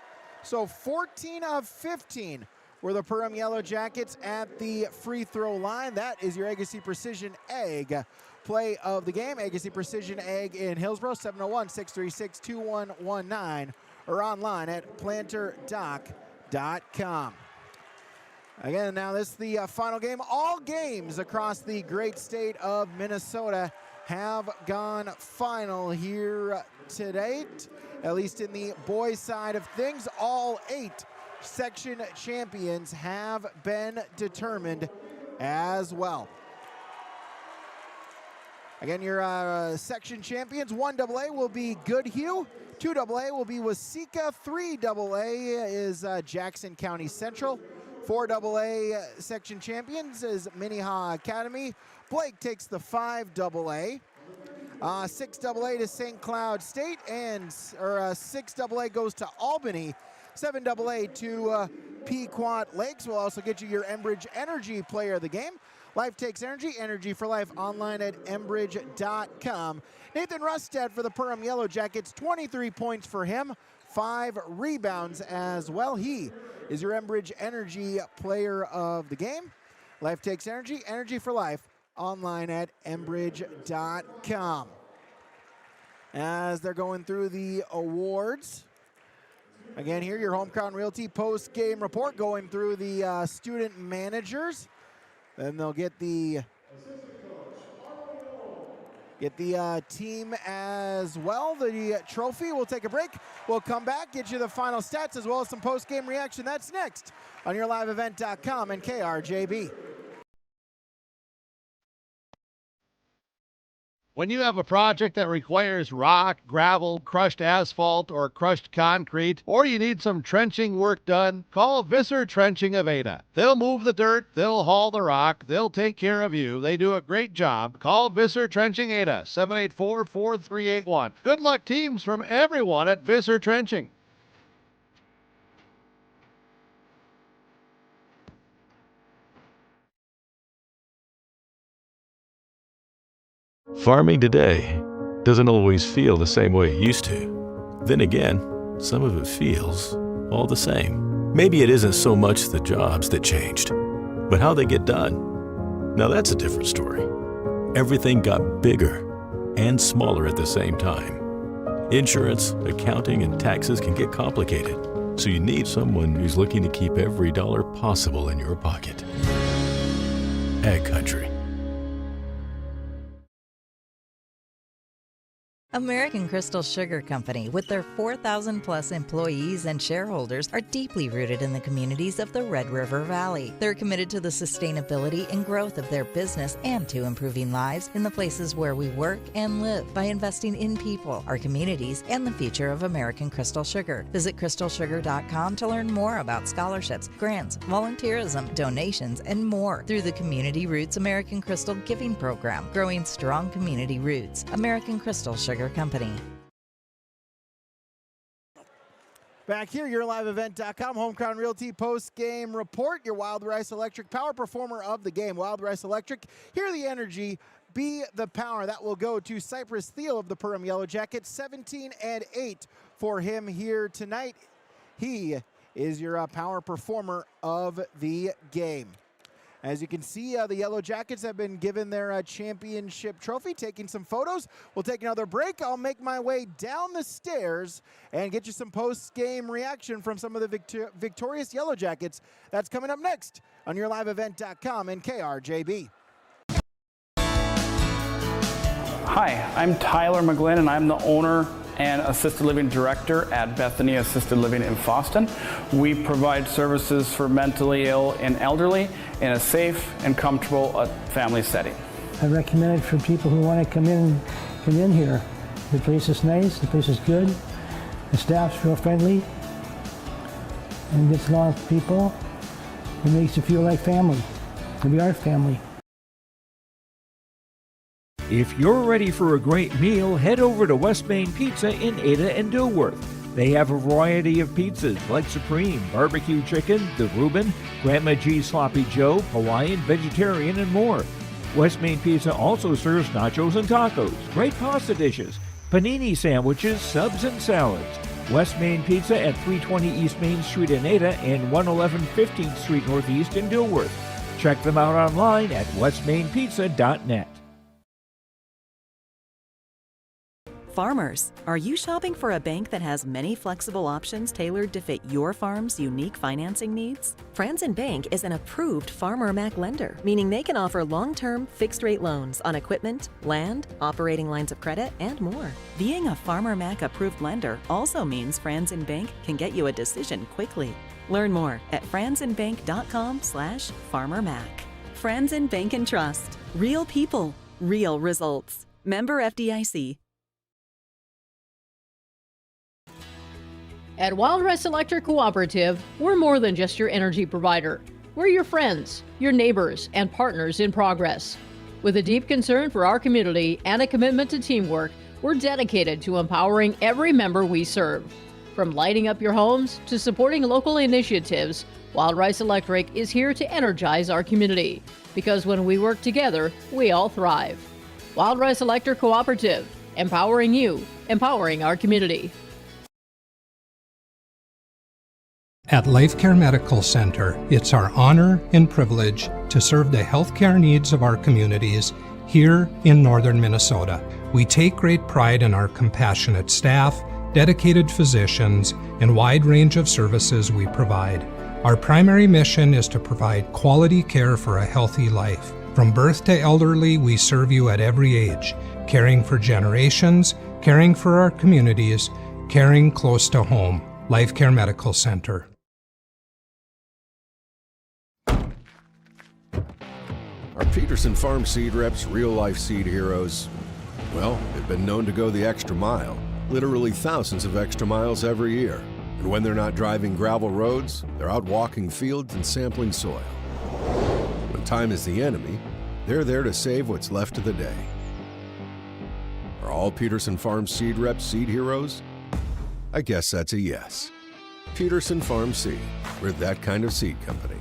So 14 of 15 were the Perham Yellow Jackets at the free throw line. That is your Agassi Precision Egg play of the game. Agassi Precision Egg in Hillsborough, 701-636-2119, or online at planterdoc.com. Again, now this is the final game. All games across the great state of Minnesota have gone final here to date, at least in the boys' side of things. All 8 section champions have been determined as well. Again, your section champions, 1AA will be Goodhue, 2AA will be Waseca, 3AA is Jackson County Central, 4AA section champions is Minnehaha Academy. Blake takes the 5AA. 6AA to St. Cloud State, and 6AA goes to Albany. 7AA to Pequot Lakes will also get you your Enbridge Energy player of the game. Life takes energy, energy for life, online at Enbridge.com. Nathan Rustad for the Perham Yellow Jackets, 23 points for him, 5 rebounds as well. He is your Enbridge Energy Player of the Game. Life takes energy, energy for life, online at Enbridge.com. As they're going through the awards, again here, your Home Crown Realty post-game report going through the student managers. Then they'll get the team as well, the trophy. We'll take a break. We'll come back, get you the final stats as well as some post-game reaction. That's next on your liveevent.com and KRJB. When you have a project that requires rock, gravel, crushed asphalt, or crushed concrete, or you need some trenching work done, call Visser Trenching of Ada. They'll move the dirt, they'll haul the rock, they'll take care of you. They do a great job. Call Visser Trenching Ada, 784-4381. Good luck, teams, from everyone at Visser Trenching. Farming today doesn't always feel the same way it used to. Then again, some of it feels all the same. Maybe it isn't so much the jobs that changed, but how they get done. Now that's a different story. Everything got bigger and smaller at the same time. Insurance, accounting, and taxes can get complicated, so you need someone who's looking to keep every dollar possible in your pocket. Ag Country. American Crystal Sugar Company, with their 4,000 plus employees and shareholders, are deeply rooted in the communities of the Red River Valley. They're committed to the sustainability and growth of their business and to improving lives in the places where we work and live by investing in people, our communities, and the future of American Crystal Sugar. Visit crystalsugar.com to learn more about scholarships, grants, volunteerism, donations, and more through the Community Roots American Crystal Giving Program, growing strong community roots. American Crystal Sugar Company. Back here, your liveevent.com, Home Crown Realty post-game report, your Wild Rice Electric Power Performer of the game. Wild Rice Electric, hear the energy, be the power. That will go to Cypress Thiel of the Perham Yellow Jackets, 17-8 for him here tonight. He is your power performer of the game. As you can see, the Yellow Jackets have been given their championship trophy, taking some photos. We'll take another break. I'll make my way down the stairs and get you some post-game reaction from some of the victorious Yellow Jackets. That's coming up next on your liveevent.com and KRJB. Hi, I'm Tyler McGlynn, and I'm the owner and Assisted Living Director at Bethany Assisted Living in Fosston. We provide services for mentally ill and elderly in a safe and comfortable family setting. I recommend it for people who want to come in here. The place is nice, the place is good, the staff's real friendly, and gets along with people. It makes you feel like family. We are family. If you're ready for a great meal, head over to West Main Pizza in Ada and Dilworth. They have a variety of pizzas like Supreme, Barbecue Chicken, The Reuben, Grandma G Sloppy Joe, Hawaiian, Vegetarian, and more. West Main Pizza also serves nachos and tacos, great pasta dishes, panini sandwiches, subs, and salads. West Main Pizza at 320 East Main Street in Ada and 111 15th Street Northeast in Dilworth. Check them out online at westmainpizza.net. Farmers, are you shopping for a bank that has many flexible options tailored to fit your farm's unique financing needs? Franzen Bank is an approved Farmer Mac lender, meaning they can offer long-term, fixed-rate loans on equipment, land, operating lines of credit, and more. Being a Farmer Mac approved lender also means Franzen Bank can get you a decision quickly. Learn more at franzenbank.com/farmermac. Franzen Bank and Trust. Real people, real results. Member FDIC. At Wild Rice Electric Cooperative, we're more than just your energy provider. We're your friends, your neighbors, and partners in progress. With a deep concern for our community and a commitment to teamwork, we're dedicated to empowering every member we serve. From lighting up your homes to supporting local initiatives, Wild Rice Electric is here to energize our community, because when we work together, we all thrive. Wild Rice Electric Cooperative, empowering you, empowering our community. At LifeCare Medical Center, it's our honor and privilege to serve the healthcare needs of our communities here in northern Minnesota. We take great pride in our compassionate staff, dedicated physicians, and wide range of services we provide. Our primary mission is to provide quality care for a healthy life. From birth to elderly, we serve you at every age, caring for generations, caring for our communities, caring close to home. LifeCare Medical Center. Our Peterson Farm seed reps, real-life seed heroes, well, they've been known to go the extra mile, literally thousands of extra miles every year. And when they're not driving gravel roads, they're out walking fields and sampling soil. When time is the enemy, they're there to save what's left of the day. Are all Peterson Farm seed reps seed heroes? I guess that's a yes. Peterson Farm Seed, we're that kind of seed company.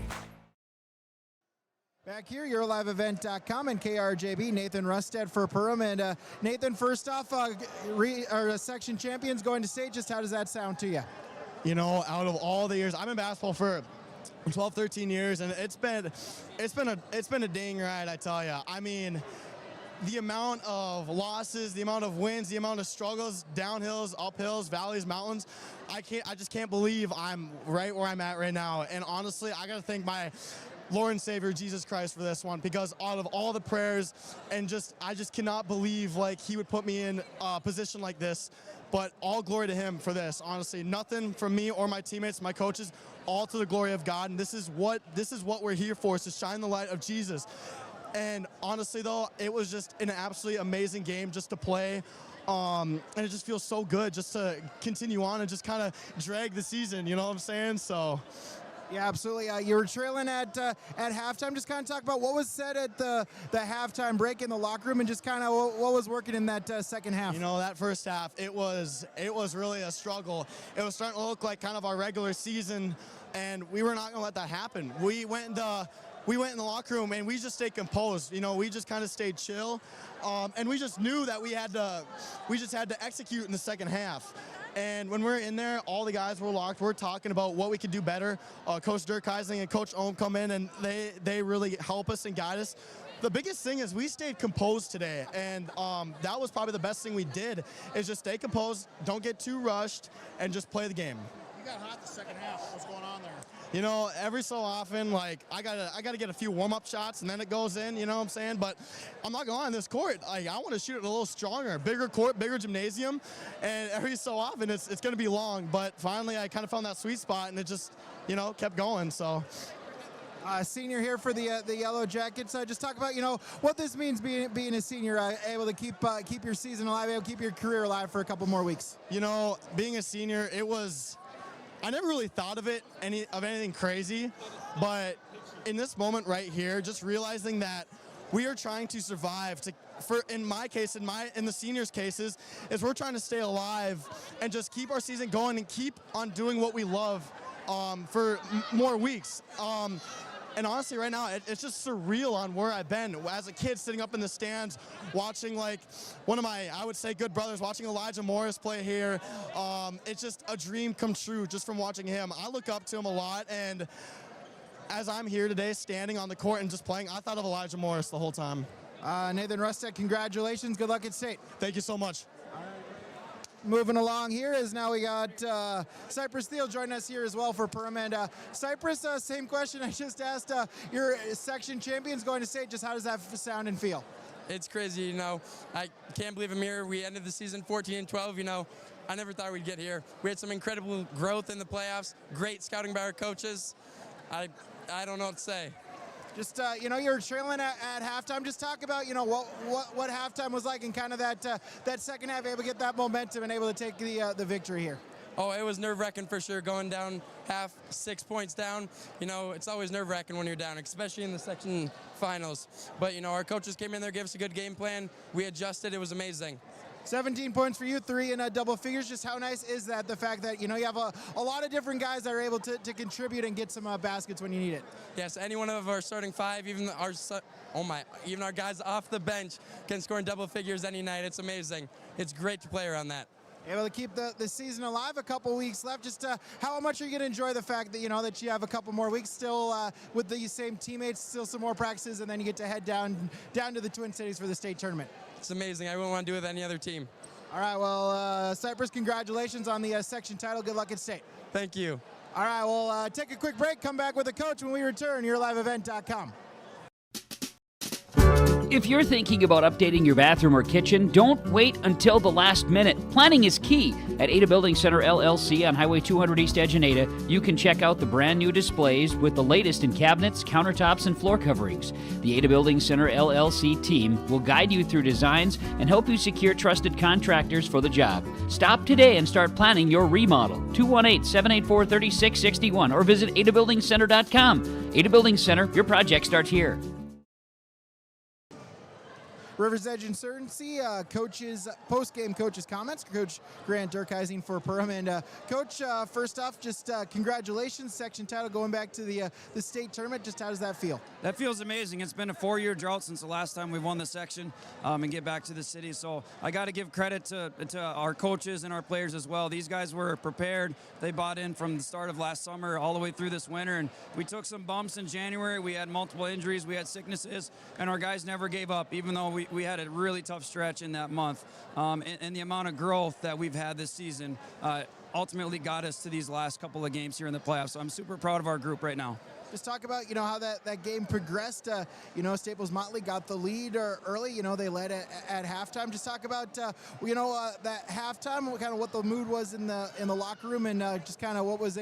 Back here, YourLiveEvent.com and KRJB, Nathan Rustad for Perham. And Nathan, first off, our section champions going to state. Just how does that sound to you? You know, out of all the years, I've been basketball for 12, 13 years, and it's been a dang ride, I tell you. I mean, the amount of losses, the amount of wins, the amount of struggles, downhills, uphills, valleys, mountains, I just can't believe I'm right where I'm at right now. And honestly, I got to thank my Lord and Savior Jesus Christ for this one, because out of all the prayers and I just cannot believe like he would put me in a position like this. But all glory to him for this. Honestly, nothing from me or my teammates, my coaches, all to the glory of God. And this is what we're here for, is to shine the light of Jesus. And honestly though, it was just an absolutely amazing game just to play. And it just feels so good just to continue on and just kind of drag the season, you know what I'm saying? So yeah, absolutely. You were trailing at halftime. Just kind of talk about what was said at the halftime break in the locker room, and just kind of what was working in that second half. You know, that first half, it was really a struggle. It was starting to look like kind of our regular season, and we were not going to let that happen. We went in the locker room and we just stayed composed. You know, we just kind of stayed chill, and we just knew that we just had to execute in the second half. And when we're in there, all the guys were locked. We're talking about what we could do better. Coach Dirk Heisling and Coach Ohm come in, and they really help us and guide us. The biggest thing is we stayed composed today, and that was probably the best thing we did, is just stay composed, don't get too rushed, and just play the game. You got hot the second half. What's going on there? You know, every so often, like, I gotta get a few warm-up shots, and then it goes in, you know what I'm saying? But I'm not gonna lie, on this court, I want to shoot it a little stronger. Bigger court, bigger gymnasium, and every so often it's gonna be long. But finally, I kind of found that sweet spot, and it just, you know, kept going, so. Senior here for the Yellow Jackets. Just talk about, you know, what this means being a senior, able to keep your season alive, able to keep your career alive for a couple more weeks. You know, being a senior, I never really thought of anything crazy, but in this moment right here, just realizing that we are trying to survive. In my case, in the seniors' cases, is we're trying to stay alive and just keep our season going and keep on doing what we love for more weeks. And honestly, right now, it's just surreal on where I've been. As a kid, sitting up in the stands, watching like one of my, I would say, good brothers, watching Elijah Morris play here. It's just a dream come true just from watching him. I look up to him a lot, and as I'm here today, standing on the court and just playing, I thought of Elijah Morris the whole time. Nathan Rustad, congratulations. Good luck at state. Thank you so much. Moving along here is now we got Cypress Thiel joining us here as well for Perham. And Cypress, same question I just asked your section champions going to state. Just how does that sound and feel? It's crazy, you know. I can't believe I'm here. We ended the season 14-12, you know. I never thought we'd get here. We had some incredible growth in the playoffs, great scouting by our coaches. I don't know what to say. Just, you know, you're trailing at halftime. Just talk about, you know, what halftime was like, and kind of that second half, able to get that momentum and able to take the victory here. Oh, it was nerve-wracking for sure, going down half, 6 points down. You know, it's always nerve-wracking when you're down, especially in the section finals. But, you know, our coaches came in there, gave us a good game plan. We adjusted. It was amazing. 17 points for you, 3 in double figures. Just how nice is that, the fact that, you have a lot of different guys that are able to contribute and get some baskets when you need it? Yes, any one of our starting 5, even our guys off the bench can score in double figures any night. It's amazing. It's great to play around that. Able to keep the season alive, a couple weeks left. Just how much are you going to enjoy the fact that, that you have a couple more weeks still with the same teammates, still some more practices, and then you get to head down to the Twin Cities for the state tournament? It's amazing. I wouldn't want to do it with any other team. All right, well, Cypress, congratulations on the section title. Good luck at state. Thank you. All right, we'll take a quick break, come back with the coach when we return. YourLiveEvent.com. If you're thinking about updating your bathroom or kitchen, don't wait until the last minute. Planning is key. At Ada Building Center LLC on Highway 200 East Edge in Ada, you can check out the brand new displays with the latest in cabinets, countertops, and floor coverings. The Ada Building Center LLC team will guide you through designs and help you secure trusted contractors for the job. Stop today and start planning your remodel. 218-784-3661 or visit adabuildingcenter.com. Ada Building Center, your project starts here. River's Edge Insurgency, coaches, post-game coaches' comments. Coach Grant Durkheising for Perham. And Coach, first off, just congratulations, section title, going back to the state tournament. Just how does that feel? That feels amazing. It's been a 4-year drought since the last time we won the section and get back to the city. So I got to give credit to our coaches and our players as well. These guys were prepared. They bought in from the start of last summer all the way through this winter. And we took some bumps in January. We had multiple injuries. We had sicknesses. And our guys never gave up, even though we had a really tough stretch in that month. And the amount of growth that we've had this season ultimately got us to these last couple of games here in the playoffs. So I'm super proud of our group right now. Just talk about, how that game progressed. Staples-Motley got the lead early. They led at halftime. Just talk about, that halftime, what the mood was in the locker room, and what was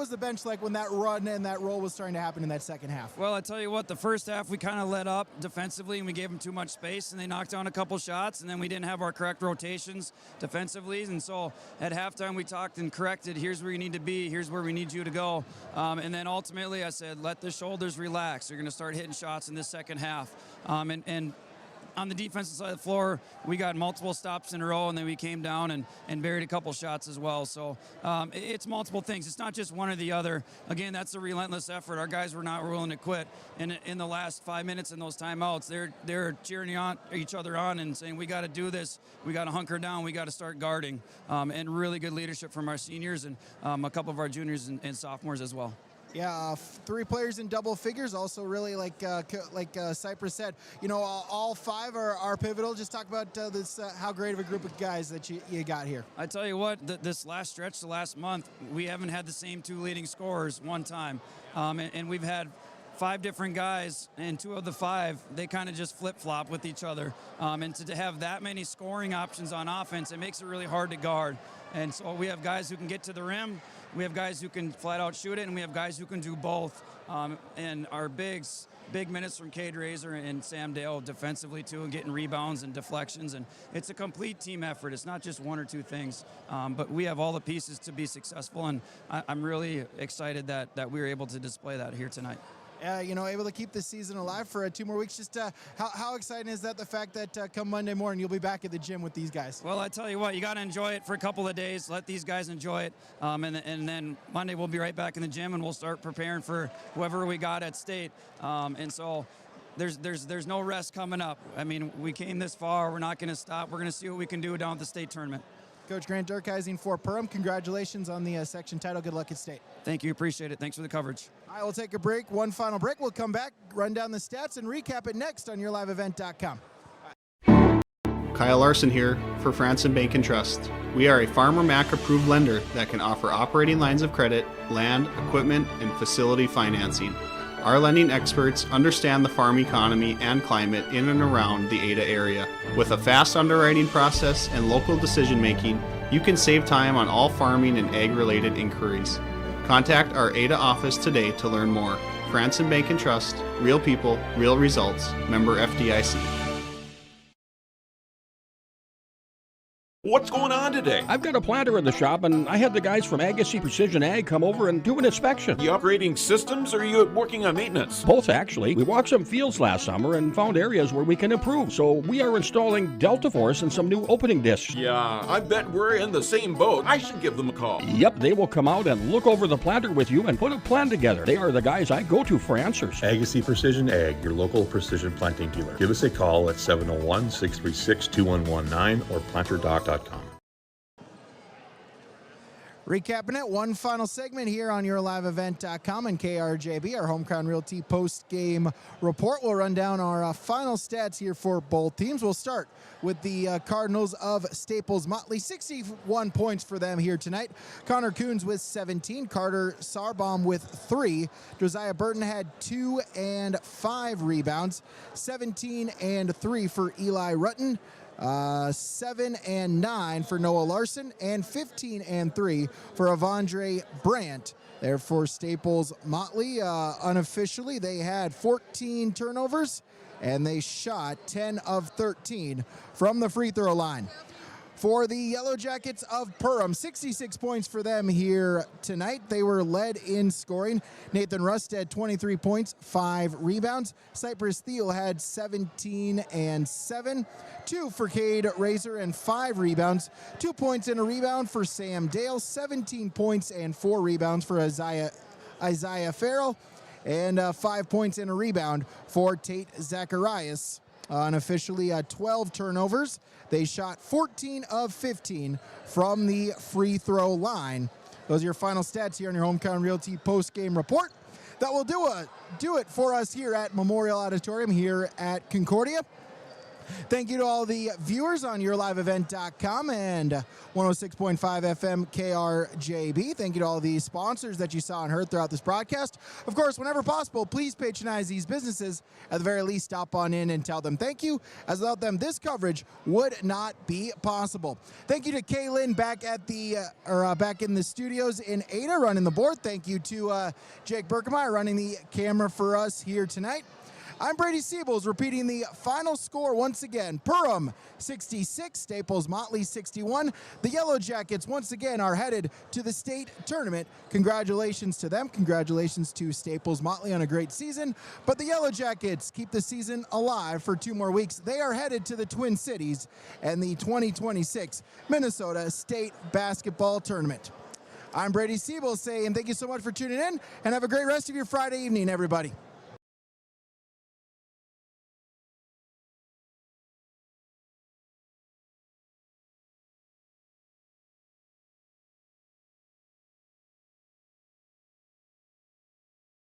the bench like when that run and that roll was starting to happen in that second half? Well, I tell you what, the first half we kind of let up defensively, and we gave them too much space, and they knocked down a couple shots, and then we didn't have our correct rotations defensively, and so at halftime we talked and corrected. Here's where you need to be. Here's where we need you to go, and then ultimately I said, let the shoulders relax. You're going to start hitting shots in this second half. And on the defensive side of the floor, we got multiple stops in a row, and then we came down and buried a couple shots as well. So it's multiple things. It's not just one or the other. Again, that's a relentless effort. Our guys were not willing to quit. And in the last 5 minutes in those timeouts, they're cheering each other on and saying, we got to do this. We got to hunker down. We got to start guarding. And really good leadership from our seniors and a couple of our juniors and sophomores as well. Yeah, 3 players in double figures. Also, really like Cypress said, all 5 are pivotal. Just talk about this, how great of a group of guys that you got here. I tell you what, this last stretch, the last month, we haven't had the same 2 leading scorers one time, and we've had 5 different guys, and 2 of the 5, they kind of just flip-flop with each other. And to have that many scoring options on offense, it makes it really hard to guard. And so we have guys who can get to the rim, we have guys who can flat-out shoot it, and we have guys who can do both. And our big minutes from Cade Razor and Sam Dale defensively, too, and getting rebounds and deflections. And it's a complete team effort. It's not just 1 or 2 things. But we have all the pieces to be successful, and I'm really excited that we were able to display that here tonight. Able to keep this season alive for 2 more weeks. Just how exciting is that, the fact that come Monday morning you'll be back at the gym with these guys? Well, I tell you what, you got to enjoy it for a couple of days. Let these guys enjoy it, and then Monday we'll be right back in the gym, and we'll start preparing for whoever we got at state. And so there's no rest coming up. I mean, we came this far. We're not going to stop. We're going to see what we can do down at the state tournament. Coach Grant Durkheising for Perham, congratulations on the section title. Good luck at state. Thank you. Appreciate it. Thanks for the coverage. All right, we'll take a break. One final break. We'll come back, run down the stats, and recap it next on YourLiveEvent.com. Kyle Larson here for Franson Bank and Trust. We are a Farmer Mac approved lender that can offer operating lines of credit, land, equipment, and facility financing. Our lending experts understand the farm economy and climate in and around the Ada area. With a fast underwriting process and local decision making, you can save time on all farming and ag-related inquiries. Contact our Ada office today to learn more. Franson Bank and Trust, real people, real results. Member FDIC. What's going on today? I've got a planter in the shop, and I had the guys from Agassi Precision Ag come over and do an inspection. You upgrading systems, or are you working on maintenance? Both, actually. We walked some fields last summer and found areas where we can improve, so we are installing Delta Force and some new opening discs. Yeah, I bet we're in the same boat. I should give them a call. Yep, they will come out and look over the planter with you and put a plan together. They are the guys I go to for answers. Agassi Precision Ag, your local precision planting dealer. Give us a call at 701-636-2119 or planterdoc.com. Recapping it, one final segment here on YourLiveEvent.com and KRJB, our Home Crown Realty post-game report. We'll run down our final stats here for both teams. We'll start with the Cardinals of Staples-Motley. 61 points for them here tonight. Connor Coons with 17. Carter Sarbaum with 3. Josiah Burton had 2 and 5 rebounds. 17 and 3 for Eli Rutten. 7 and 9 for Noah Larson, and 15 and 3 for Avondre Brandt. There for Staples-Motley. Unofficially, they had 14 turnovers, and they shot 10 of 13 from the free throw line. For the Yellow Jackets of Perham, 66 points for them here tonight. They were led in scoring. Nathan Rust had 23 points, 5 rebounds. Cypress Thiel had 17 and 7. 2 for Cade Razor and 5 rebounds. 2 points and a rebound for Sam Dale. 17 points and 4 rebounds for Isaiah Farrell. And 5 points and a rebound for Tate Zacharias. Unofficially, 12 turnovers. They shot 14 of 15 from the free throw line. Those are your final stats here on your Hometown Realty post-game report. That will do it for us here at Memorial Auditorium here at Concordia. Thank you to all the viewers on YourLiveEvent.com and 106.5 FM KRJB. Thank you to all the sponsors that you saw and heard throughout this broadcast. Of course, whenever possible, please patronize these businesses. At the very least, stop on in and tell them thank you, as without them, this coverage would not be possible. Thank you to Kaylin back at back in the studios in Ada running the board. Thank you to Jake Berkemeyer running the camera for us here tonight. I'm Brady Siebels, repeating the final score once again. Perham 66, Staples-Motley 61. The Yellow Jackets once again are headed to the state tournament. Congratulations to them. Congratulations to Staples-Motley on a great season. But the Yellow Jackets keep the season alive for 2 more weeks. They are headed to the Twin Cities and the 2026 Minnesota State Basketball Tournament. I'm Brady Siebels saying thank you so much for tuning in, and have a great rest of your Friday evening, everybody.